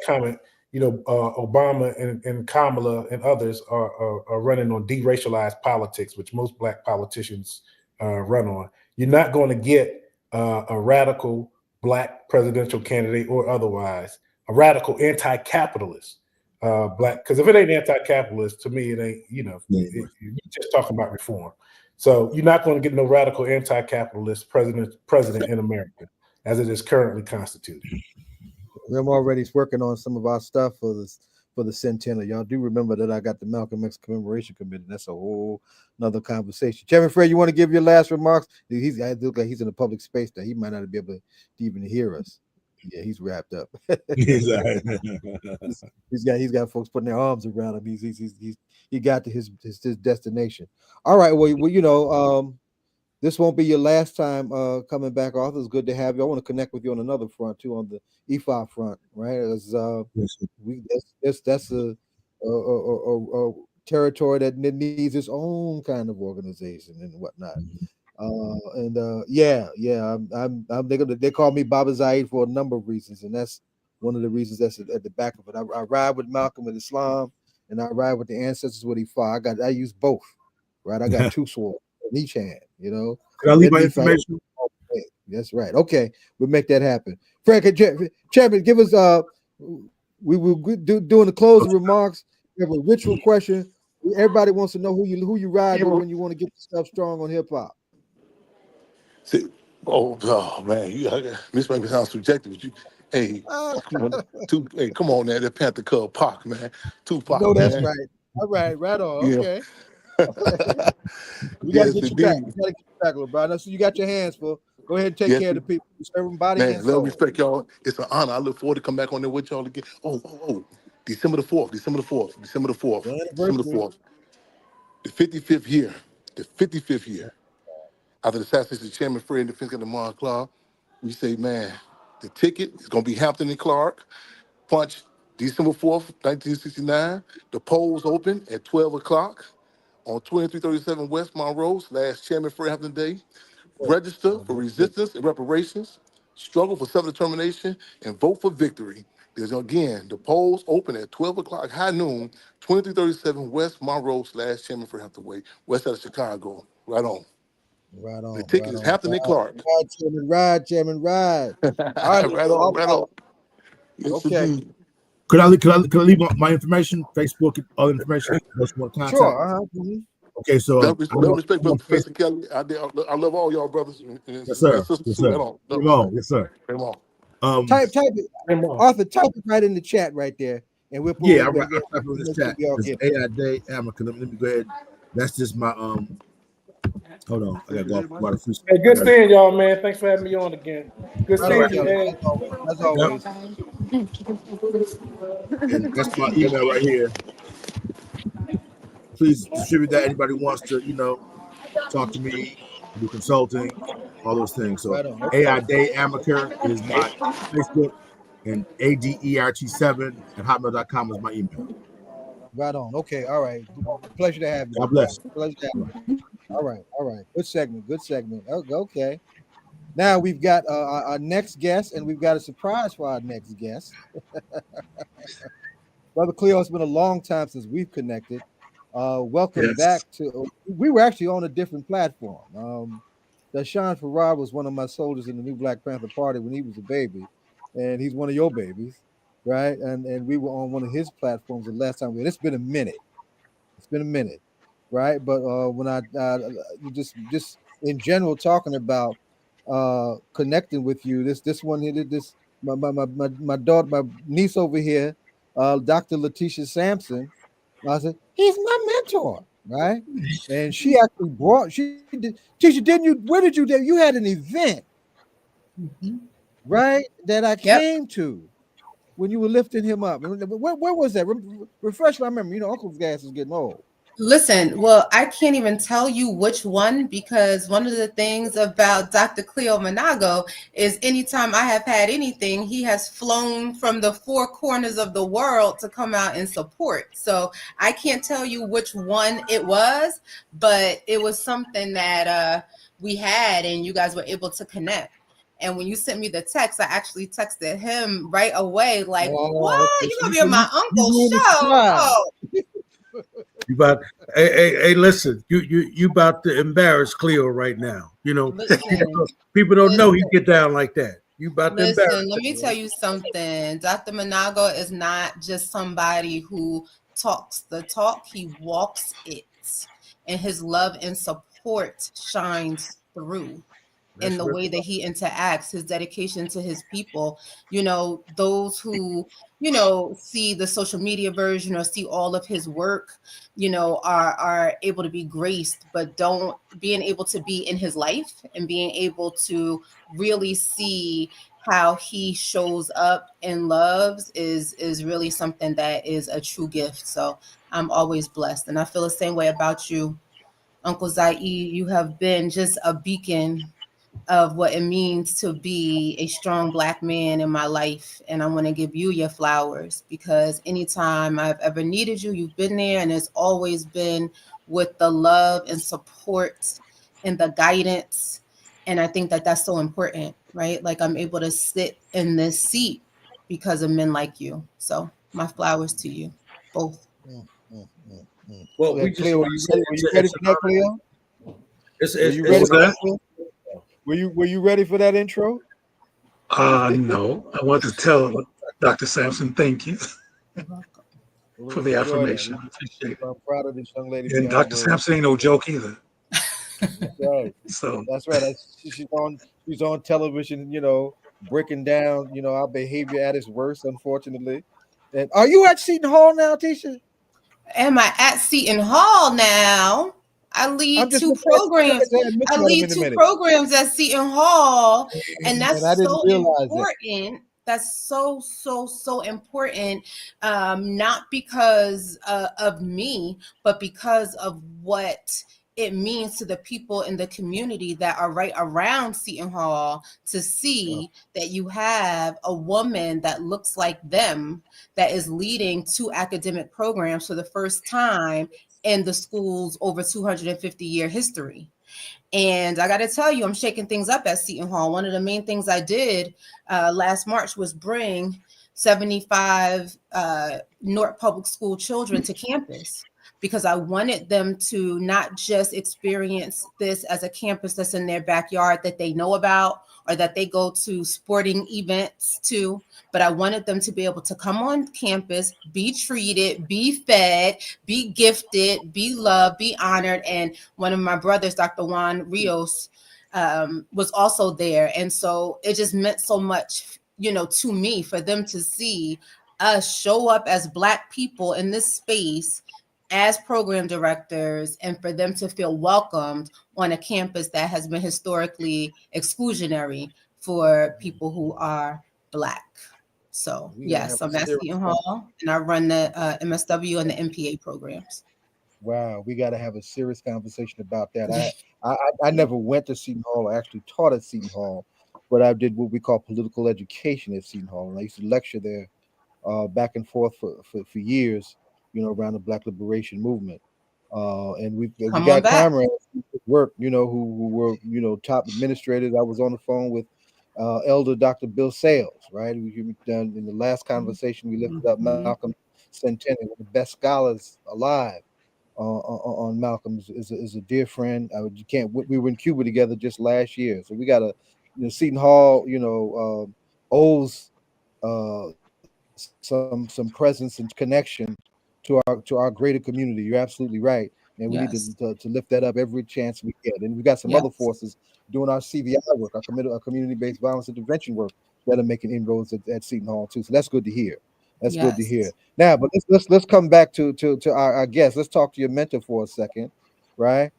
comment, Obama and Kamala and others are running on deracialized politics, which most Black politicians run on. You're not going to get a radical Black presidential candidate or otherwise, a radical anti-capitalist Black, because if it ain't anti-capitalist, to me, it ain't, you're just talking about reform. So you're not going to get no radical anti-capitalist president in America as it is currently constituted. I'm already working on some of our stuff for the centennial. Y'all do remember that I got the Malcolm X Commemoration Committee. That's a whole another conversation. Chairman Fred, you want to give your last remarks? I look like he's in a public space that he might not be able to even hear us. Yeah, he's wrapped up. He's got folks putting their arms around him. He got to his destination. All right. Well, this won't be your last time coming back, Arthur. It's good to have you. I want to connect with you on another front too, on the EFI front, right? That's a territory that needs its own kind of organization and whatnot. They call me Baba Zaid for a number of reasons, and that's one of the reasons that's at the back of it. I ride with Malcolm with Islam, and I ride with the ancestors with Ifa. I use both, right? I got two swords in each hand, Can I leave my information? That's right. Okay, we'll make that happen. Frank, Chairman, give us we will doing the closing remarks. We have a ritual question. Everybody wants to know who you ride with when you want to get stuff strong on hip hop. Oh man, this might sound subjective, but hey, come on, man, that Panther Cub Pac, man, Tupac. No, that's right. All right, right on. Okay. We gotta get you back. We gotta get you back, little brother. So you got your hands full. Go ahead and take care of the people. Serve them body and soul. Man, respect y'all. It's an honor. I look forward to come back on there with y'all again. December the 4th. The 55th year. After the assassination of Chairman Fred and the defense of the Monclaw, we say, man, the ticket is going to be Hampton and Clark. Punch December 4th, 1969. The polls open at 12 o'clock on 2337 West Monroe / Chairman Fred Hampton Day. Register for resistance and reparations, struggle for self-determination, and vote for victory. There's, again, the polls open at 12 o'clock, high noon, 2337 West Monroe / Chairman Fred Hampton Way, west side of Chicago. Right on. Right on. The ticket is Hampton and Clark. Chairman, ride. All right, right on. Yes, okay. Indeed. Could I leave my information, Facebook, and other information? Contact? Sure. Okay, so no respect for Professor Kelly. I love all y'all brothers and yes, sir. sisters. Yes, sir. Yes, sir. Type it. Arthur, type it right in the chat right there, and we'll put I'll type it in the chat. It's Amaker. Let me go ahead. That's just my Hold on, I gotta go about a few. Hey, good seeing y'all, man. Thanks for having me on again. Good seeing you, man. As always. And that's my email right here. Please distribute that. Anybody wants to, talk to me, do consulting, all those things. So Right on. Okay. AI Day Amaker is my Facebook, and ADERT7 at hotmail.com is my email. Right on. Okay. All right. Pleasure to have you. God bless. Pleasure to have you. All right. All right. Good segment. Good segment. Okay. Now we've got our next guest, and we've got a surprise for our next guest. Brother Cleo, it's been a long time since we've connected. Welcome back to. We were actually on a different platform. Dashawn Farrar was one of my soldiers in the New Black Panther Party when he was a baby, and he's one of your babies, right? And we were on one of his platforms the last time. It's been a minute. It's been a minute, right? But when I you just in general talking about connecting with you, this one here, this my daughter, my niece over here, Dr. Letitia Sampson. I said he's my mentor, right? And she actually Tisha, didn't you? Where did you do? You had an event, right? That I came to when you were lifting him up. Where was that? Refresh my memory. Uncle's gas is getting old. Listen, well, I can't even tell you which one, because one of the things about Dr. Cleo Manago is anytime I have had anything, he has flown from the four corners of the world to come out and support. So I can't tell you which one it was, but it was something that we had and you guys were able to connect. And when you sent me the text, I actually texted him right away, like, what? Okay. You're going to be on my uncle's show? Oh. You about hey, listen, you about to embarrass Cleo right now. People don't know he get down like that. You about to embarrass. Listen, let me tell you something. Dr. Manago is not just somebody who talks the talk, he walks it. And his love and support shines through. In the way that he interacts, his dedication to his people. Those who, see the social media version or see all of his work, are able to be graced, but being able to be in his life and being able to really see how he shows up and loves is really something that is a true gift. So I'm always blessed. And I feel the same way about you, Uncle Zaid. You have been just a beacon of what it means to be a strong Black man in my life. And I want to give you your flowers, because anytime I've ever needed you, you've been there, and it's always been with the love and support and the guidance. And I think that that's so important, right? Like, I'm able to sit in this seat because of men like you. So my flowers to you both. Well, Cleo, are you ready for that, Cleo? Are you ready for that? Were you ready for that intro? No. I want to tell Dr. Sampson, thank you for the affirmation. I appreciate it. I'm proud of this young lady. And Dr. Sampson ain't no joke either. That's right. So that's right. She's on television, breaking down, our behavior at its worst, unfortunately. And are you at Seton Hall now, Tisha? Am I at Seton Hall now? I lead two programs. I lead two programs at Seton Hall, and that's so important. That's so important. Not because of me, but because of what it means to the people in the community that are right around Seton Hall, to see that you have a woman that looks like them that is leading two academic programs for the first time in the school's over 250-year history. And I got to tell you, I'm shaking things up at Seton Hall. One of the main things I did last March was bring 75 Newark Public School children to campus, because I wanted them to not just experience this as a campus that's in their backyard that they know about or that they go to sporting events to, but I wanted them to be able to come on campus, be treated, be fed, be gifted, be loved, be honored. And one of my brothers, Dr. Juan Rios, was also there. And so it just meant so much, to me, for them to see us show up as Black people in this space as program directors, and for them to feel welcomed on a campus that has been historically exclusionary for people who are Black. So yes, I'm at Seton Hall, and I run the MSW and the MPA programs. Wow, we got to have a serious conversation about that. I never went to Seton Hall. I actually taught at Seton Hall, but I did what we call political education at Seton Hall, and I used to lecture there back and forth for years, around the Black Liberation Movement. And we got comrades who work, who were, top administrators. I was on the phone with Elder Dr. Bill Sales, right? We done in the last conversation, we lifted up Malcolm Centennial, one of the best scholars alive on Malcolm, is a dear friend. We were in Cuba together just last year. So we got Seton Hall, owes some presence and connection to our greater community. You're absolutely right, and we need to lift that up every chance we get. And we got some other forces doing our CVI work, our community-based violence intervention work, that are making inroads at Seton Hall too. So that's good to hear. That's good to hear. Now, but let's come back to our guest. Let's talk to your mentor for a second, right?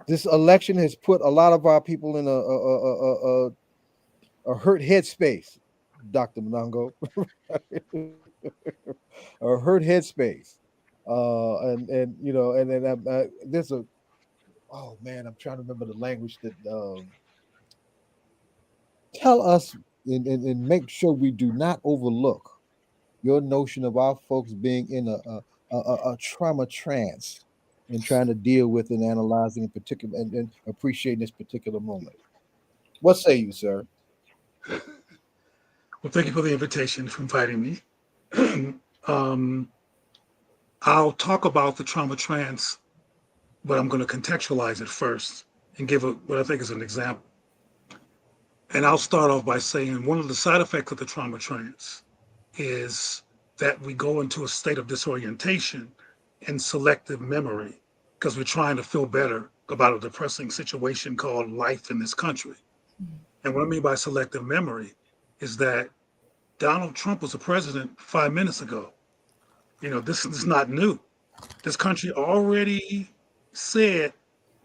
This election has put a lot of our people in a hurt headspace, Dr. Manago. A hurt headspace. And then there's a, oh man, I'm trying to remember the language that tell us and make sure we do not overlook your notion of our folks being in a trauma trance and trying to deal with and analyzing in particular and appreciating this particular moment. What say you, sir? Well, thank you for the invitation, for inviting me. I'll talk about the trauma trance, but I'm going to contextualize it first and give what I think is an example. And I'll start off by saying one of the side effects of the trauma trance is that we go into a state of disorientation and selective memory because we're trying to feel better about a depressing situation called life in this country. And what I mean by selective memory is that Donald Trump was a president 5 minutes ago. This is not new. This country already said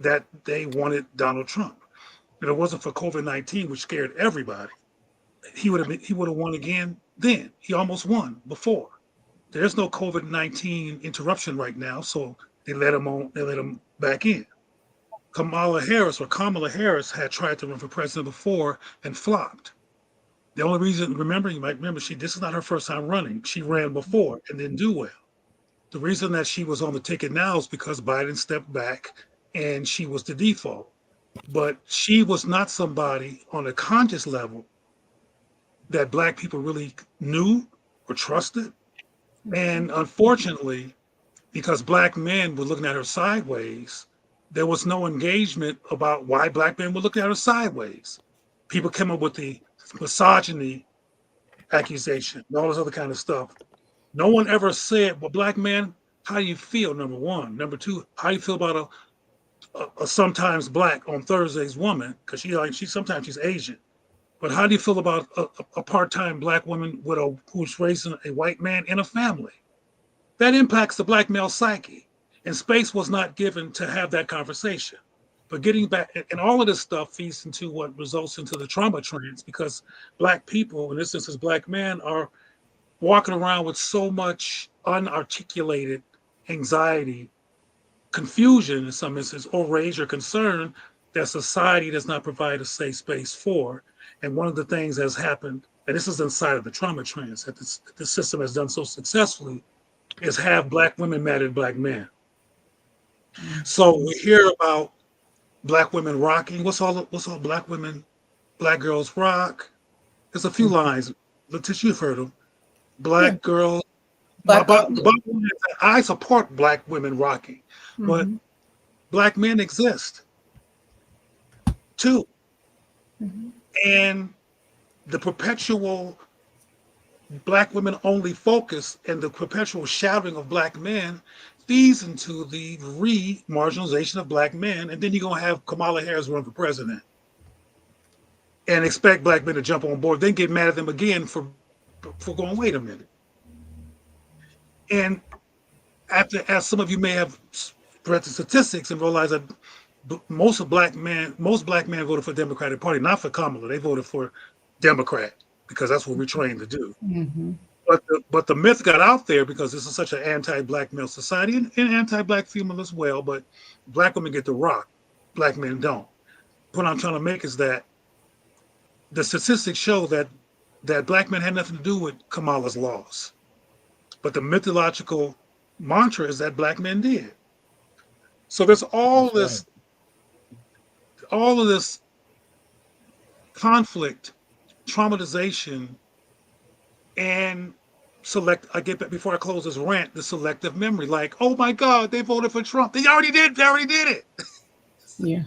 that they wanted Donald Trump. If it wasn't for COVID-19, which scared everybody, he would have won again then. He almost won before. There's no COVID-19 interruption right now, so they let him back in. Kamala Harris had tried to run for president before and flopped. The only reason, you might remember, this is not her first time running. She ran before and didn't do well. The reason that she was on the ticket now is because Biden stepped back and she was the default. But she was not somebody on a conscious level that Black people really knew or trusted. And unfortunately, because Black men were looking at her sideways, there was no engagement about why Black men were looking at her sideways. People came up with the misogyny accusation and all this other kind of stuff. No one ever said, well, Black man, how do you feel, number one? Number two, how do you feel about a sometimes Black on Thursdays woman? Because sometimes she's Asian. But how do you feel about a part-time Black woman who's raising a white man in a family? That impacts the Black male psyche. And space was not given to have that conversation. But getting back, and all of this stuff feeds into what results into the trauma trends, because Black people, in this instance, Black men, are walking around with so much unarticulated anxiety, confusion in some instances, or rage or concern that society does not provide a safe space for. And one of the things that's happened, and this is inside of the trauma trends that the system has done so successfully, is have Black women mad at Black men. So we hear about Black women rocking. What's all Black women, Black girls rock? There's a few lines. Letitia, you've heard them. Black girls. I support Black women rocking, but Black men exist too. And the perpetual Black women only focus and the perpetual shouting of Black men feeds into the re-marginalization of Black men. And then you're going to have Kamala Harris run for president and expect Black men to jump on board, then get mad at them again for going, wait a minute. And as some of you may have read the statistics and realized that most Black men voted for the Democratic Party, not for Kamala. They voted for Democrat. because that's what we're trained to do. Mm-hmm. But the myth got out there because this is such an anti-black male society and anti-black female as well. But black women get the rock, black men don't. What I'm trying to make is that the statistics show that black men had nothing to do with Kamala's loss, but the mythological mantra is that black men did. So there's all of this conflict, traumatization, and I get back before I close this rant, the selective memory. Like, oh my God, they voted for Trump. They already did it. Yeah.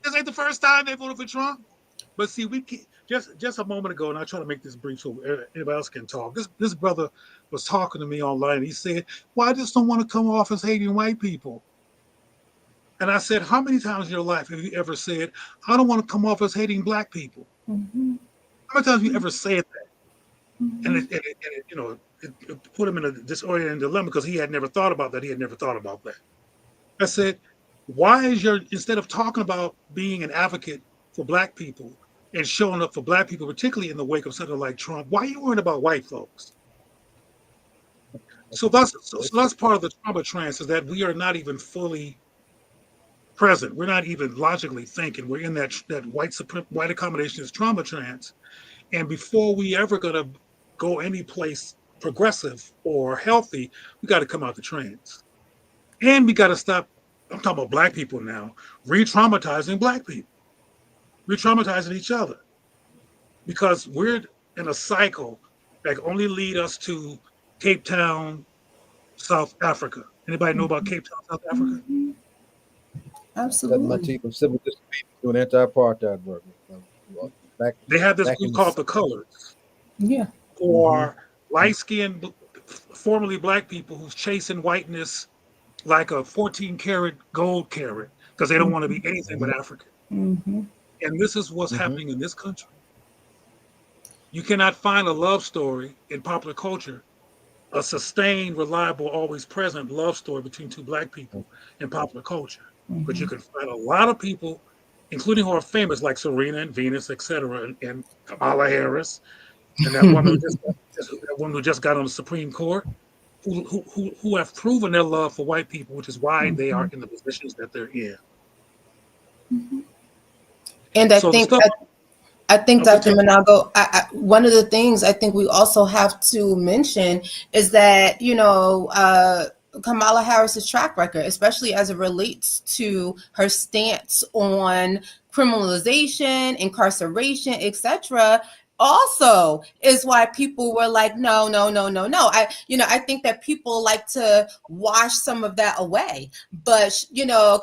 This ain't the first time they voted for Trump. But see, we can't, just a moment ago, and I try to make this brief so anybody else can talk. This brother was talking to me online. He said, "Well, I just don't want to come off as hating white people." And I said, "How many times in your life have you ever said, I don't want to come off as hating black people?" Mm-hmm. How many times have you ever said that? Mm-hmm. And it put him in a disorienting dilemma because he had never thought about that. I said, why is instead of talking about being an advocate for black people and showing up for black people, particularly in the wake of something like Trump, why are you worrying about white folks? So that's part of the trauma trance, is that we are not even fully present. We're not even logically thinking. We're in that white accommodationist trauma trance. And before we ever gonna go any place progressive or healthy, we got to come out the trance. And we got to stop, I'm talking about black people now, re-traumatizing black people, re-traumatizing each other. Because we're in a cycle that only lead us to Cape Town, South Africa. Anybody know about Cape Town, South Africa? Mm-hmm. Absolutely. My team of civil disobedience doing anti-apartheid work. They have this group called the Colors. Yeah. For light-skinned, formerly black people who's chasing whiteness like a 14-karat gold carat because they don't want to be anything but African. Mm-hmm. And this is what's happening in this country. You cannot find a love story in popular culture, a sustained, reliable, always present love story between two black people in popular culture. But you can find a lot of people, including who are famous, like Serena and Venus, etc., and Kamala Harris, and that woman who just got on the Supreme Court, who have proven their love for white people, which is why they are in the positions that they're in. And I think Dr. Manago, one of the things I think we also have to mention is that, Kamala Harris's track record, especially as it relates to her stance on criminalization, incarceration, etc., also is why people were like, no. I think that people like to wash some of that away. But,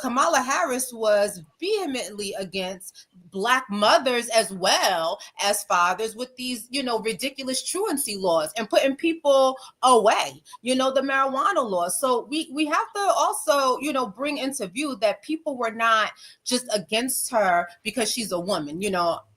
Kamala Harris was vehemently against Black mothers as well as fathers with these, ridiculous truancy laws and putting people away, the marijuana laws. So we have to also, bring into view that people were not just against her because she's a woman.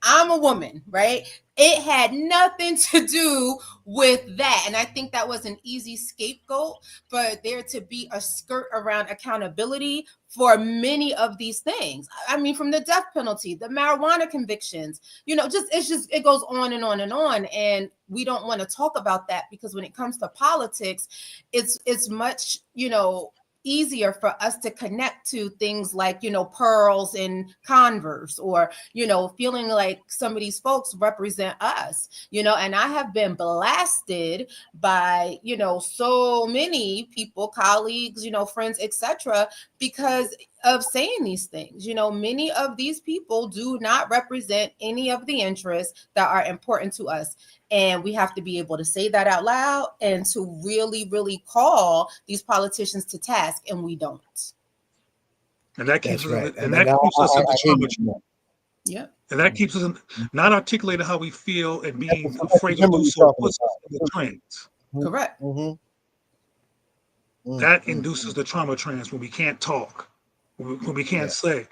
I'm a woman, right? It had nothing to do with that. And I think that was an easy scapegoat for there to be a skirt around accountability for many of these things. I mean, from the death penalty, the marijuana convictions, it goes on and on and on. And we don't want to talk about that because when it comes to politics, it's much, easier for us to connect to things like, pearls and Converse, or, feeling like some of these folks represent us, and I have been blasted by, so many people, colleagues, friends, etc., because of saying these things. Many of these people do not represent any of the interests that are important to us. And we have to be able to say that out loud and to really, really call these politicians to task, and we don't. And that keeps us, and that keeps us in the trauma. Yeah. And that keeps us not articulating how we feel and being afraid to do so puts us in the trance. Correct. That induces the trauma trance when we can't talk, when we can't say.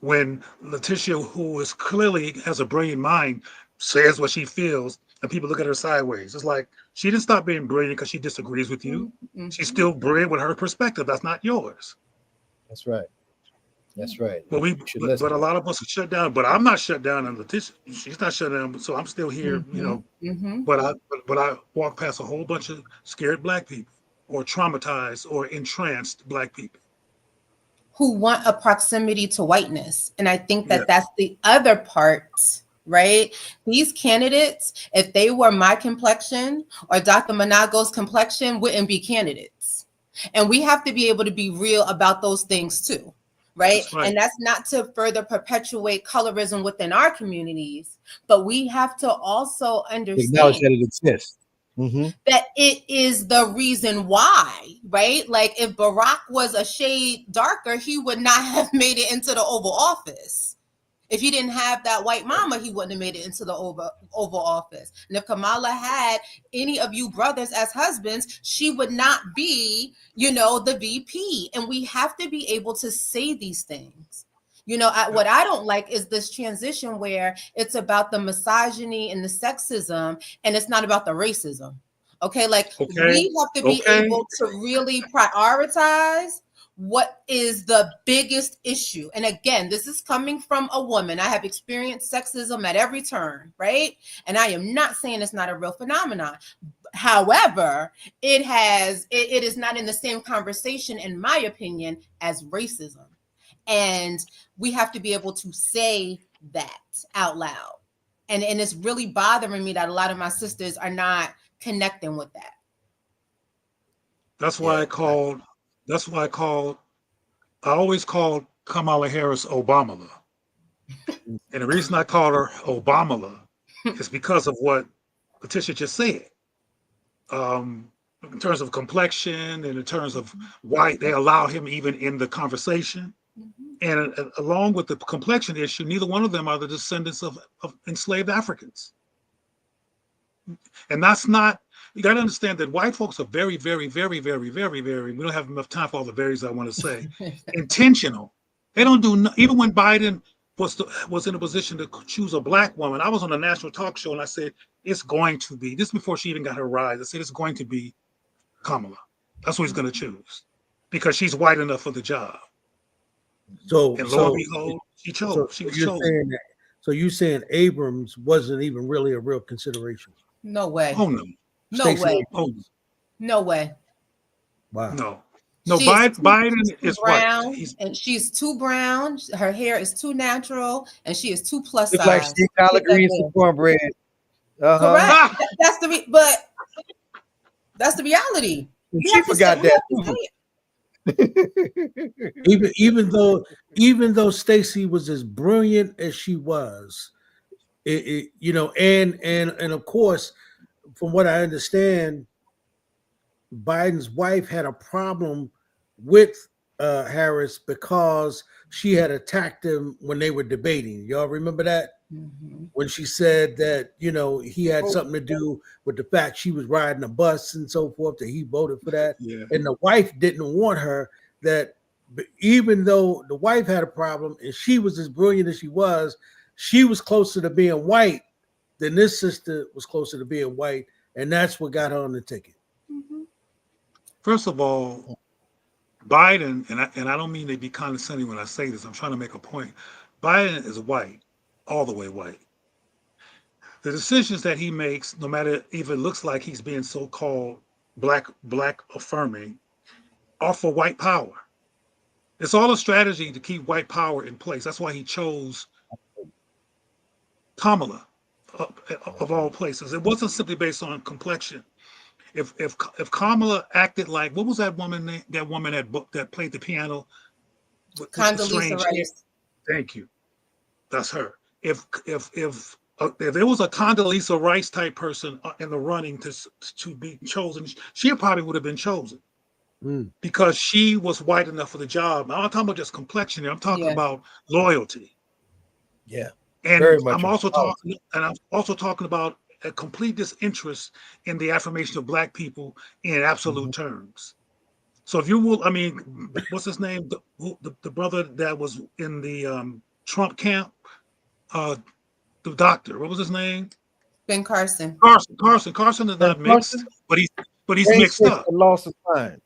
When Letitia, who is clearly has a brilliant mind, says what she feels, and people look at her sideways. It's like she didn't stop being brilliant because she disagrees with you. She's still brilliant with her perspective. That's not yours. That's right. That's right. But but a lot of us are shut down. But I'm not shut down, and Letitia, she's not shut down. So I'm still here, you know. But I walk past a whole bunch of scared Black people, or traumatized, or entranced Black people who want a proximity to whiteness. And I think that that's the other part, right? These candidates, if they were my complexion or Dr. Manago's complexion, wouldn't be candidates. And we have to be able to be real about those things too, right? And that's not to further perpetuate colorism within our communities, but we have to also understand acknowledge that it exists. That it is the reason why, right? Like if Barack was a shade darker, he would not have made it into the Oval Office. If he didn't have that white mama, he wouldn't have made it into the Oval Office. And if Kamala had any of you brothers as husbands, she would not be, you know, the VP. And we have to be able to say these things. You know, what I don't like is this transition where it's about the misogyny and the sexism, and it's not about the racism. Okay, like we have to be able to really prioritize what is the biggest issue. And again, this is coming from a woman. I have experienced sexism at every turn, right? And I am not saying it's not a real phenomenon. However, it is not in the same conversation, in my opinion, as racism. And we have to be able to say that out loud. And it's really bothering me that a lot of my sisters are not connecting with that. That's why I always called Kamala Harris Obamala. And the reason I called her Obamala is because of what Letitia just said. In terms of complexion and in terms of why they allow him even in the conversation. And along with the complexion issue, neither one of them are the descendants of enslaved Africans. And that's not, you got to understand that white folks are very, very, very, very, very, very, we don't have enough time for all the varies I want to say, intentional. They don't do, even when Biden was in a position to choose a Black woman, I was on a national talk show and I said, it's going to be, this before she even got her rise, I said, it's going to be Kamala. That's what he's going to choose because she's white enough for the job. So, and lo and behold, she chose. She was chosen. So you saying Abrams wasn't even really a real consideration? No way. Oh no. No Stacey way. Abrams. No way. Wow. No. No. Biden is brown, white. And she's too brown. Her hair is too natural, and she is too plus size. It's like she collard greens and cornbread. Correct. But that's the reality. She forgot that too. even though Stacey was as brilliant as she was, you know, and of course, from what I understand, Biden's wife had a problem with Harris because she had attacked him when they were debating. Y'all remember that? When she said that, you know, he had something to do with the fact she was riding a bus and so forth, that he voted for that. And the wife didn't want her, that even though the wife had a problem and she was as brilliant as she was closer to being white than this sister was closer to being white. And that's what got her on the ticket. First of all, Biden, and I don't mean to be condescending when I say this, I'm trying to make a point. Biden is white, all the way white. The decisions that he makes, no matter if it looks like he's being so-called black affirming, are for white power. It's all a strategy to keep white power in place. That's why he chose Kamala of all places. It wasn't simply based on complexion. If Kamala acted like, what was that woman name? That woman that played the piano? Condoleezza Rice. Thank you. That's her. If there was a Condoleezza Rice type person in the running to be chosen, she probably would have been chosen because she was white enough for the job. I'm not talking about just complexion here. I'm talking about loyalty. Yeah. And I'm also talking about a complete disinterest in the affirmation of Black people in absolute terms. So if you will, I mean, what's his name? The brother that was in the Trump camp, the doctor, what was his name? Ben Carson. Carson is not mixed, but he's mixed up. Loss of time.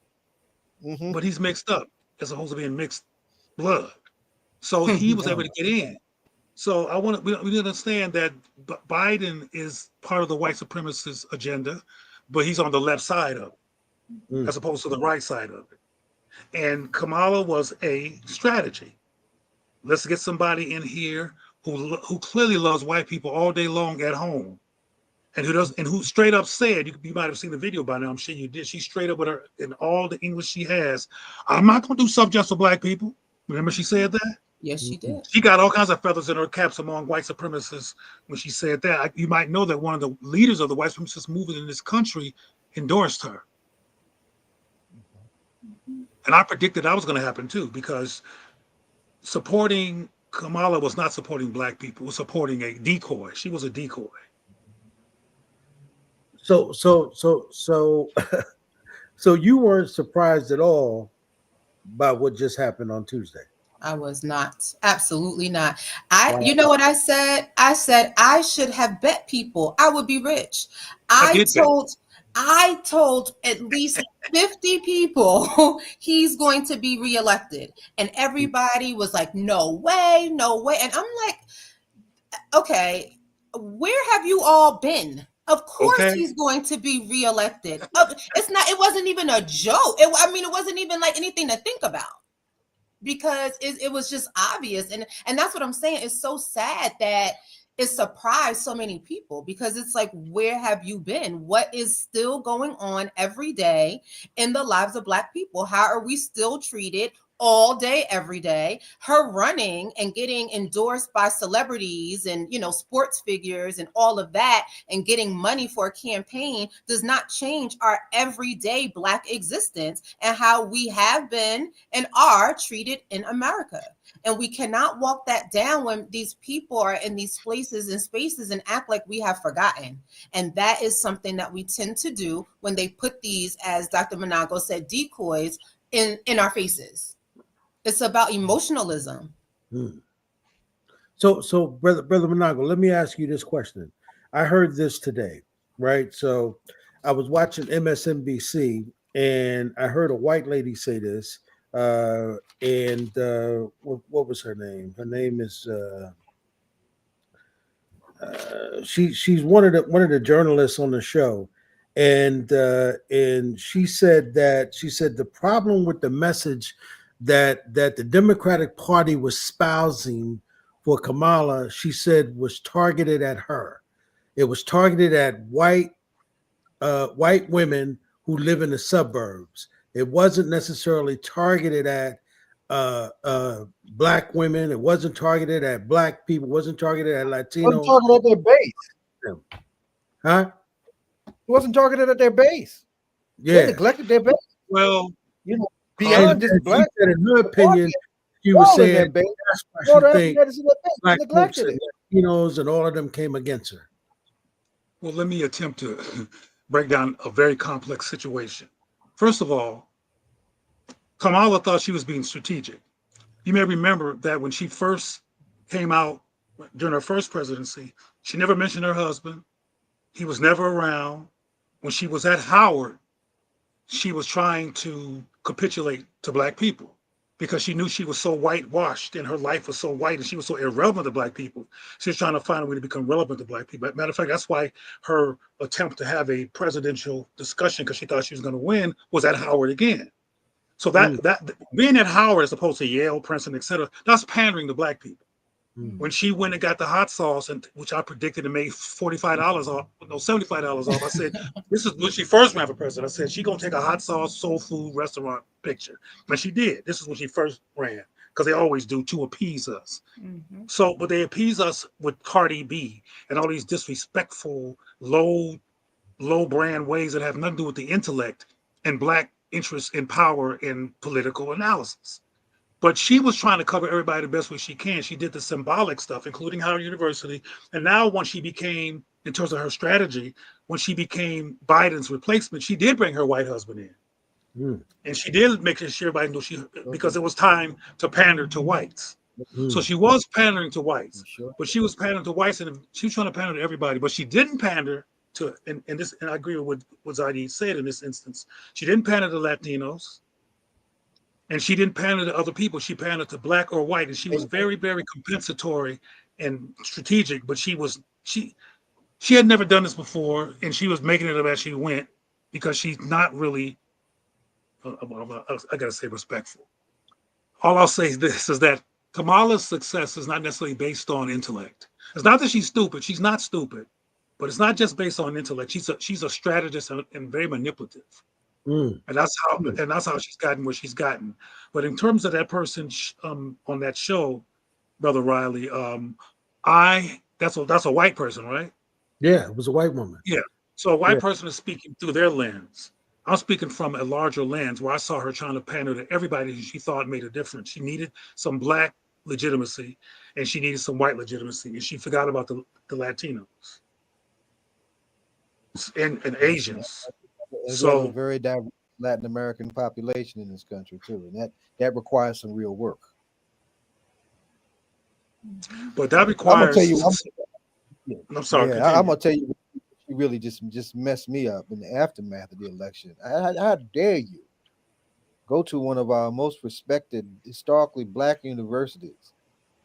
But he's mixed up as opposed to being mixed blood. So he was able to get in. So we understand that Biden is part of the white supremacist agenda, but he's on the left side of it, as opposed to the right side of it. And Kamala was a strategy. Let's get somebody in here who clearly loves white people all day long at home, and who straight up said, you might have seen the video by now, I'm sure you did. She straight up with her in all the English she has, I'm not going to do stuff just for black people. Remember she said that? Yes, she did. She got all kinds of feathers in her caps among white supremacists when she said that. You might know that one of the leaders of the white supremacist movement in this country endorsed her. And I predicted that was going to happen too, because supporting Kamala was not supporting black people, it was supporting a decoy. She was a decoy. So you weren't surprised at all by what just happened on Tuesday? I was not. Absolutely not. You know what I said? I said I should have bet people I would be rich. I told at least 50 people he's going to be reelected. And everybody was like, no way, no way. And I'm like, okay, where have you all been? Of course he's going to be reelected. It wasn't even a joke. It wasn't even like anything to think about, because it was just obvious. And that's what I'm saying. It's so sad that it surprised so many people, because it's like, where have you been? What is still going on every day in the lives of Black people? How are we still treated all day, every day? Her running and getting endorsed by celebrities and, sports figures and all of that, and getting money for a campaign does not change our everyday Black existence and how we have been and are treated in America. And we cannot walk that down when these people are in these places and spaces and act like we have forgotten. And that is something that we tend to do when they put these, as Dr. Manago said, decoys in our faces. It's about emotionalism. So brother Manago, let me ask you this question. I heard this today, right? So I was watching MSNBC and I heard a white lady say this. What was her name? Her name is she's one of the journalists on the show, and she said the problem with the message that the Democratic Party was espousing for Kamala, she said, was targeted at her. It was targeted at white women who live in the suburbs. It wasn't necessarily targeted at Black women. It wasn't targeted at Black people. It wasn't targeted at Latinos. It wasn't targeted at their base. Huh? It wasn't targeted at their base. Yeah. They neglected their base. Well, beyond just Black. Said in her opinion, she was saying that's why she thinks Black folks and Latinos and all of them came against her. Well, let me attempt to break down a very complex situation. First of all, Kamala thought she was being strategic. You may remember that when she first came out during her first presidency, she never mentioned her husband. He was never around. When she was at Howard, she was trying to capitulate to Black people because she knew she was so whitewashed and her life was so white and she was so irrelevant to Black people. She was trying to find a way to become relevant to Black people. Matter of fact, that's why her attempt to have a presidential discussion, because she thought she was going to win, was at Howard again. So that being at Howard as opposed to Yale, Princeton, et cetera, that's pandering to Black people. When she went and got the hot sauce, and which I predicted it made $45 off, no, $75 off. I said, this is when she first ran for president. I said, she's going to take a hot sauce, soul food restaurant picture. And she did. This is when she first ran, because they always do, to appease us. So, but they appease us with Cardi B and all these disrespectful, low brand ways that have nothing to do with the intellect and Black interest in power in political analysis. But she was trying to cover everybody the best way she can. She did the symbolic stuff, including Howard University. And now when she became, in terms of her strategy, when she became Biden's replacement, she did bring her white husband in. And she did make sure everybody knew because it was time to pander to whites. So she was pandering to whites, but she was pandering to whites and she was trying to pander to everybody, but she didn't pander to, and I agree with what Zaidi said in this instance, she didn't pander to Latinos. And she didn't pander to other people. She pandered to black or white. And she was very, very compensatory and strategic, but she had never done this before, and she was making it up as she went because she's not really, I gotta say, respectful. All I'll say is this, is that Kamala's success is not necessarily based on intellect. It's not that she's stupid. She's not stupid, but it's not just based on intellect. She's a strategist and very manipulative. And that's how she's gotten where she's gotten. But in terms of that person on that show, Brother Riley, that's a white person, right? Yeah, it was a white woman. Yeah. So a white person is speaking through their lens. I'm speaking from a larger lens where I saw her trying to pander to everybody who she thought made a difference. She needed some black legitimacy and she needed some white legitimacy. And she forgot about the Latinos and Asians. So a very diverse Latin American population in this country too. And that requires some real work. But that requires. I'm sorry. Yeah, I'm gonna tell you, she really just messed me up in the aftermath of the election. How dare you go to one of our most respected historically black universities,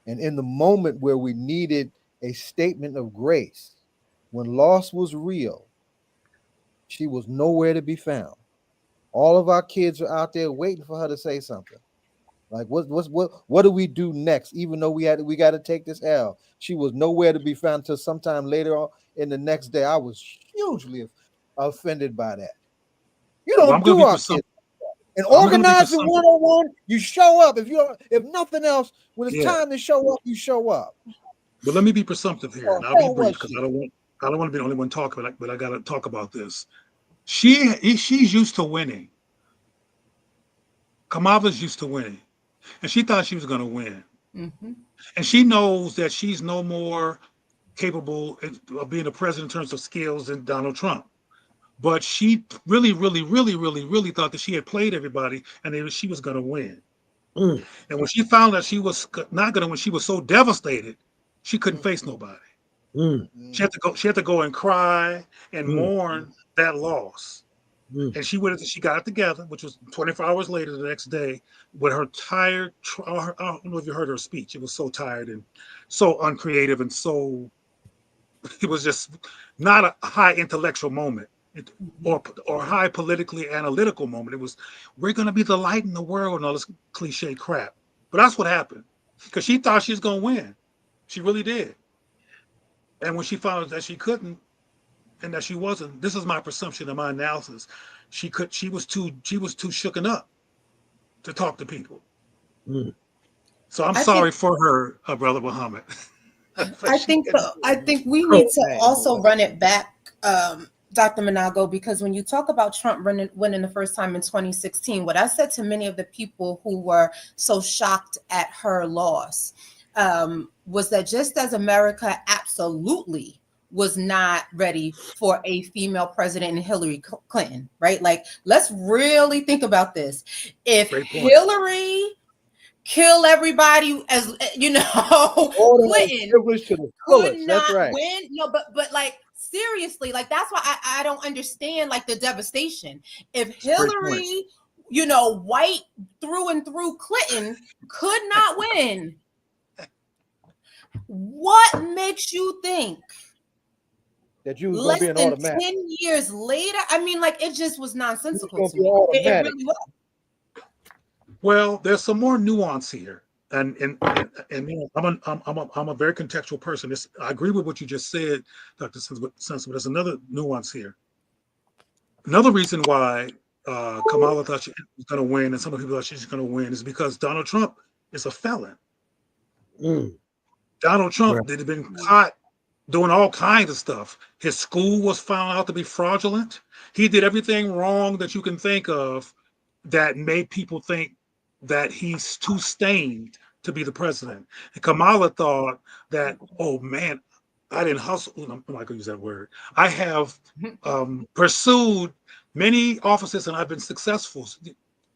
and in the moment where we needed a statement of grace, when loss was real, she was nowhere to be found. All of our kids are out there waiting for her to say something. Like what do we do next? Even though we got to take this L, she was nowhere to be found until sometime later on in the next day. I was hugely offended by that. You don't do our kids. And organizing 101, you show up. If nothing else, when it's time to show up, you show up. But let me be presumptive here, and I'll be brief because I don't want to be the only one talking, but I got to talk about this. She's used to winning. Kamala's used to winning. And she thought she was going to win. Mm-hmm. And she knows that she's no more capable of being a president in terms of skills than Donald Trump. But she really, really, really, really, really thought that she had played everybody and she was going to win. And when she found out she was not going to win, she was so devastated, she couldn't face nobody. She had to go and cry and mourn that loss. And she got it together, which was 24 hours later the next day, with her tired. I don't know if you heard her speech. It was so tired and so uncreative and so. It was just not a high intellectual moment or high politically analytical moment. It was, we're going to be the light in the world and all this cliche crap. But that's what happened because she thought she was going to win. She really did. And when she found out that she couldn't, and that she wasn't, this is my presumption and my analysis. She was too shooken up to talk to people. So I'm sorry for her, Brother Muhammad. I think we need to also run it back, Dr. Manago, because when you talk about Trump winning the first time in 2016, what I said to many of the people who were so shocked at her loss was that just as America absolutely was not ready for a female president in Hillary Clinton, right? Like, let's really think about this. If Hillary kill everybody, as you know, Clinton could not win. No, but like seriously, like that's why I don't understand like the devastation. If Hillary, white through and through, Clinton could not win, what makes you think that you was less than automatic? 10 years later? I mean, like, it just was nonsensical to me. It really was. Well, there's some more nuance here, and I'm a very contextual person. I agree with what you just said, Dr. Sensen, but there's another nuance here. Another reason why Kamala thought she was going to win, and some of the people thought she was going to win, is because Donald Trump is a felon. Donald Trump had been caught doing all kinds of stuff. His school was found out to be fraudulent. He did everything wrong that you can think of that made people think that he's too stained to be the president. And Kamala thought that, oh man, I didn't hustle. I'm not going to use that word. I have pursued many offices and I've been successful.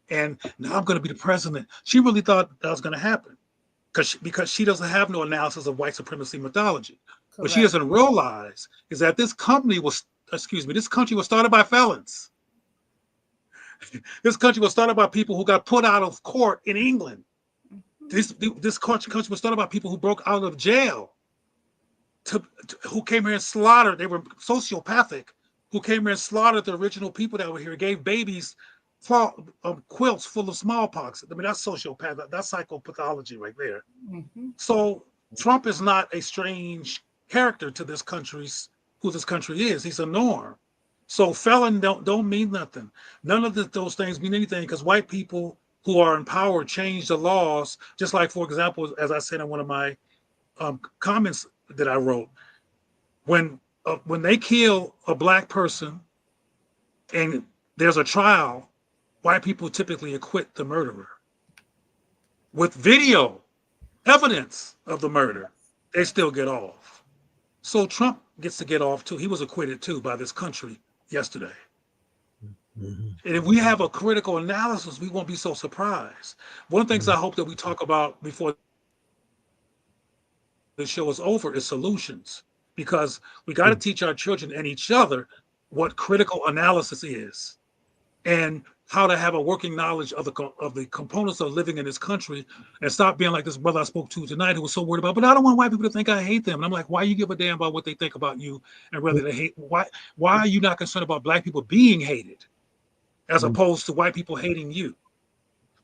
And now I'm going to be the president. She really thought that was going to happen because she doesn't have no analysis of white supremacy methodology. Correct. What she doesn't realize is that this country was started by felons. This country was started by people who got put out of court in England. This country was started by people who broke out of jail, who came here and slaughtered. They were sociopathic, who came here and slaughtered the original people that were here, gave babies quilts full of smallpox. I mean, that's sociopath. That's psychopathology right there. Mm-hmm. So Trump is not a strange character to this country's who this country is. He's a norm. So felon don't mean nothing. None of those things mean anything because white people who are in power change the laws. Just like, for example, as I said in one of my comments that I wrote, when they kill a black person and there's a trial, white people typically acquit the murderer. With video evidence of the murder, they still get off. So Trump gets to get off too. He was acquitted too by this country yesterday. Mm-hmm. And if we have a critical analysis, we won't be so surprised. One of the things I hope that we talk about before the show is over is solutions, because we got to teach our children and each other what critical analysis is and how to have a working knowledge of the components of living in this country, and stop being like this brother I spoke to tonight who was so worried about, but I don't want white people to think I hate them. And I'm like, why you give a damn about what they think about you and whether they hate? Why are you not concerned about black people being hated as opposed to white people hating you?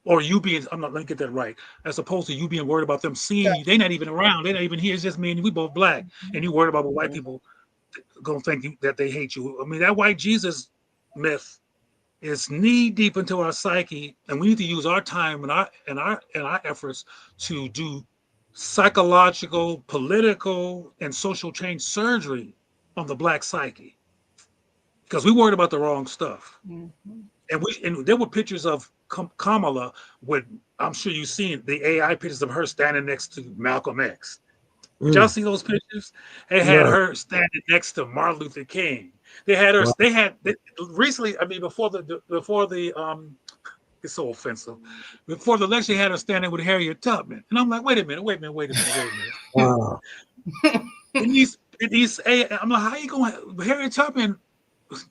Or you being, let me get that right, as opposed to you being worried about them seeing you. They're not even around. They're not even here. It's just me and you. We both black. And you worried about what white people gonna think that they hate you. I mean, that white Jesus myth is knee deep into our psyche, and we need to use our time and our efforts to do psychological, political, and social change surgery on the black psyche, because we worried about the wrong stuff. Mm-hmm. And there were pictures of Kamala with, I'm sure you've seen the AI pictures of her standing next to Malcolm X. Did y'all see those pictures? They had her standing next to Martin Luther King. They had her. Wow. Recently. I mean, before the it's so offensive. Before the election, they had her standing with Harriet Tubman, and I'm like, wait a minute. Wow. in these, I'm like, how you going, Harriet Tubman?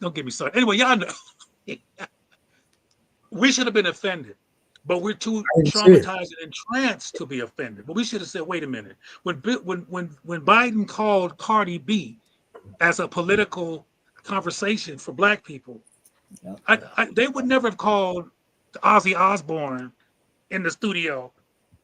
Don't get me started. Anyway, y'all know. We should have been offended, but we're too traumatized and entranced to be offended. But we should have said, wait a minute. When Biden called Cardi B as a political conversation for black people, they would never have called Ozzy Osbourne in the studio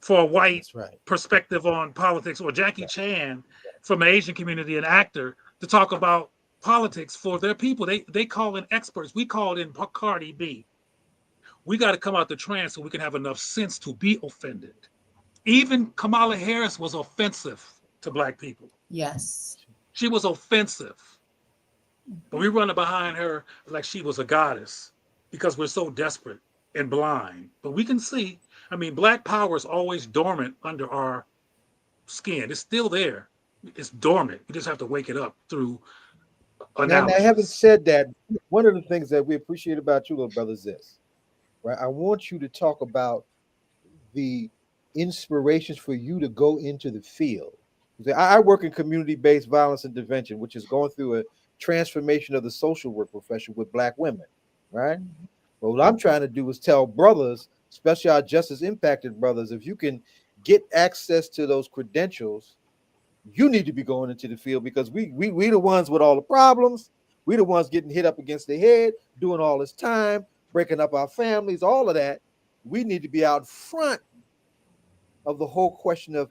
for a white perspective on politics, or Jackie Chan from the Asian community, an actor, to talk about politics for their people. They call in experts. We called in Cardi B. We got to come out the trance so we can have enough sense to be offended. Even Kamala Harris was offensive to black people. Yes. She was offensive. But we run behind her like she was a goddess because we're so desperate and blind. But we can see, I mean, black power is always dormant under our skin. It's still there. It's dormant. We just have to wake it up through analysis. Now, having said that, one of the things that we appreciate about you, little brother, is this. Right, I want you to talk about the inspirations for you to go into the field. I work in community-based violence intervention, which is going through a transformation of the social work profession with black women, right? But what I'm trying to do is tell brothers, especially our justice impacted brothers, if you can get access to those credentials, you need to be going into the field, because we the ones with all the problems. We the ones getting hit up against the head, doing all this time, breaking up our families, all of that. We need to be out front of the whole question of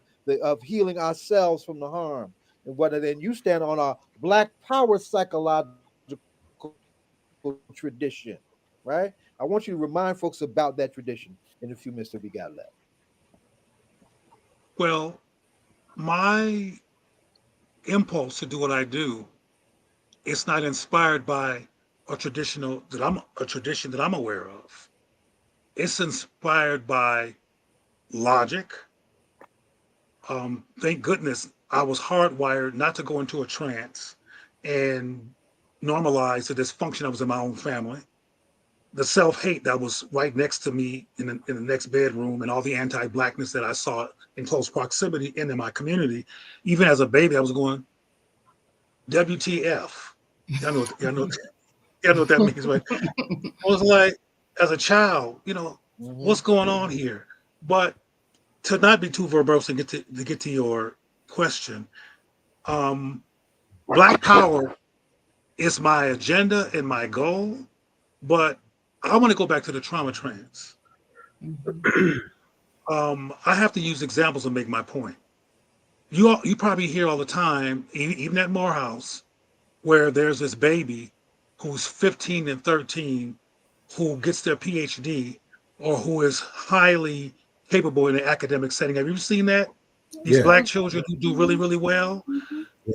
healing ourselves from the harm. And whether then you stand on our black power psychological tradition, right? I want you to remind folks about that tradition in the few minutes that we got left. Well, my impulse to do what I do, it's not inspired by a tradition that I'm aware of. It's inspired by logic. Thank goodness I was hardwired not to go into a trance and normalize the dysfunction that was in my own family, the self-hate that was right next to me in the next bedroom, and all the anti-blackness that I saw in close proximity in my community. Even as a baby, I was going, WTF. Y'all know what that means, right? I was like, as a child, what's going on here? But to not be too verbose and get to your question, Black Power is my agenda and my goal, but I want to go back to the trauma trends. I have to use examples to make my point. You probably hear all the time, even at Morehouse, where there's this baby who's 15 and 13 who gets their PhD or who is highly capable in an academic setting. Have you seen that? These Black children who do really, really well.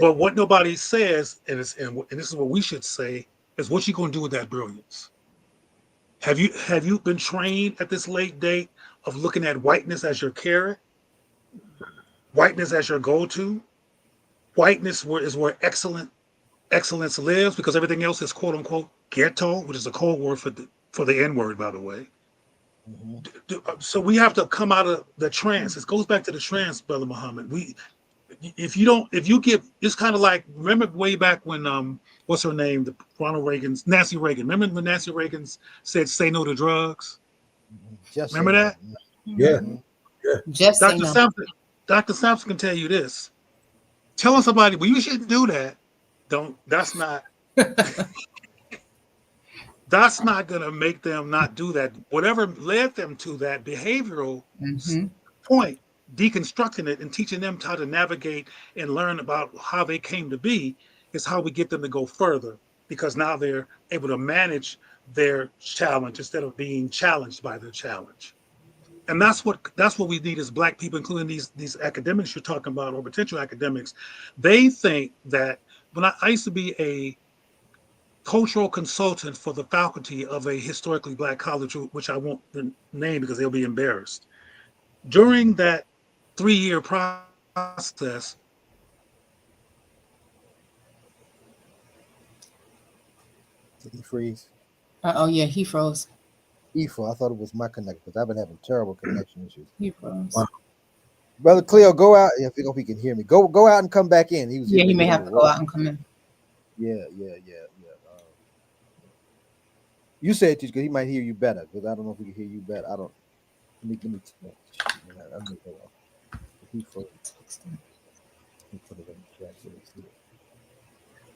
But what nobody says, and this is what we should say, is what you going to do with that brilliance? Have you been trained at this late date of looking at whiteness as your carrot? Whiteness as your go-to? Whiteness is where excellence lives, because everything else is quote unquote ghetto, which is a code word for the N-word, by the way. So we have to come out of the trance. It goes back to the trance, Brother Muhammad. If you give, it's kind of like, remember way back when what's her name, Nancy Reagan. Remember when Nancy Reagan said say no to drugs? Remember that? Yeah. Just Dr. Sampson can tell you this. Telling somebody, well, you shouldn't do that. That's not gonna make them not do that. Whatever led them to that behavioral point, deconstructing it and teaching them how to navigate and learn about how they came to be is how we get them to go further, because now they're able to manage their challenge instead of being challenged by their challenge. And that's what we need as Black people, including these academics you're talking about, or potential academics. They think that when I used to be a cultural consultant for the faculty of a historically Black college, which I won't name because they'll be embarrassed. During that 3-year process, did he freeze? Oh yeah, he froze. I thought it was my connection, because I've been having terrible connection issues. He froze. Wow. Brother Cleo, go out. I think if he can hear me. Go out and come back in. He may have to go out and come in. Yeah. You said because he might hear you better, because I don't know if we can hear you better. I don't. Let me. He froze.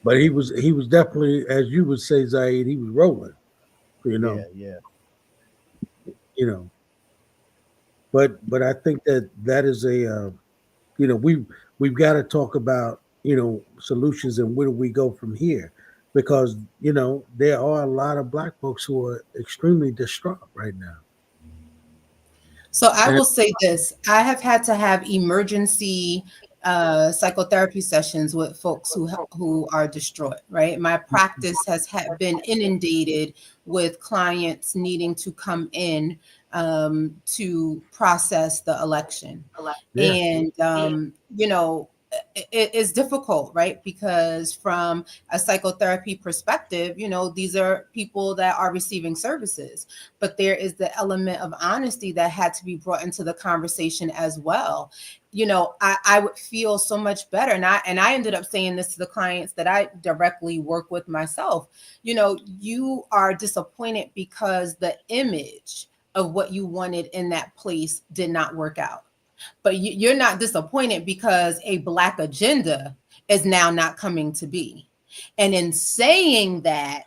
But he was definitely, as you would say, Zaid, he was rolling. Yeah. But I think that is a we've got to talk about solutions and where do we go from here, because there are a lot of Black folks who are extremely distraught right now. So I will say this: I have had to have emergency psychotherapy sessions with folks who are distraught. Right, my practice has been inundated with clients needing to come in to process the election, and it is difficult, right? Because from a psychotherapy perspective, these are people that are receiving services, but there is the element of honesty that had to be brought into the conversation as well. I would feel so much better. And I ended up saying this to the clients that I directly work with myself. You are disappointed because the image of what you wanted in that place did not work out. But you're not disappointed because a Black agenda is now not coming to be. And in saying that,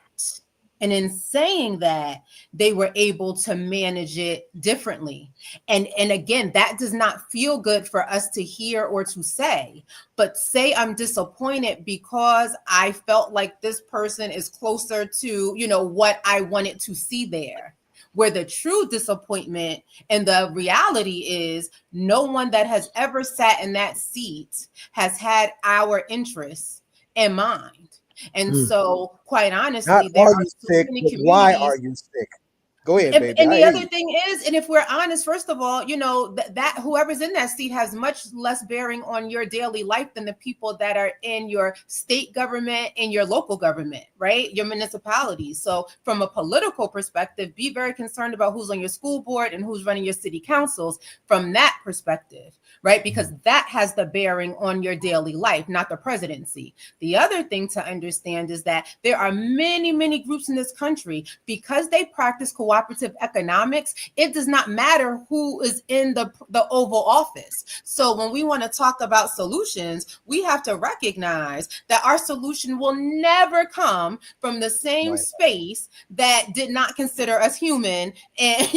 they were able to manage it differently. And again, that does not feel good for us to hear or to say, but say I'm disappointed because I felt like this person is closer to, what I wanted to see there. Where the true disappointment and the reality is, no one that has ever sat in that seat has had our interests in mind. And so, quite honestly, there are so many communities. Why are you sick? Go ahead, baby. And the other thing is, and if we're honest, first of all, that whoever's in that seat has much less bearing on your daily life than the people that are in your state government and your local government, right? Your municipalities. So from a political perspective, be very concerned about who's on your school board and who's running your city councils from that perspective. right? Because that has the bearing on your daily life, not the presidency. The other thing to understand is that there are many, many groups in this country, because they practice cooperative economics, it does not matter who is in the Oval Office. So when we want to talk about solutions, we have to recognize that our solution will never come from the same space that did not consider us human, and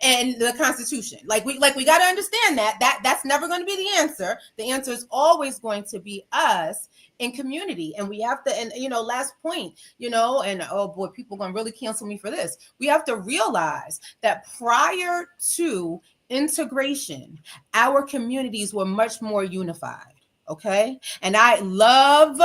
and the Constitution. Like we got to understand that's never going to be the answer. The answer is always going to be us in community. And we have to, and last point, and oh boy, people are going to really cancel me for this. We have to realize that prior to integration, our communities were much more unified. Okay. And I love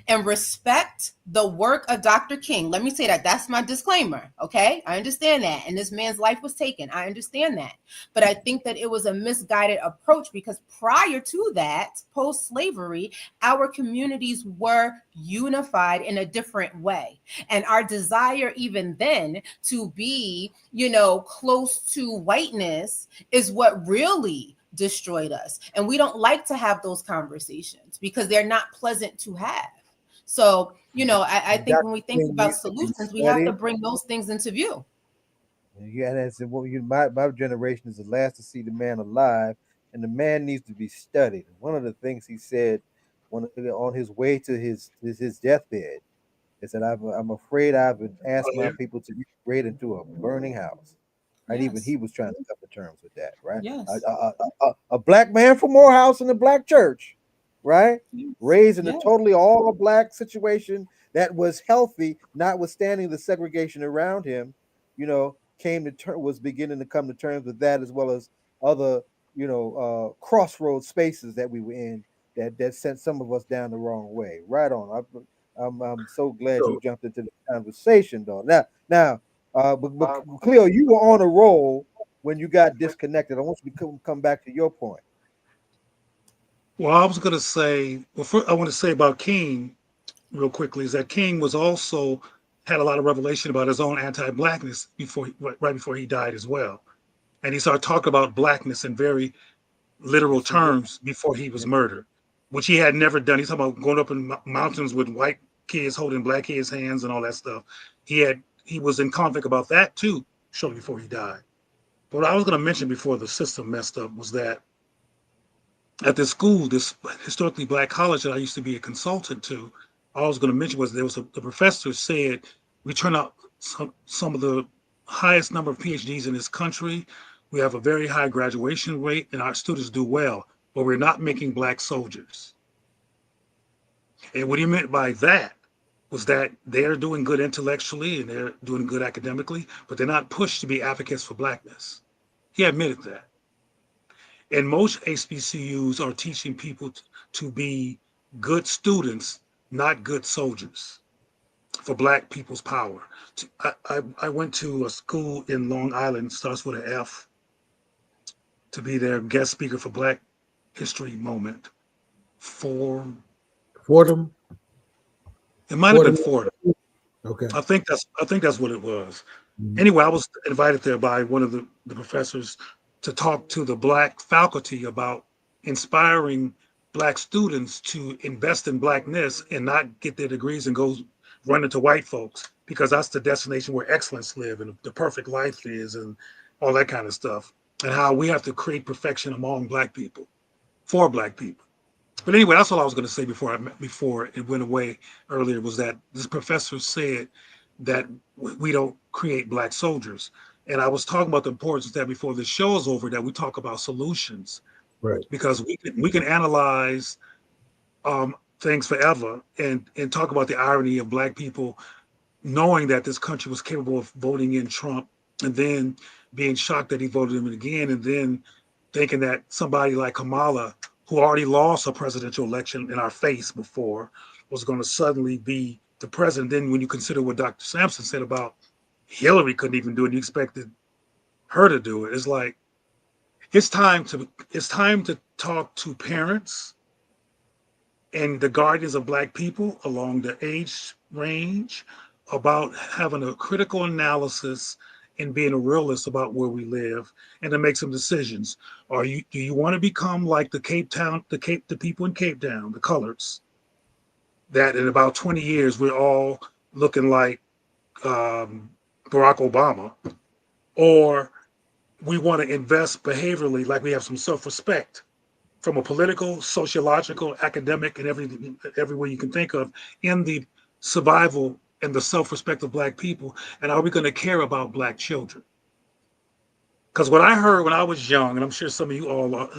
and respect the work of Dr. King. Let me say that. That's my disclaimer. Okay. I understand that. And this man's life was taken. I understand that. But I think that it was a misguided approach, because prior to that, post-slavery, our communities were unified in a different way. And our desire even then to be, close to whiteness is what really destroyed us. And we don't like to have those conversations because they're not pleasant to have. So, I think when we think about solutions, we have to bring those things into view. Yeah, that's my generation is the last to see the man alive, and the man needs to be studied. One of the things he said on his way to his deathbed is that I'm afraid I've asked my people to integrate into a burning house. Right? Yes. Even he was trying to come to terms with that, right? Yes. A black man from Morehouse in the black church, right? Yes. Raised in a totally all black situation that was healthy, notwithstanding the segregation around him, was beginning to come to terms with that, as well as other, crossroads spaces that we were in that sent some of us down the wrong way. Right on. I'm so glad you jumped into the conversation, though. Now. But Cleo, you were on a roll when you got disconnected. I want you to come back to your point. Well, I was going to say, first I want to say about King real quickly is that King was also had a lot of revelation about his own anti-blackness right before he died as well. And he started talking about blackness in very literal terms before he was murdered, which he had never done. He's talking about going up in mountains with white kids holding black kids' hands and all that stuff. He was in conflict about that too, shortly before he died. But what I was going to mention before the system messed up was that at this school, this historically black college that I used to be a consultant to, all I was going to mention was the professor said, we turn out some of the highest number of PhDs in this country. We have a very high graduation rate and our students do well, but we're not making black soldiers. And what he meant by that was that they're doing good intellectually and they're doing good academically, but they're not pushed to be advocates for blackness. He admitted that. And most HBCUs are teaching people to be good students, not good soldiers, for black people's power. I went to a school in Long Island, starts with an F, to be their guest speaker for Black History Moment. Fordham? It might have been Fordham. Okay. I think that's what it was. Mm-hmm. Anyway, I was invited there by one of the professors to talk to the black faculty about inspiring black students to invest in blackness and not get their degrees and go run into white folks, because that's the destination where excellence live and the perfect life is and all that kind of stuff, and how we have to create perfection among black people, for black people. But anyway, that's all I was going to say before it went away earlier, was that this professor said that we don't create black soldiers. And I was talking about the importance that before the show is over, that we talk about solutions, right? Because we can analyze things forever and talk about the irony of black people knowing that this country was capable of voting in Trump and then being shocked that he voted him again, and then thinking that somebody like Kamala, who already lost a presidential election in our face before, was going to suddenly be the president. Then when you consider what Dr. Sampson said about Hillary couldn't even do it, you expected her to do it. It's like, it's time to talk to parents and the guardians of black people along the age range about having a critical analysis and being a realist about where we live and to make some decisions. Do you want to become like the people in Cape Town, the coloreds, that in about 20 years we're all looking like Barack Obama, or we want to invest behaviorally, like we have some self-respect from a political, sociological, academic, and every way you can think of in the survival and the self-respect of Black people? And are we going to care about Black children? Because what I heard when I was young, and I'm sure some of you all are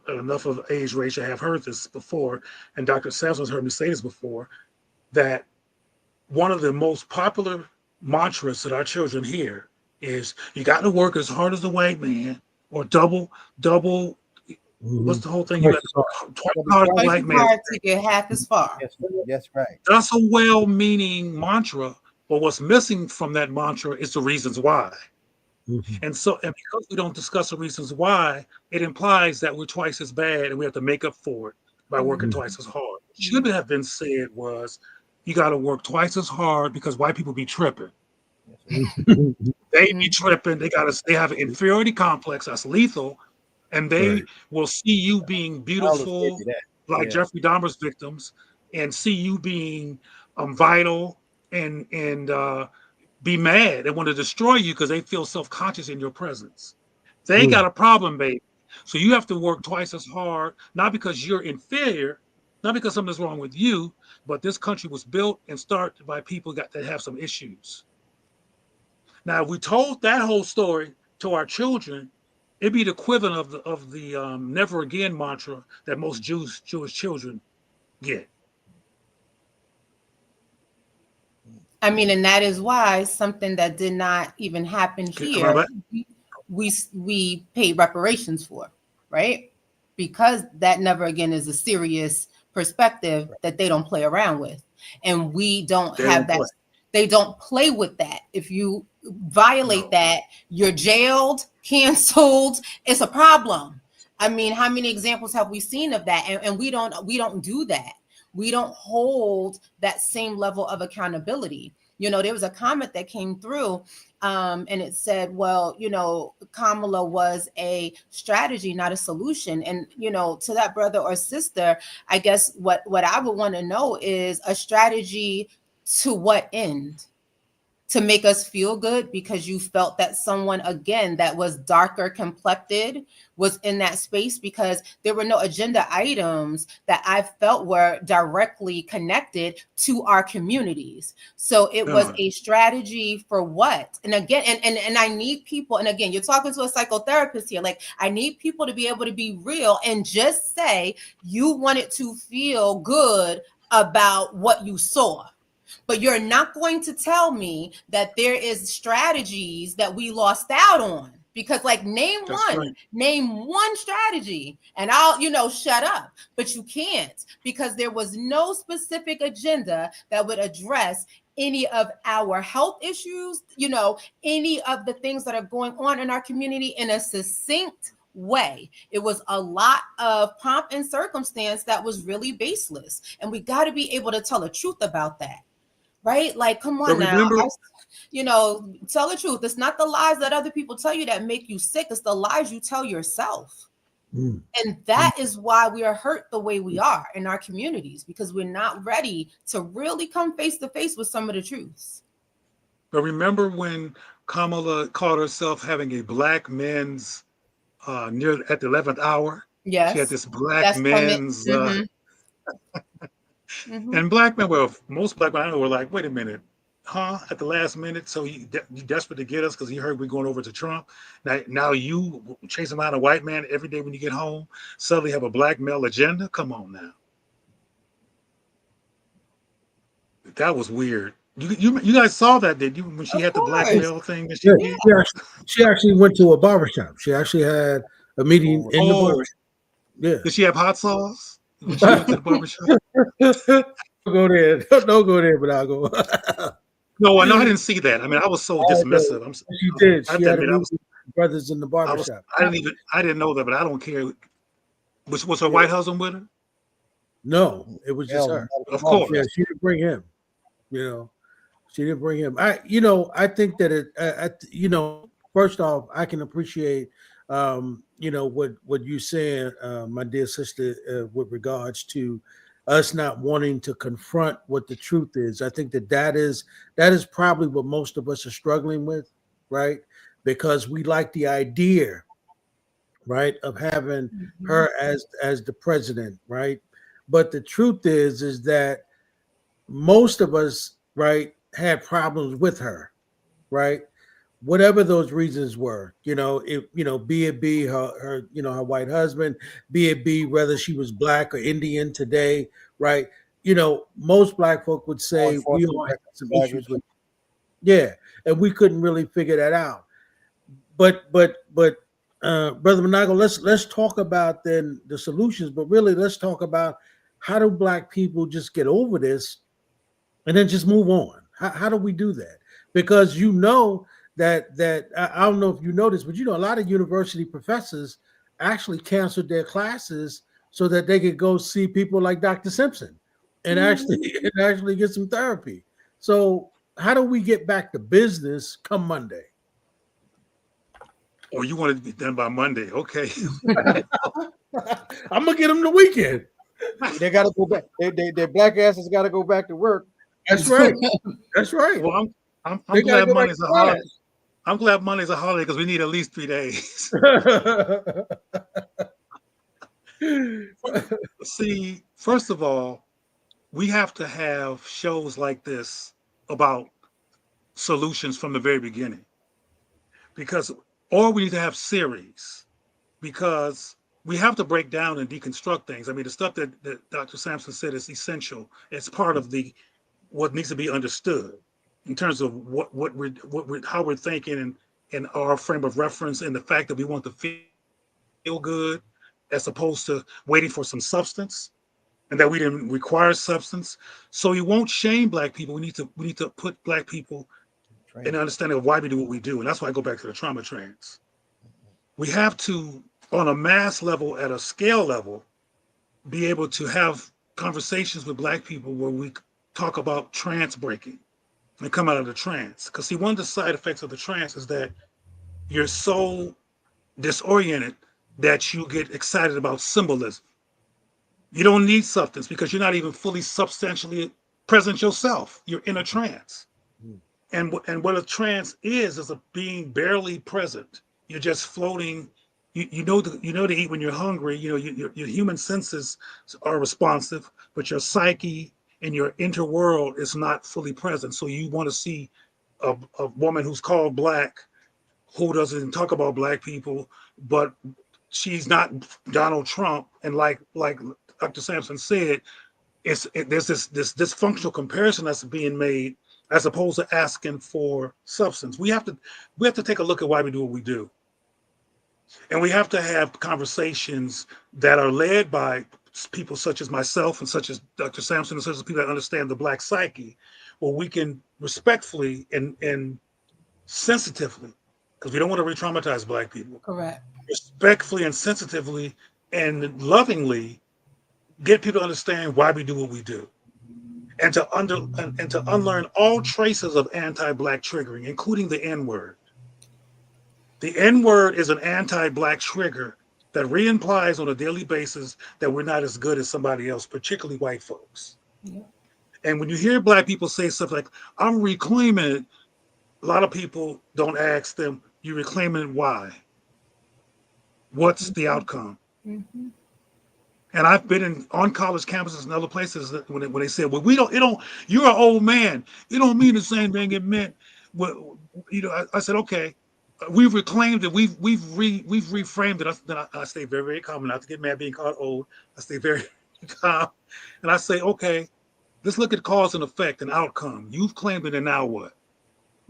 enough of age range have heard this before, and Dr. Sampson's heard me say this before, that one of the most popular mantras that our children hear is, you got to work as hard as a white man, or double, what's the whole thing? You got to hard as a black man to get half as far. Yes, right. That's a well-meaning mantra, but what's missing from that mantra is the reasons why. And because we don't discuss the reasons why, it implies that we're twice as bad and we have to make up for it by working twice as hard. What should have been said was, you got to work twice as hard because white people be tripping. They be tripping. They have an inferiority complex that's lethal, and they will see you being beautiful, like Jeffrey Dahmer's victims, and see you being vital and be mad and want to destroy you because they feel self-conscious in your presence. They got a problem, baby. So you have to work twice as hard, not because you're inferior, not because something's wrong with you, but this country was built and started by people that have some issues. Now, if we told that whole story to our children, it'd be the equivalent of the never again mantra that most Jewish children get. I mean, and that is why something that did not even happen here, we pay reparations for, right? Because that never again is a serious perspective that they don't play around with. And we don't have that. They don't play with that. If you violate that, you're jailed, canceled. It's a problem. I mean, how many examples have we seen of that? And we don't do that. We don't hold that same level of accountability. You know, there was a comment that came through and it said, well, you know, Kamala was a strategy, not a solution. And, you know, to that brother or sister, I guess what I would want to know is a strategy to what end? To make us feel good because you felt that someone, again, that was darker complected was in that space, because there were no agenda items that I felt were directly connected to our communities. So it was a strategy for what? And again, and I need people, and again, you're talking to a psychotherapist here, like I need people to be able to be real and just say you wanted to feel good about what you saw. But you're not going to tell me that there is strategies that we lost out on, because like name one strategy and I'll, you know, shut up. But you can't, because there was no specific agenda that would address any of our health issues, you know, any of the things that are going on in our community in a succinct way. It was a lot of pomp and circumstance that was really baseless. And we got to be able to tell the truth about that. Right? Like, come on now. You know, tell the truth. It's not the lies that other people tell you that make you sick. It's the lies you tell yourself. And that is why we are hurt the way we are in our communities, because we're not ready to really come face to face with some of the truths. But remember when Kamala called herself having a black men's at the 11th hour? Yes. She had this black men's and black men, well, most black men I know were like, wait a minute, at the last minute, so you desperate to get us because you heard we're going over to Trump. Now you chase around a white man every day when you get home, suddenly have a black male agenda? Come on now. That was weird. You guys saw that, did you? When she had the black male thing that she did? She actually went to a barbershop. She actually had a meeting in the barbershop. Yeah. Did she have hot sauce when she went to the barbershop? Go there. Don't go there, but I'll go. No, I didn't see that. I mean, I was so dismissive. She did. She had a meeting with brothers in the barbershop. I didn't know that, but I don't care. Was her white husband with her? No, it was just her. Of course. Yeah, she didn't bring him. You know, she didn't bring him. I think that first off, I can appreciate, what you saying, my dear sister, with regards to us not wanting to confront what the truth is. I think that is probably what most of us are struggling with, right? Because we like the idea, right, of having her as the president, right? But the truth is that most of us, right, had problems with her, right? Whatever those reasons were, be it be her her white husband, be it be whether she was black or Indian today, right? Most black folk would say we all had some issues with, yeah, and we couldn't really figure that out. But Brother Manago, let's talk about then the solutions, but really let's talk about how do black people just get over this and then just move on. How do we do that? Because that I don't know if you noticed, but a lot of university professors actually canceled their classes so that they could go see people like Dr. Simpson and actually get some therapy. So how do we get back to business come Monday? Or you want it to be done by Monday? Okay. I'm gonna get them the weekend. They got to go back. Their black asses got to go back to work. That's right. That's right. Well, I'm glad Monday's a holiday. I'm glad Monday's a holiday because we need at least 3 days. See, first of all, we have to have shows like this about solutions from the very beginning, or we need to have series, because we have to break down and deconstruct things. I mean, the stuff that Dr. Sampson said is essential. It's part of what needs to be understood in terms of how we're thinking and our frame of reference, and the fact that we want to feel good as opposed to waiting for some substance, and that we didn't require substance. So you won't shame black people. We need to put black people in understanding of why we do what we do. And that's why I go back to the trauma trends. We have to, on a mass level, at a scale level, be able to have conversations with black people where we talk about trance breaking and come out of the trance. Because see, one of the side effects of the trance is that you're so disoriented that you get excited about symbolism. You don't need substance because you're not even fully substantially present yourself. You're in a trance. And what a trance is a being barely present. You're just floating. You know to eat when you're hungry. Your human senses are responsive, but your psyche and your interworld is not fully present. So you want to see a woman who's called black, who doesn't talk about black people, but she's not Donald Trump. And like Dr. Sampson said, there's this dysfunctional comparison that's being made, as opposed to asking for substance. We have to take a look at why we do what we do. And we have to have conversations that are led by people such as myself and such as Dr. Sampson and such as people that understand the black psyche, where we can respectfully and sensitively, because we don't want to re-traumatize black people. Correct. Respectfully and sensitively and lovingly get people to understand why we do what we do. And to unlearn all traces of anti-black triggering, including the N-word. The N-word is an anti-black trigger that re-implies on a daily basis that we're not as good as somebody else, particularly white folks. Yeah. And when you hear black people say stuff like, I'm reclaiming it, a lot of people don't ask them, you reclaiming it, why? What's the outcome? Mm-hmm. And I've been on college campuses and other places when they said, well, you're an old man. It don't mean the same thing it meant. Well, I said, okay, we've reclaimed it. We've reframed it. I stay very, very calm, not to get mad being called old. I stay very calm. And I say, okay, let's look at cause and effect and outcome. You've claimed it, and now what?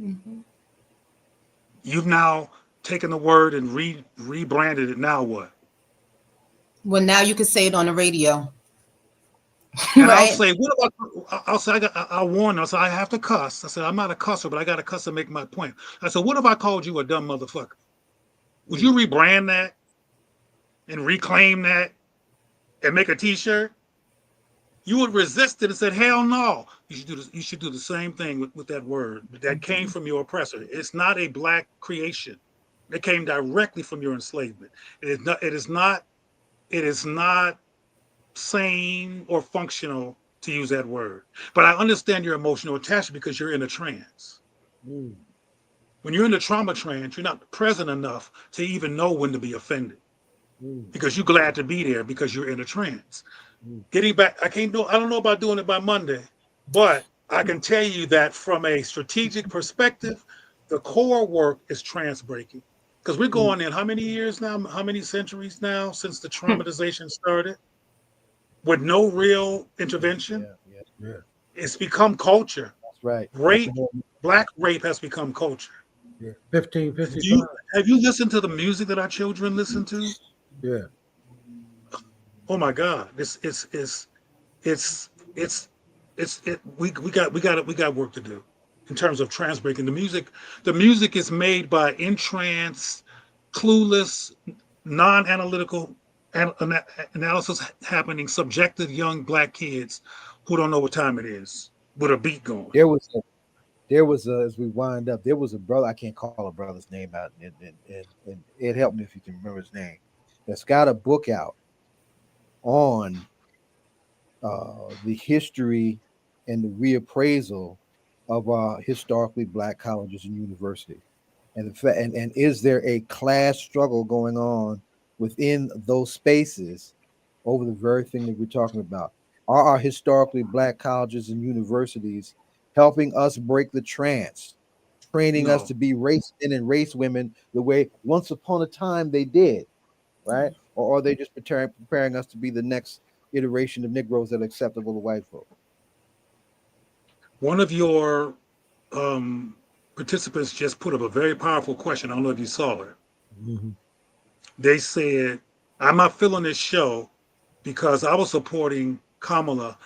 Mm-hmm. You've now taken the word and rebranded it. Now what? Well, now you can say it on the radio. And right? I'll say, I'll warn them. I said, I have to cuss. I said, I'm not a cusser, but I got to cuss to make my point. I said, what if I called you a dumb motherfucker? Would you rebrand that and reclaim that and make a t-shirt? You would resist it and said, hell no. You should do the same thing with that word that came from your oppressor. It's not a black creation. It came directly from your enslavement. It is not sane or functional to use that word. But I understand your emotional attachment because you're in a trance. Mm. When you're in the trauma trance, you're not present enough to even know when to be offended. Because you're glad to be there because you're in a trance. Getting back, I don't know about doing it by Monday, but I can tell you that from a strategic perspective, the core work is trance breaking. Because we're going in how many years now, how many centuries now since the traumatization started with no real intervention? Yeah. It's become culture. That's right. Rape, black rape has become culture. Yeah. 1555. Have you listened to the music that our children listen to? Yeah. Oh my God! We got work to do in terms of trance breaking. The music is made by entranced, clueless, non-analytical analysis happening, subjective young black kids who don't know what time it is with a beat going. There was as we wind up, there was a brother, I can't call a brother's name out, and it helped me if you can remember his name, that's got a book out on the history and the reappraisal of historically black colleges and universities, and and is there a class struggle going on within those spaces over the very thing that we're talking about? Are our historically black colleges and universities helping us break the trance, training us No. to be race men and race women the way once upon a time they did, right? Or are they just preparing us to be the next iteration of Negroes that are acceptable to white folk? One of your participants just put up a very powerful question. I don't know if you saw it. Mm-hmm. They said, I'm not feeling this show because I was supporting Kamala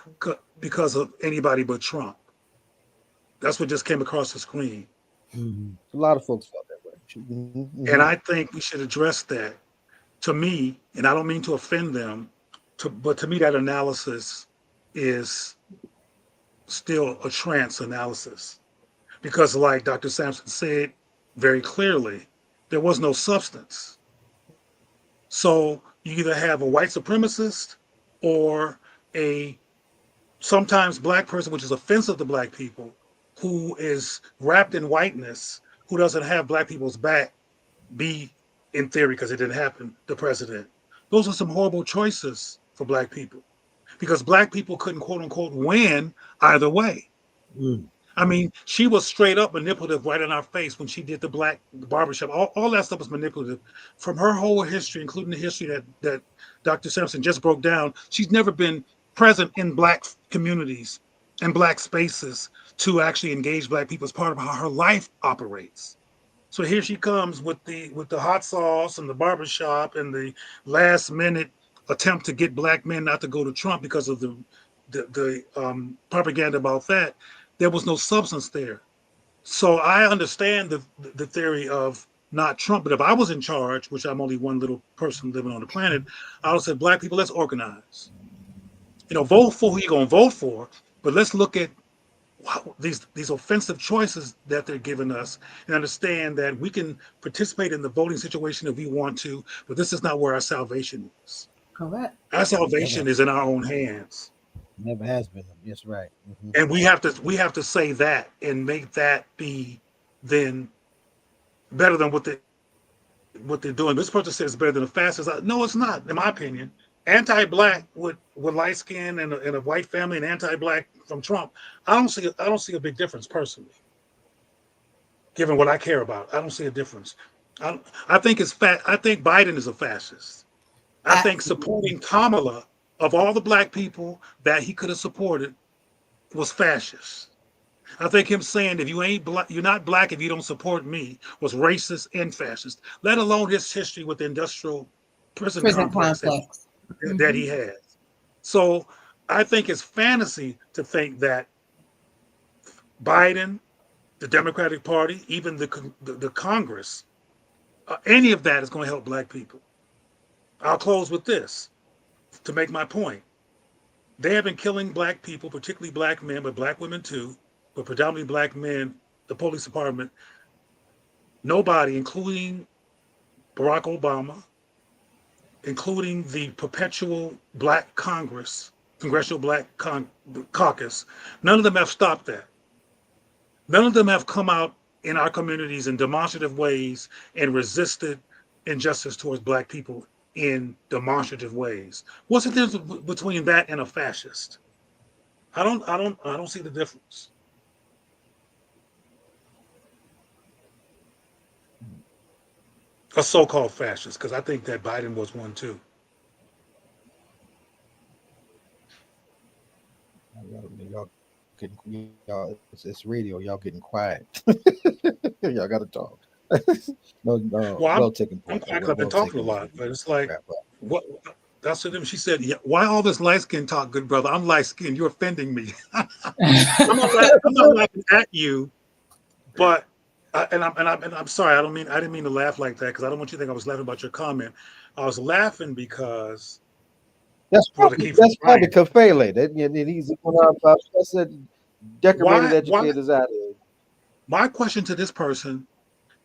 because of anybody but Trump. That's what just came across the screen. Mm-hmm. A lot of folks felt that way. Mm-hmm. And I think we should address that. To me, and I don't mean to offend them, but to me that analysis is still a trance analysis. Because like Dr. Sampson said very clearly, there was no substance. So you either have a white supremacist or a sometimes black person, which is offensive to black people, who is wrapped in whiteness, who doesn't have black people's back, be, in theory, because it didn't happen, the president. Those are some horrible choices for black people because black people couldn't, quote unquote, win either way. I mean, she was straight up manipulative right in our face when she did the barbershop. All that stuff was manipulative. From her whole history, including the history that Dr. Sampson just broke down, she's never been present in black communities and black spaces to actually engage black people as part of how her life operates. So here she comes with the hot sauce and the barbershop and the last minute attempt to get black men not to go to Trump because of the propaganda about that. There was no substance there. So I understand the theory of not Trump, but if I was in charge, which I'm only one little person living on the planet, I would say, black people, let's organize. Vote for who you're going to vote for, but let's look at these offensive choices that they're giving us and understand that we can participate in the voting situation if we want to, but this is not where our salvation is. Correct. Our salvation is in our own hands. Never has been. Yes, right. Mm-hmm. And we have to say that and make that be then better than what they're doing. This person says better than the fastest. No, it's not, in my opinion. Anti-black with light skin and a white family, and anti-black from Trump, I don't see a big difference personally. Given what I care about, I don't see a difference. I think I think Biden is a fascist. I think supporting Kamala, of all the black people that he could have supported, was fascist. I think him saying if you ain't black, you're not black if you don't support me, was racist and fascist. Let alone his history with the industrial prison complex that he has. So I think it's fantasy to think that Biden, the Democratic Party, even the Congress, any of that is going to help black people. I'll close with this to make my point. They have been killing black people, particularly black men, but black women too, but predominantly black men, the police department. Nobody, including Barack Obama, including the perpetual Black Congress, Congressional Black Caucus, none of them have stopped that. None of them have come out in our communities in demonstrative ways and resisted injustice towards Black people in demonstrative ways. What's the difference between that and a fascist? I don't see the difference. A so-called fascist, because I think that Biden was one too. It's radio. Y'all getting quiet. Y'all got to talk. no, well, I've been talking a lot, but it's like, what? That's what she said. Yeah, why all this light skin talk, good brother? I'm light skinned. You're offending me. I'm not laughing at you, but I'm sorry. I didn't mean to laugh like that because I don't want you to think I was laughing about your comment. I was laughing because that's probably Kafele. He's one of our decorated educators out there. My question to this person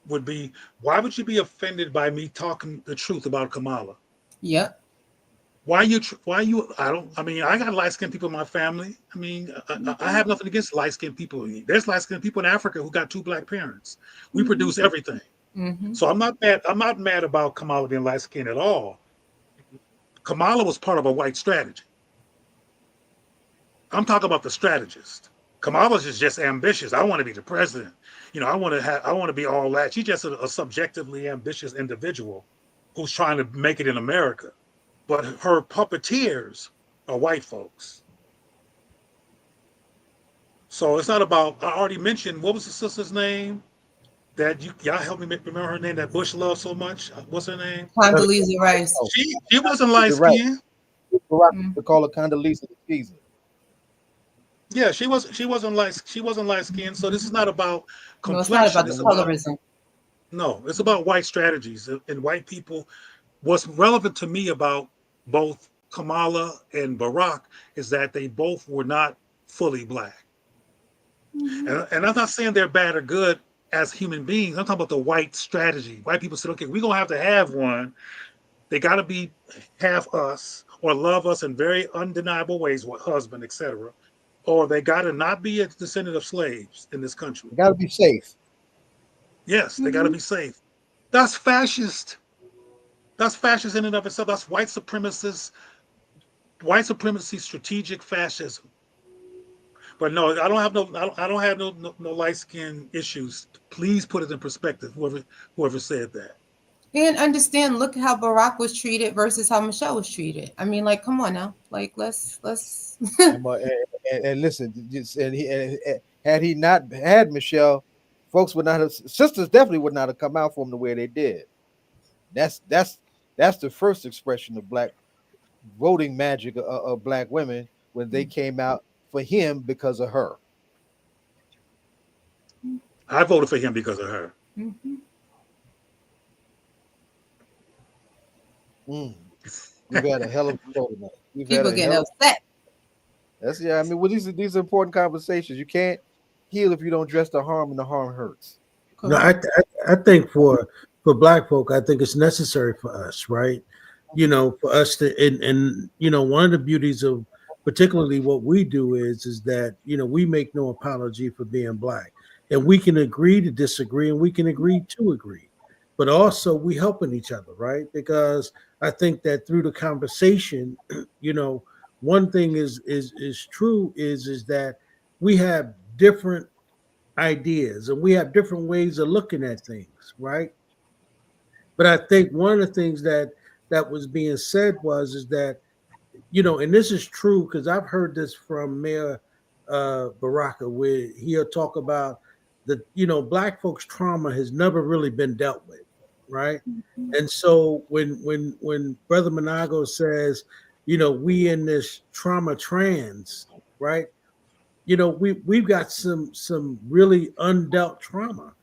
would be, why would you be offended by me talking the truth about Kamala? Yep. I got light-skinned people in my family. I mean, I have nothing against light-skinned people. There's light-skinned people in Africa who got 2 Black parents. We produce everything. Mm-hmm. So I'm not mad about Kamala being light-skinned at all. Kamala was part of a white strategy. I'm talking about the strategist. Kamala's is just ambitious. I want to be the president. I want to be all that. She's just a subjectively ambitious individual who's trying to make it in America. But her puppeteers are white folks. So it's not about, I already mentioned, what was the sister's name? That y'all help me remember her name that Bush loved so much. What's her name? Condoleezza Rice. She wasn't light skinned. They call her Condoleezza Rice. Yeah, she wasn't light skinned. So this is not about complexion. No, it's not about the colorism. No, it's about white strategies and white people. What's relevant to me about both Kamala and Barack is that they both were not fully Black. Mm-hmm. And I'm not saying they're bad or good as human beings. I'm talking about the white strategy. White people said, okay, we're going to have one. They got to be half us or love us in very undeniable ways, husband, etc. Or they got to not be a descendant of slaves in this country. They got to be safe. Yes, they got to be safe. That's fascist. That's fascist in and of itself. That's white supremacist, white supremacy, strategic fascism. But no, I don't have no light skin issues. Please put it in perspective. Whoever said that. And understand. Look how Barack was treated versus how Michelle was treated. I mean, like, come on now. Like, let's. and listen, had he not had Michelle, folks would not have. Sisters definitely would not have come out for him the way they did. That's the first expression of Black voting magic of Black women when they came out for him because of her. I voted for him because of her. Mm-hmm. We've had a hell of a show tonight. People getting upset. I mean, well, these are important conversations. You can't heal if you don't address the harm, and the harm hurts. No, I think for Black folk, I think it's necessary for us, right? For us to, and one of the beauties of particularly what we do is that, we make no apology for being Black, and we can agree to disagree, and we can agree to agree, but also we helping each other, right? Because I think that through the conversation, one thing is true is that we have different ideas and we have different ways of looking at things, right? But I think one of the things that was being said is that, and this is true because I've heard this from Mayor Baraka, where he'll talk about that, Black folks' trauma has never really been dealt with, right? Mm-hmm. And so when Brother Manago says, we in this trauma trans, right? We've got some really undealt trauma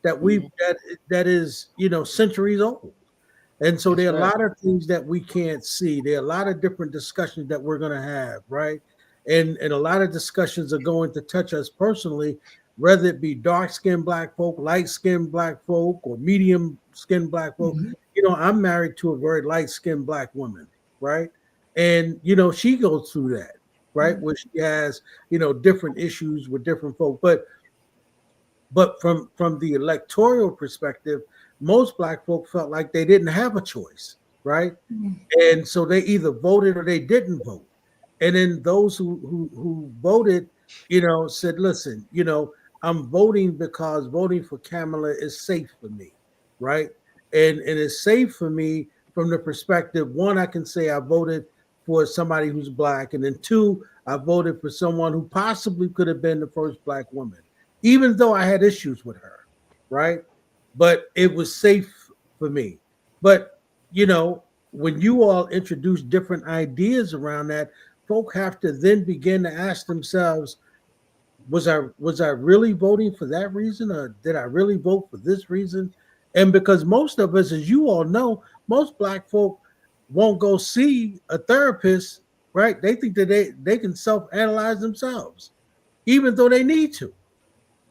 that that is centuries old. And so there are a lot of things that we can't see. There are a lot of different discussions that we're going to have, right? And a lot of discussions are going to touch us personally, whether it be dark-skinned Black folk, light-skinned Black folk, or medium skinned black folk. You know, I'm married to a very light skinned black woman, right? And you know, she goes through that, right? Where she has, you know, different issues with different folk. But from the electoral perspective, most black folk felt like they didn't have a choice, right? And so they either voted or they didn't vote. And then those who voted, you know, said, listen, you know, I'm voting because voting for Kamala is safe for me, right? And it's safe for me from the perspective, one, I can say I voted for somebody who's black, and then two, I voted for someone who possibly could have been the first black woman, even though I had issues with her, right? But it was safe for me. But you know, when you all introduce different ideas around that, folk have to then begin to ask themselves, was I really voting for that reason, or did I really vote for this reason? And because most of us, as you all know, most black folk won't go see a therapist, right? They think that they can self-analyze themselves, even though they need to.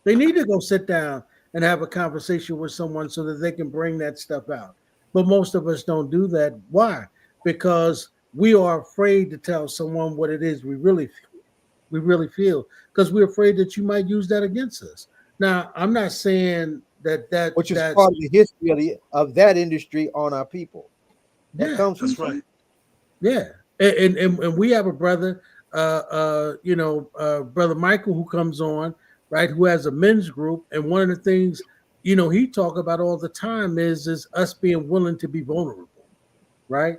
They need to go sit down and have a conversation with someone so that they can bring that stuff out. But most of us don't do that. Why? Because we are afraid to tell someone what it is we really feel, because we're afraid that you might use that against us. Now, I'm not saying that which is that's part of the history of that industry on our people. That comes from that's right. Yeah, and we have a brother, brother Michael, who comes on, right, who has a men's group, and one of the things, you know, he talk about all the time is us being willing to be vulnerable, right?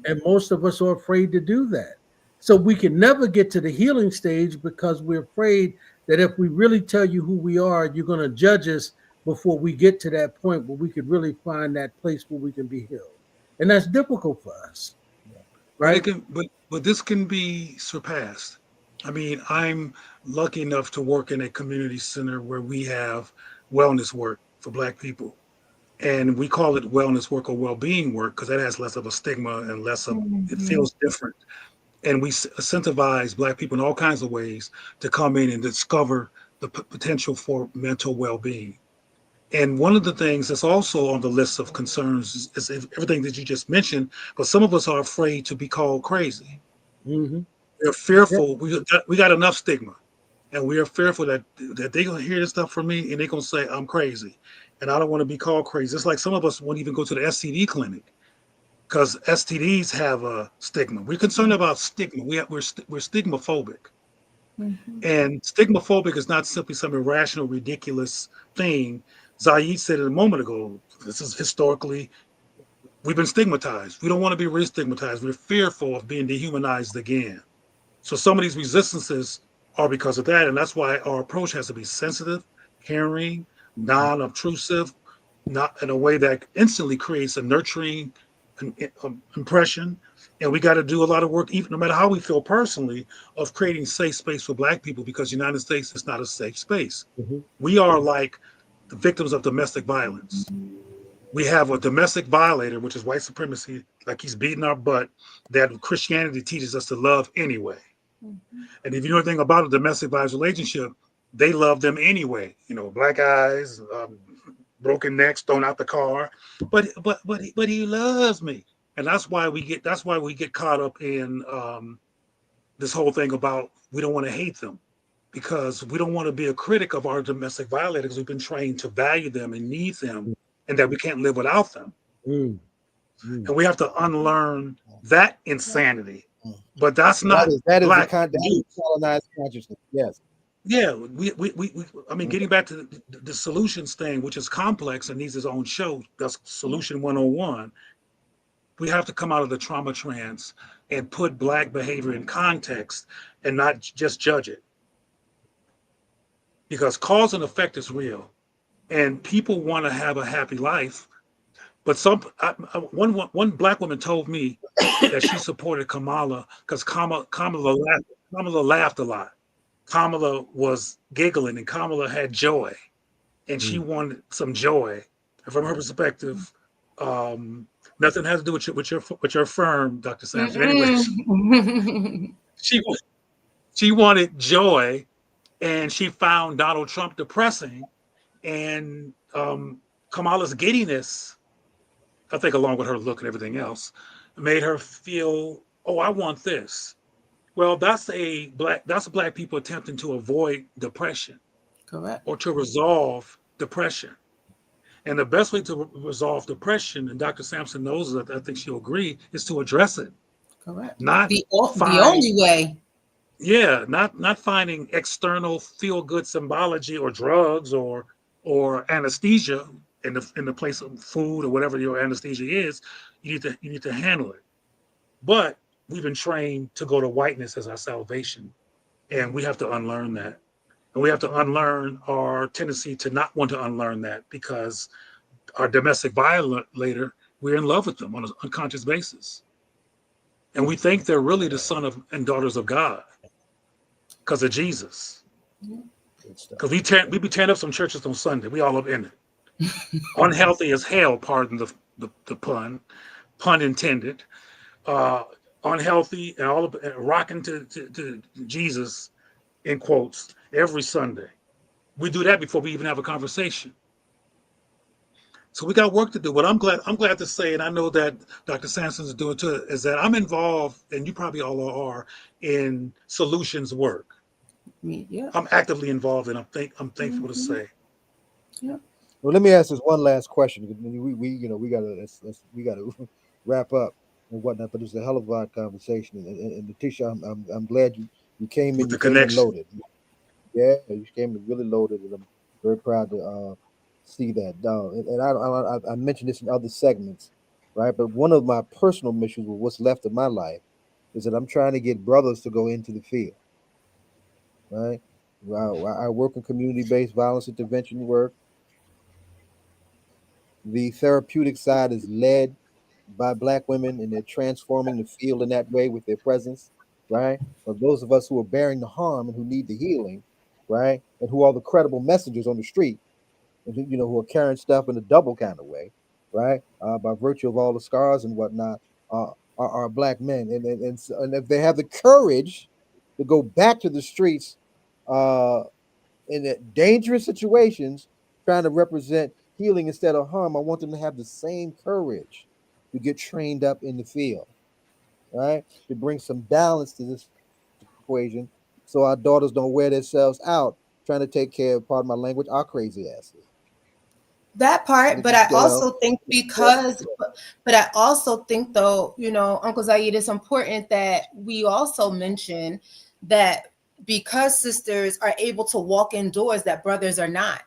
And most of us are afraid to do that. So we can never get to the healing stage because we're afraid that if we really tell you who we are, you're going to judge us before we get to that point where we could really find that place where we can be healed. And that's difficult for us. Right. But this can be surpassed. I mean, I'm lucky enough to work in a community center where we have wellness work for Black people. And we call it wellness work or well-being work because that has less of a stigma and less of it feels different. And we incentivize Black people in all kinds of ways to come in and discover the potential for mental well-being. And one of the things that's also on the list of concerns is everything that you just mentioned, but some of us are afraid to be called crazy. They're fearful. We got enough stigma, and we are fearful that they're going to hear this stuff from me and they're going to say I'm crazy, and I don't want to be called crazy. It's like some of us won't even go to the STD clinic because STDs have a stigma. We're concerned about stigma. We're stigmaphobic. And stigmaphobic is not simply some irrational, ridiculous thing. Zaid said it a moment ago, this is historically, we've been stigmatized. We don't want to be re-stigmatized. We're fearful of being dehumanized again. So some of these resistances are because of that. And that's why our approach has to be sensitive, caring, non-obtrusive, not in a way that instantly creates a nurturing impression. And we got to do a lot of work, even no matter how we feel personally, of creating safe space for Black people, because the United States is not a safe space. We are like the victims of domestic violence. We have a domestic violator, which is white supremacy, like he's beating our butt, that Christianity teaches us to love anyway. And if you know anything about a domestic violence relationship, they love them anyway. You know, black eyes, broken necks, thrown out the car. But he loves me. And that's why we get caught up in this whole thing about we don't want to hate them, because we don't want to be a critic of our domestic violators. We've been trained to value them and need them, and that we can't live without them. And we have to unlearn that insanity. But that's not that is Black colonized consciousness. Yes. Yeah, I mean, getting back to the solutions thing, which is complex and needs its own show. That's Solution 101. We have to come out of the trauma trance and put Black behavior in context and not just judge it. Because cause and effect is real, and people want to have a happy life. But one Black woman told me that she supported Kamala because Kamala laughed a lot. Kamala was giggling and Kamala had joy, and she wanted some joy. And from her perspective, nothing has to do with your firm, Dr. Sampson. Anyway, she wanted joy, and she found Donald Trump depressing, and Kamala's giddiness I think along with her look and everything else, made her feel, oh, I want this. Well, that's black people attempting to avoid depression. Correct. Or to resolve depression. And the best way to resolve depression, and Dr. Sampson knows that, I think she'll agree, is to address it. Correct. Not the only way. Yeah, not finding external feel-good symbology or drugs or anesthesia in the place of food or whatever your anesthesia is. You need to handle it. But we've been trained to go to whiteness as our salvation, and we have to unlearn that. And we have to unlearn our tendency to not want to unlearn that, because our domestic violator, we're in love with them on an unconscious basis. And we think they're really the son of and daughters of God because of Jesus. Because we be tearing up some churches on Sunday. We all up in it. Unhealthy as hell, pardon the pun intended. Unhealthy and all of rocking to Jesus, in quotes, every Sunday. We do that before we even have a conversation. So we got work to do. But I'm glad to say, and I know that Dr. Sampson is doing too, is that I'm involved, and you probably all are, in solutions work. Yeah. I'm actively involved, and I'm thankful to say. Yeah. Well, let me ask this one last question. We gotta wrap up and whatnot. But it's a hell of a lot of conversation. And Letitia, I'm glad you came in. With the You came in connection. loaded. Yeah, you came in really loaded, and I'm very proud to see that. And I mentioned this in other segments, right? But one of my personal missions with what's left of my life is that I'm trying to get brothers to go into the field, right? I work in community-based violence intervention work. The therapeutic side is led by Black women, and they're transforming the field in that way with their presence, right? But those of us who are bearing the harm and who need the healing, right, and who are the credible messengers on the street, and who are carrying stuff in a double kind of way, right, by virtue of all the scars and whatnot, are Black men, and if they have the courage to go back to the streets in dangerous situations, trying to represent healing instead of harm, I want them to have the same courage to get trained up in the field, right? To bring some balance to this equation, so our daughters don't wear themselves out trying to take care of, pardon my language, our crazy asses. That part, but I also think but I also think though, Uncle Zaid, it's important that we also mention that because sisters are able to walk indoors, that brothers are not.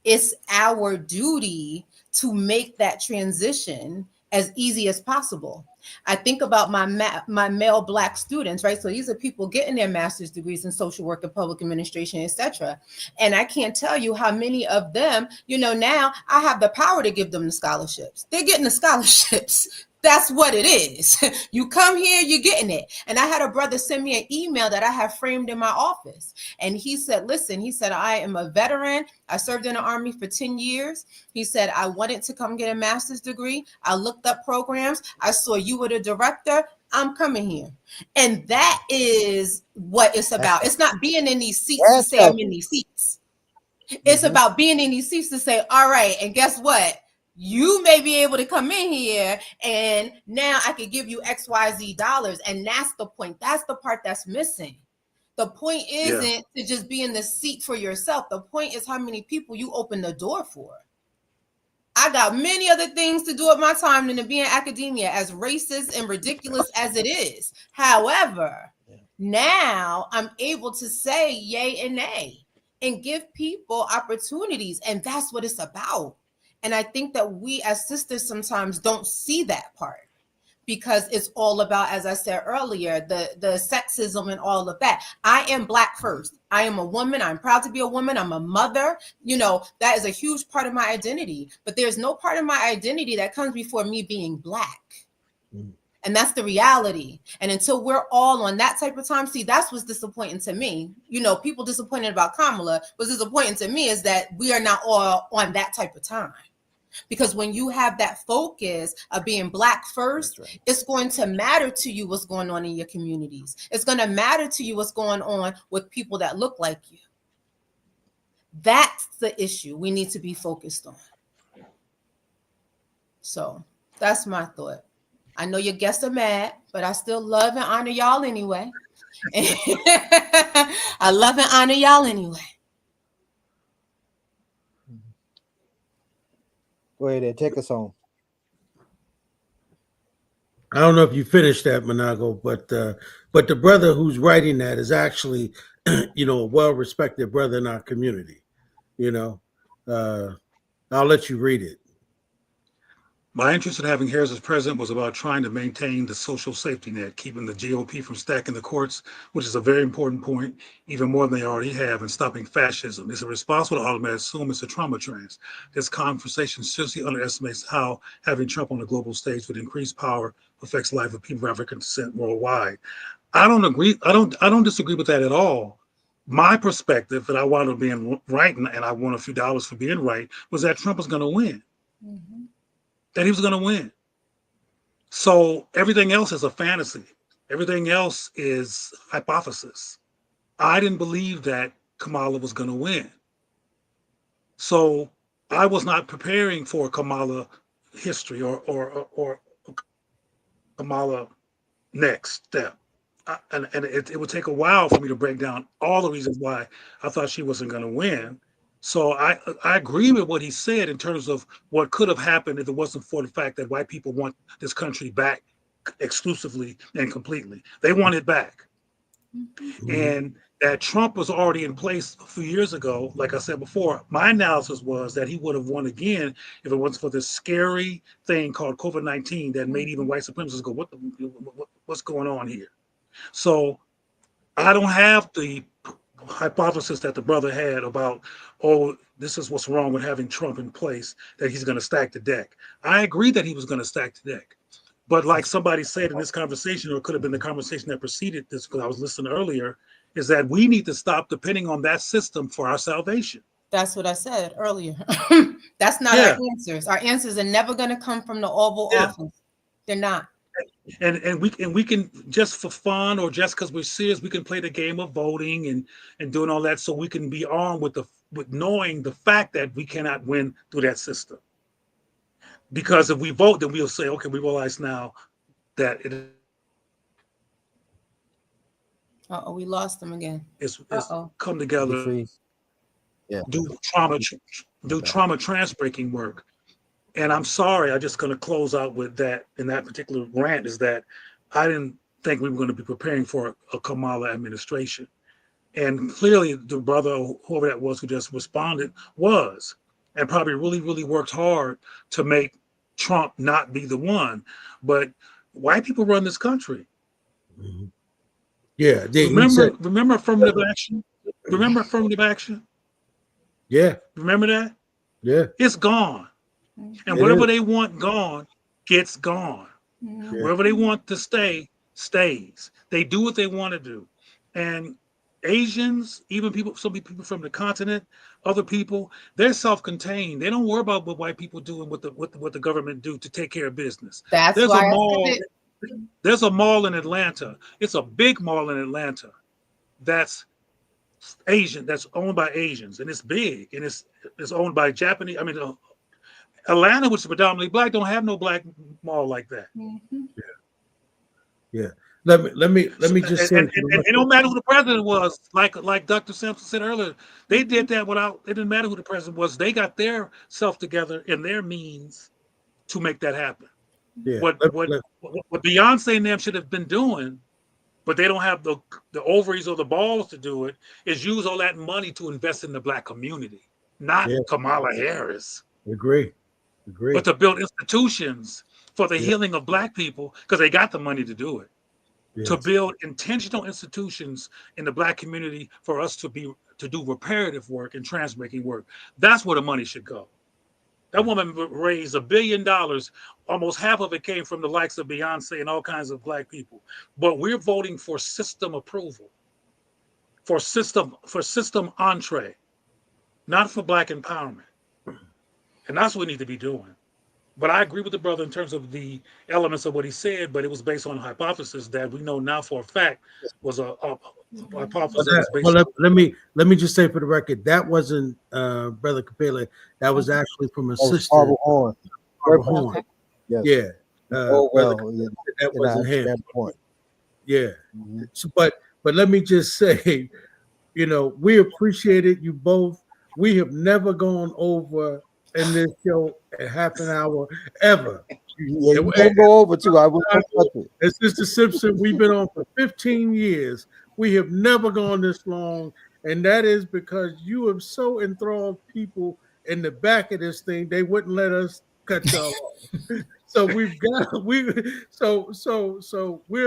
It's our duty to make that transition as easy as possible. I think about my male Black students, right? So these are people getting their master's degrees in social work and public administration, etc. And I can't tell you how many of them, now I have the power to give them the scholarships. They're getting the scholarships. That's what it is. You come here, you're getting it. And I had a brother send me an email that I have framed in my office. And he said, listen, I am a veteran. I served in the Army for 10 years. He said, I wanted to come get a master's degree. I looked up programs. I saw you were the director. I'm coming here. And that is what it's about. It's not being in these seats to say I'm in these seats. It's about being in these seats to say, all right, and guess what? You may be able to come in here and now I could give you XYZ dollars. And that's the point. That's the part that's missing. The point isn't to just be in the seat for yourself. The point is how many people you open the door for. I got many other things to do at my time than to be in academia, as racist and ridiculous as it is. However, now I'm able to say yay and nay and give people opportunities. And that's what it's about. And I think that we as sisters sometimes don't see that part, because it's all about, as I said earlier, the sexism and all of that. I am Black first. I am a woman. I'm proud to be a woman. I'm a mother. That is a huge part of my identity. But there's no part of my identity that comes before me being Black. And that's the reality. And until we're all on that type of time, see, that's what's disappointing to me. People disappointed about Kamala. What's disappointing to me is that we are not all on that type of time. Because when you have that focus of being Black first, it's going to matter to you what's going on in your communities. It's going to matter to you what's going on with people that look like you. That's the issue we need to be focused on. So That's my thought. I know your guests are mad, but I still love and honor y'all anyway. I love and honor y'all anyway. Go ahead and take us home. I don't know if you finished that, Manago, but the brother who's writing that is actually, a well-respected brother in our community. I'll let you read it. My interest in having Harris as president was about trying to maintain the social safety net, keeping the GOP from stacking the courts, which is a very important point, even more than they already have, and stopping fascism. Is it responsible to automatically assume it's a trauma trans? This conversation seriously underestimates how having Trump on the global stage with increased power affects life of people of African descent worldwide. I don't agree. I don't disagree with that at all. My perspective, that I wound up being right, and I won a few dollars for being right, was that Trump was going to win. Mm-hmm. That he was going to win. So everything else is a fantasy. Everything else is hypothesis. I didn't believe that Kamala was going to win. So I was not preparing for Kamala history or Kamala next step. And it would take a while for me to break down all the reasons why I thought she wasn't going to win. So I agree with what he said in terms of what could have happened if it wasn't for the fact that white people want this country back exclusively and completely. They want it back. Mm-hmm. And that Trump was already in place a few years ago. Like I said before, my analysis was that he would have won again if it wasn't for this scary thing called COVID-19 that made even white supremacists go, what's going on here? So I don't have the hypothesis that the brother had about, this is what's wrong with having Trump in place, that he's going to stack the deck. I agree that he was going to stack the deck. But like somebody said in this conversation, or it could have been the conversation that preceded this, because I was listening earlier, is that we need to stop depending on that system for our salvation. That's what I said earlier. That's not our answers. Our answers are never going to come from the Oval Office. They're not. And we can, just for fun or just because we're serious, we can play the game of voting and doing all that, so we can be armed with knowing the fact that we cannot win through that system. Because if we vote, then we'll say, okay, we realize now that it. We lost them again. It's come together. Yeah. Do trauma trans-breaking work. And I'm sorry, I'm just going to close out with that. In that particular rant, is that I didn't think we were going to be preparing for a Kamala administration. And clearly the brother, whoever that was who just responded, was, and probably really, really worked hard to make Trump not be the one. But white people run this country. Mm-hmm. Yeah. Remember affirmative action? Remember affirmative action? Yeah. Remember that? Yeah. It's gone. And whatever they want gone, gets gone. Yeah. Wherever they want to stay, stays. They do what they want to do. And Asians, even some people from the continent, other people, they're self-contained. They don't worry about what white people do and what the government do to take care of business. There's a mall in Atlanta. It's a big mall in Atlanta that's Asian, that's owned by Asians, and it's big, and it's owned by Japanese. I mean, Atlanta, which is predominantly black, don't have no black mall like that. Mm-hmm. Yeah. Let me just say, and it don't matter who the president was. Like Dr. Simpson said earlier, they did that without. It didn't matter who the president was. They got their self together and their means to make that happen. Yeah. What Beyonce and them should have been doing, but they don't have the ovaries or the balls to do it, is use all that money to invest in the black community, not Kamala Harris. Agree. But to build institutions for the healing of black people, because they got the money to do it. Yes. To build intentional institutions in the black community for us to do reparative work and trans-making work. That's where the money should go. That woman raised $1 billion. Almost half of it came from the likes of Beyonce and all kinds of black people. But we're voting for system approval, for system entree, not for black empowerment. And that's what we need to be doing. But I agree with the brother in terms of the elements of what he said, but it was based on a hypothesis that we know now for a fact was a hypothesis. Let me just say for the record, that wasn't Brother Capella. That was actually from a sister. Horn. Yes. Yeah. Oh well, that wasn't him. Point. Yeah. So, but let me just say, you know, we appreciated you both. We have never gone over in this show a half an hour ever. Yeah, you can't go over too. I will touch it. And Sister Simpson, we've been on for 15 years. We have never gone this long, and that is because you have so enthralled people in the back of this thing, they wouldn't let us cut y'all off. So we're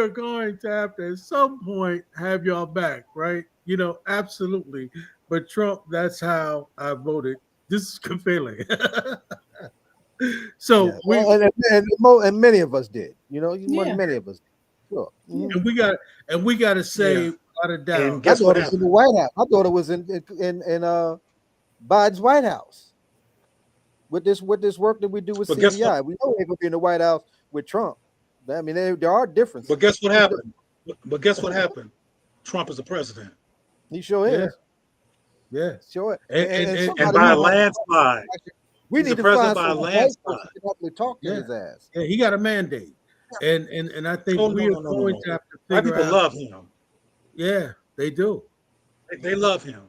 going to have to at some point have y'all back, right? You know, absolutely. But Trump, that's how I voted. This is Kafele. So yeah. And many of us did, you know, many of us did. Sure. And we got to say, without a doubt, and guess what happened? In the White House. I thought it was in Biden's White House with this work that we do with CBI. We know they're going to be in the White House with Trump. I mean, there are differences. But guess what happened? Trump is the president. He sure is. Yeah, sure. And by a landslide. We need to find some white folks to actually talk to his ass. Yeah, he got a mandate, and I think we're going to have to figure out. White people love him. Yeah, they do. They love him.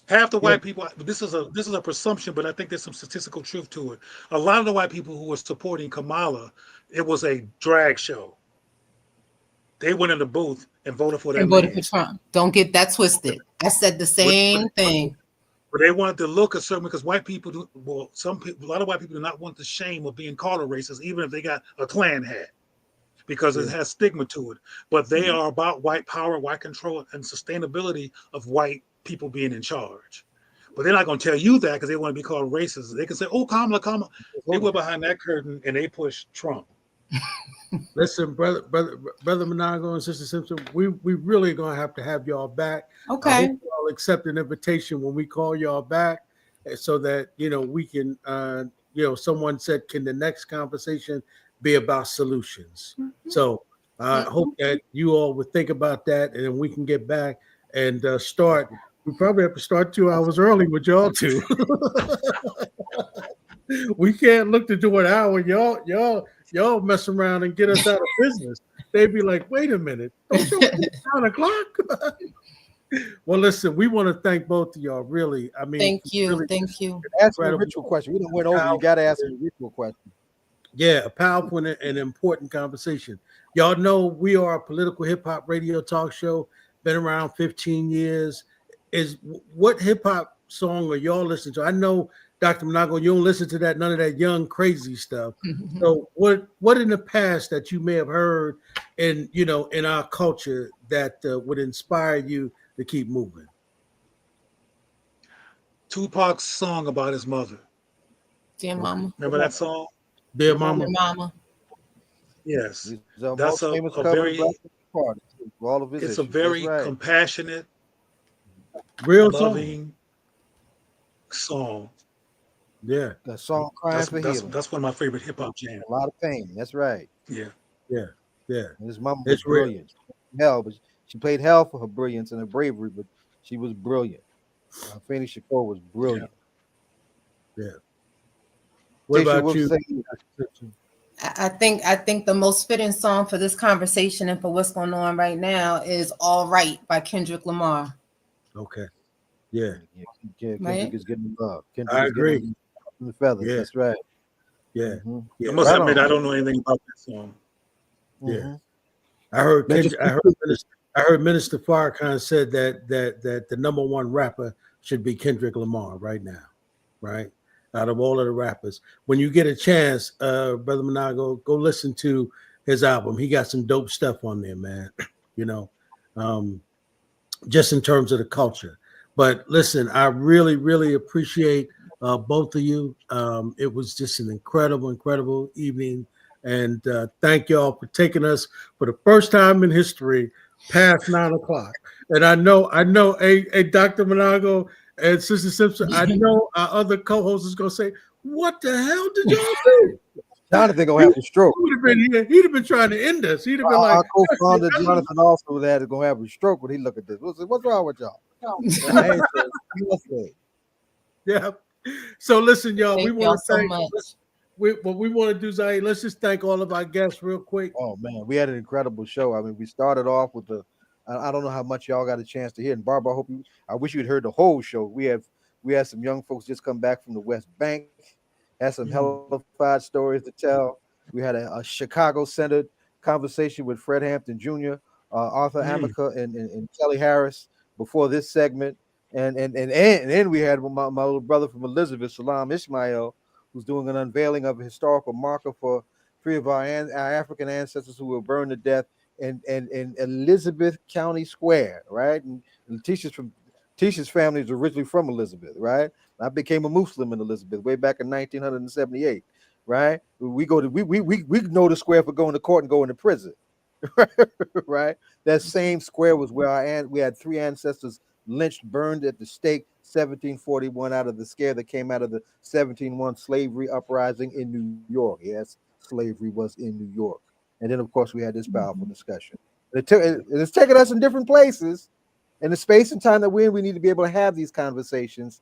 Half the white people. This is a presumption, but I think there's some statistical truth to it. A lot of the white people who were supporting Kamala, it was a drag show. They went in the booth and voted for that. And voted for Trump. Don't get that twisted. I said the same thing. But they wanted to look a certain, because white people do. Well, a lot of white people do not want the shame of being called a racist, even if they got a Klan hat, because it has stigma to it. But they are about white power, white control, and sustainability of white people being in charge. But they're not going to tell you that because they want to be called racist. They can say, "Oh, Kamala." They went behind that curtain and they pushed Trump. Listen, brother Manago and Sister Simpson, we really gonna have to have y'all back. Okay. I hope y'all accept an invitation when we call y'all back, so that we can. Someone said, "Can the next conversation be about solutions?" Mm-hmm. So I hope that you all would think about that, and then we can get back and start. We probably have to start 2 hours early with y'all too. We can't look to do an hour. Y'all mess around and get us out of business. They'd be like, wait a minute, don't you 9 o'clock? Well, listen, we want to thank both of y'all. Really, I mean, thank you. Ask a ritual question. We don't went over. You got to ask a ritual question. Yeah, a powerful and important conversation. Y'all know we are a political hip hop radio talk show. Been around 15 years. What hip hop song are y'all listening to? I know, Dr. Manago, you don't listen to none of that young crazy stuff. So what in the past that you may have heard in our culture that would inspire you to keep moving? Tupac's song about his mother. Dear Mama. Remember that song? Dear Mama. Dear Mama. Yes. That's a very it's a very compassionate, real loving song. Yeah, that song "Crying for Healing." That's one of my favorite hip hop jams. A lot of pain. That's right. Yeah. His mom was brilliant. Hell, but she played hell for her brilliance and her bravery, but she was brilliant. Fanny Shakur was brilliant. Yeah. What about you? I think the most fitting song for this conversation and for what's going on right now is "All Right" by Kendrick Lamar. Okay. Yeah. Kendrick is getting love. I agree. The feathers. That's right. Yeah. I must admit, I don't know anything about that song. Yeah. I heard Minister Farrakhan said that the number one rapper should be Kendrick Lamar right now, right? Out of all of the rappers, when you get a chance, Brother Manago, go listen to his album. He got some dope stuff on there, man. Just in terms of the culture. But listen, I really, really appreciate both of you. It was just an incredible evening. And thank y'all for taking us for the first time in history past 9 o'clock. And I know, Dr. Manago and Sister Simpson, I know our other co-host is going to say, what the hell did y'all do? Jonathan going to have a stroke. He'd have been trying to end us. He'd have been like, our co-founder Jonathan also that is going to have a stroke when he look at this. What's wrong with y'all? Yeah. So listen, y'all, we want to thank what we want to do, Zay, let's just thank all of our guests real quick. Oh man, we had an incredible show. I mean, we started off with I don't know how much y'all got a chance to hear. And Barbara, I wish you'd heard the whole show. We had some young folks just come back from the West Bank, had some hellified stories to tell. We had a Chicago-centered conversation with Fred Hampton Jr., Arthur Amaker, and Kelly Harris before this segment. And then we had my little brother from Elizabeth, Salaam Ishmiall, who's doing an unveiling of a historical marker for 3 of our African ancestors who were burned to death in Elizabeth County Square, right? And Tisha's family is originally from Elizabeth, right? I became a Muslim in Elizabeth way back in 1978, right? We know the square for going to court and going to prison, right? That same square was where we had 3 ancestors lynched, burned at the stake, 1741, out of the scare that came out of the 1701 slavery uprising in New York. Yes, slavery was in New York. And then, of course, we had this powerful discussion. It's taking us in different places. In the space and time that we're in, we need to be able to have these conversations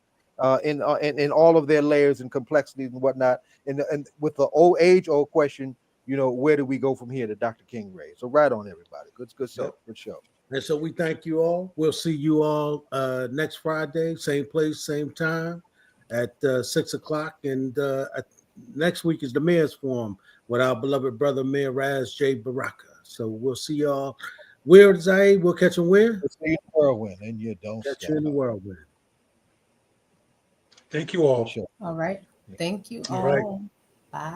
in all of their layers and complexities and whatnot. And with the age-old question, where do we go from here, that Dr. King raised? So right on, everybody. Good show. Good show. And so we thank you all. We'll see you all next Friday, same place, same time at 6 o'clock. And next week is the Mayor's Forum with our beloved brother, Mayor Raz J. Baraka. So we'll see y'all. Where, Zay? We'll catch them where? We'll see you in the whirlwind, and you don't catch you in the whirlwind. Thank you all. All right. Thank you all. All right. Bye.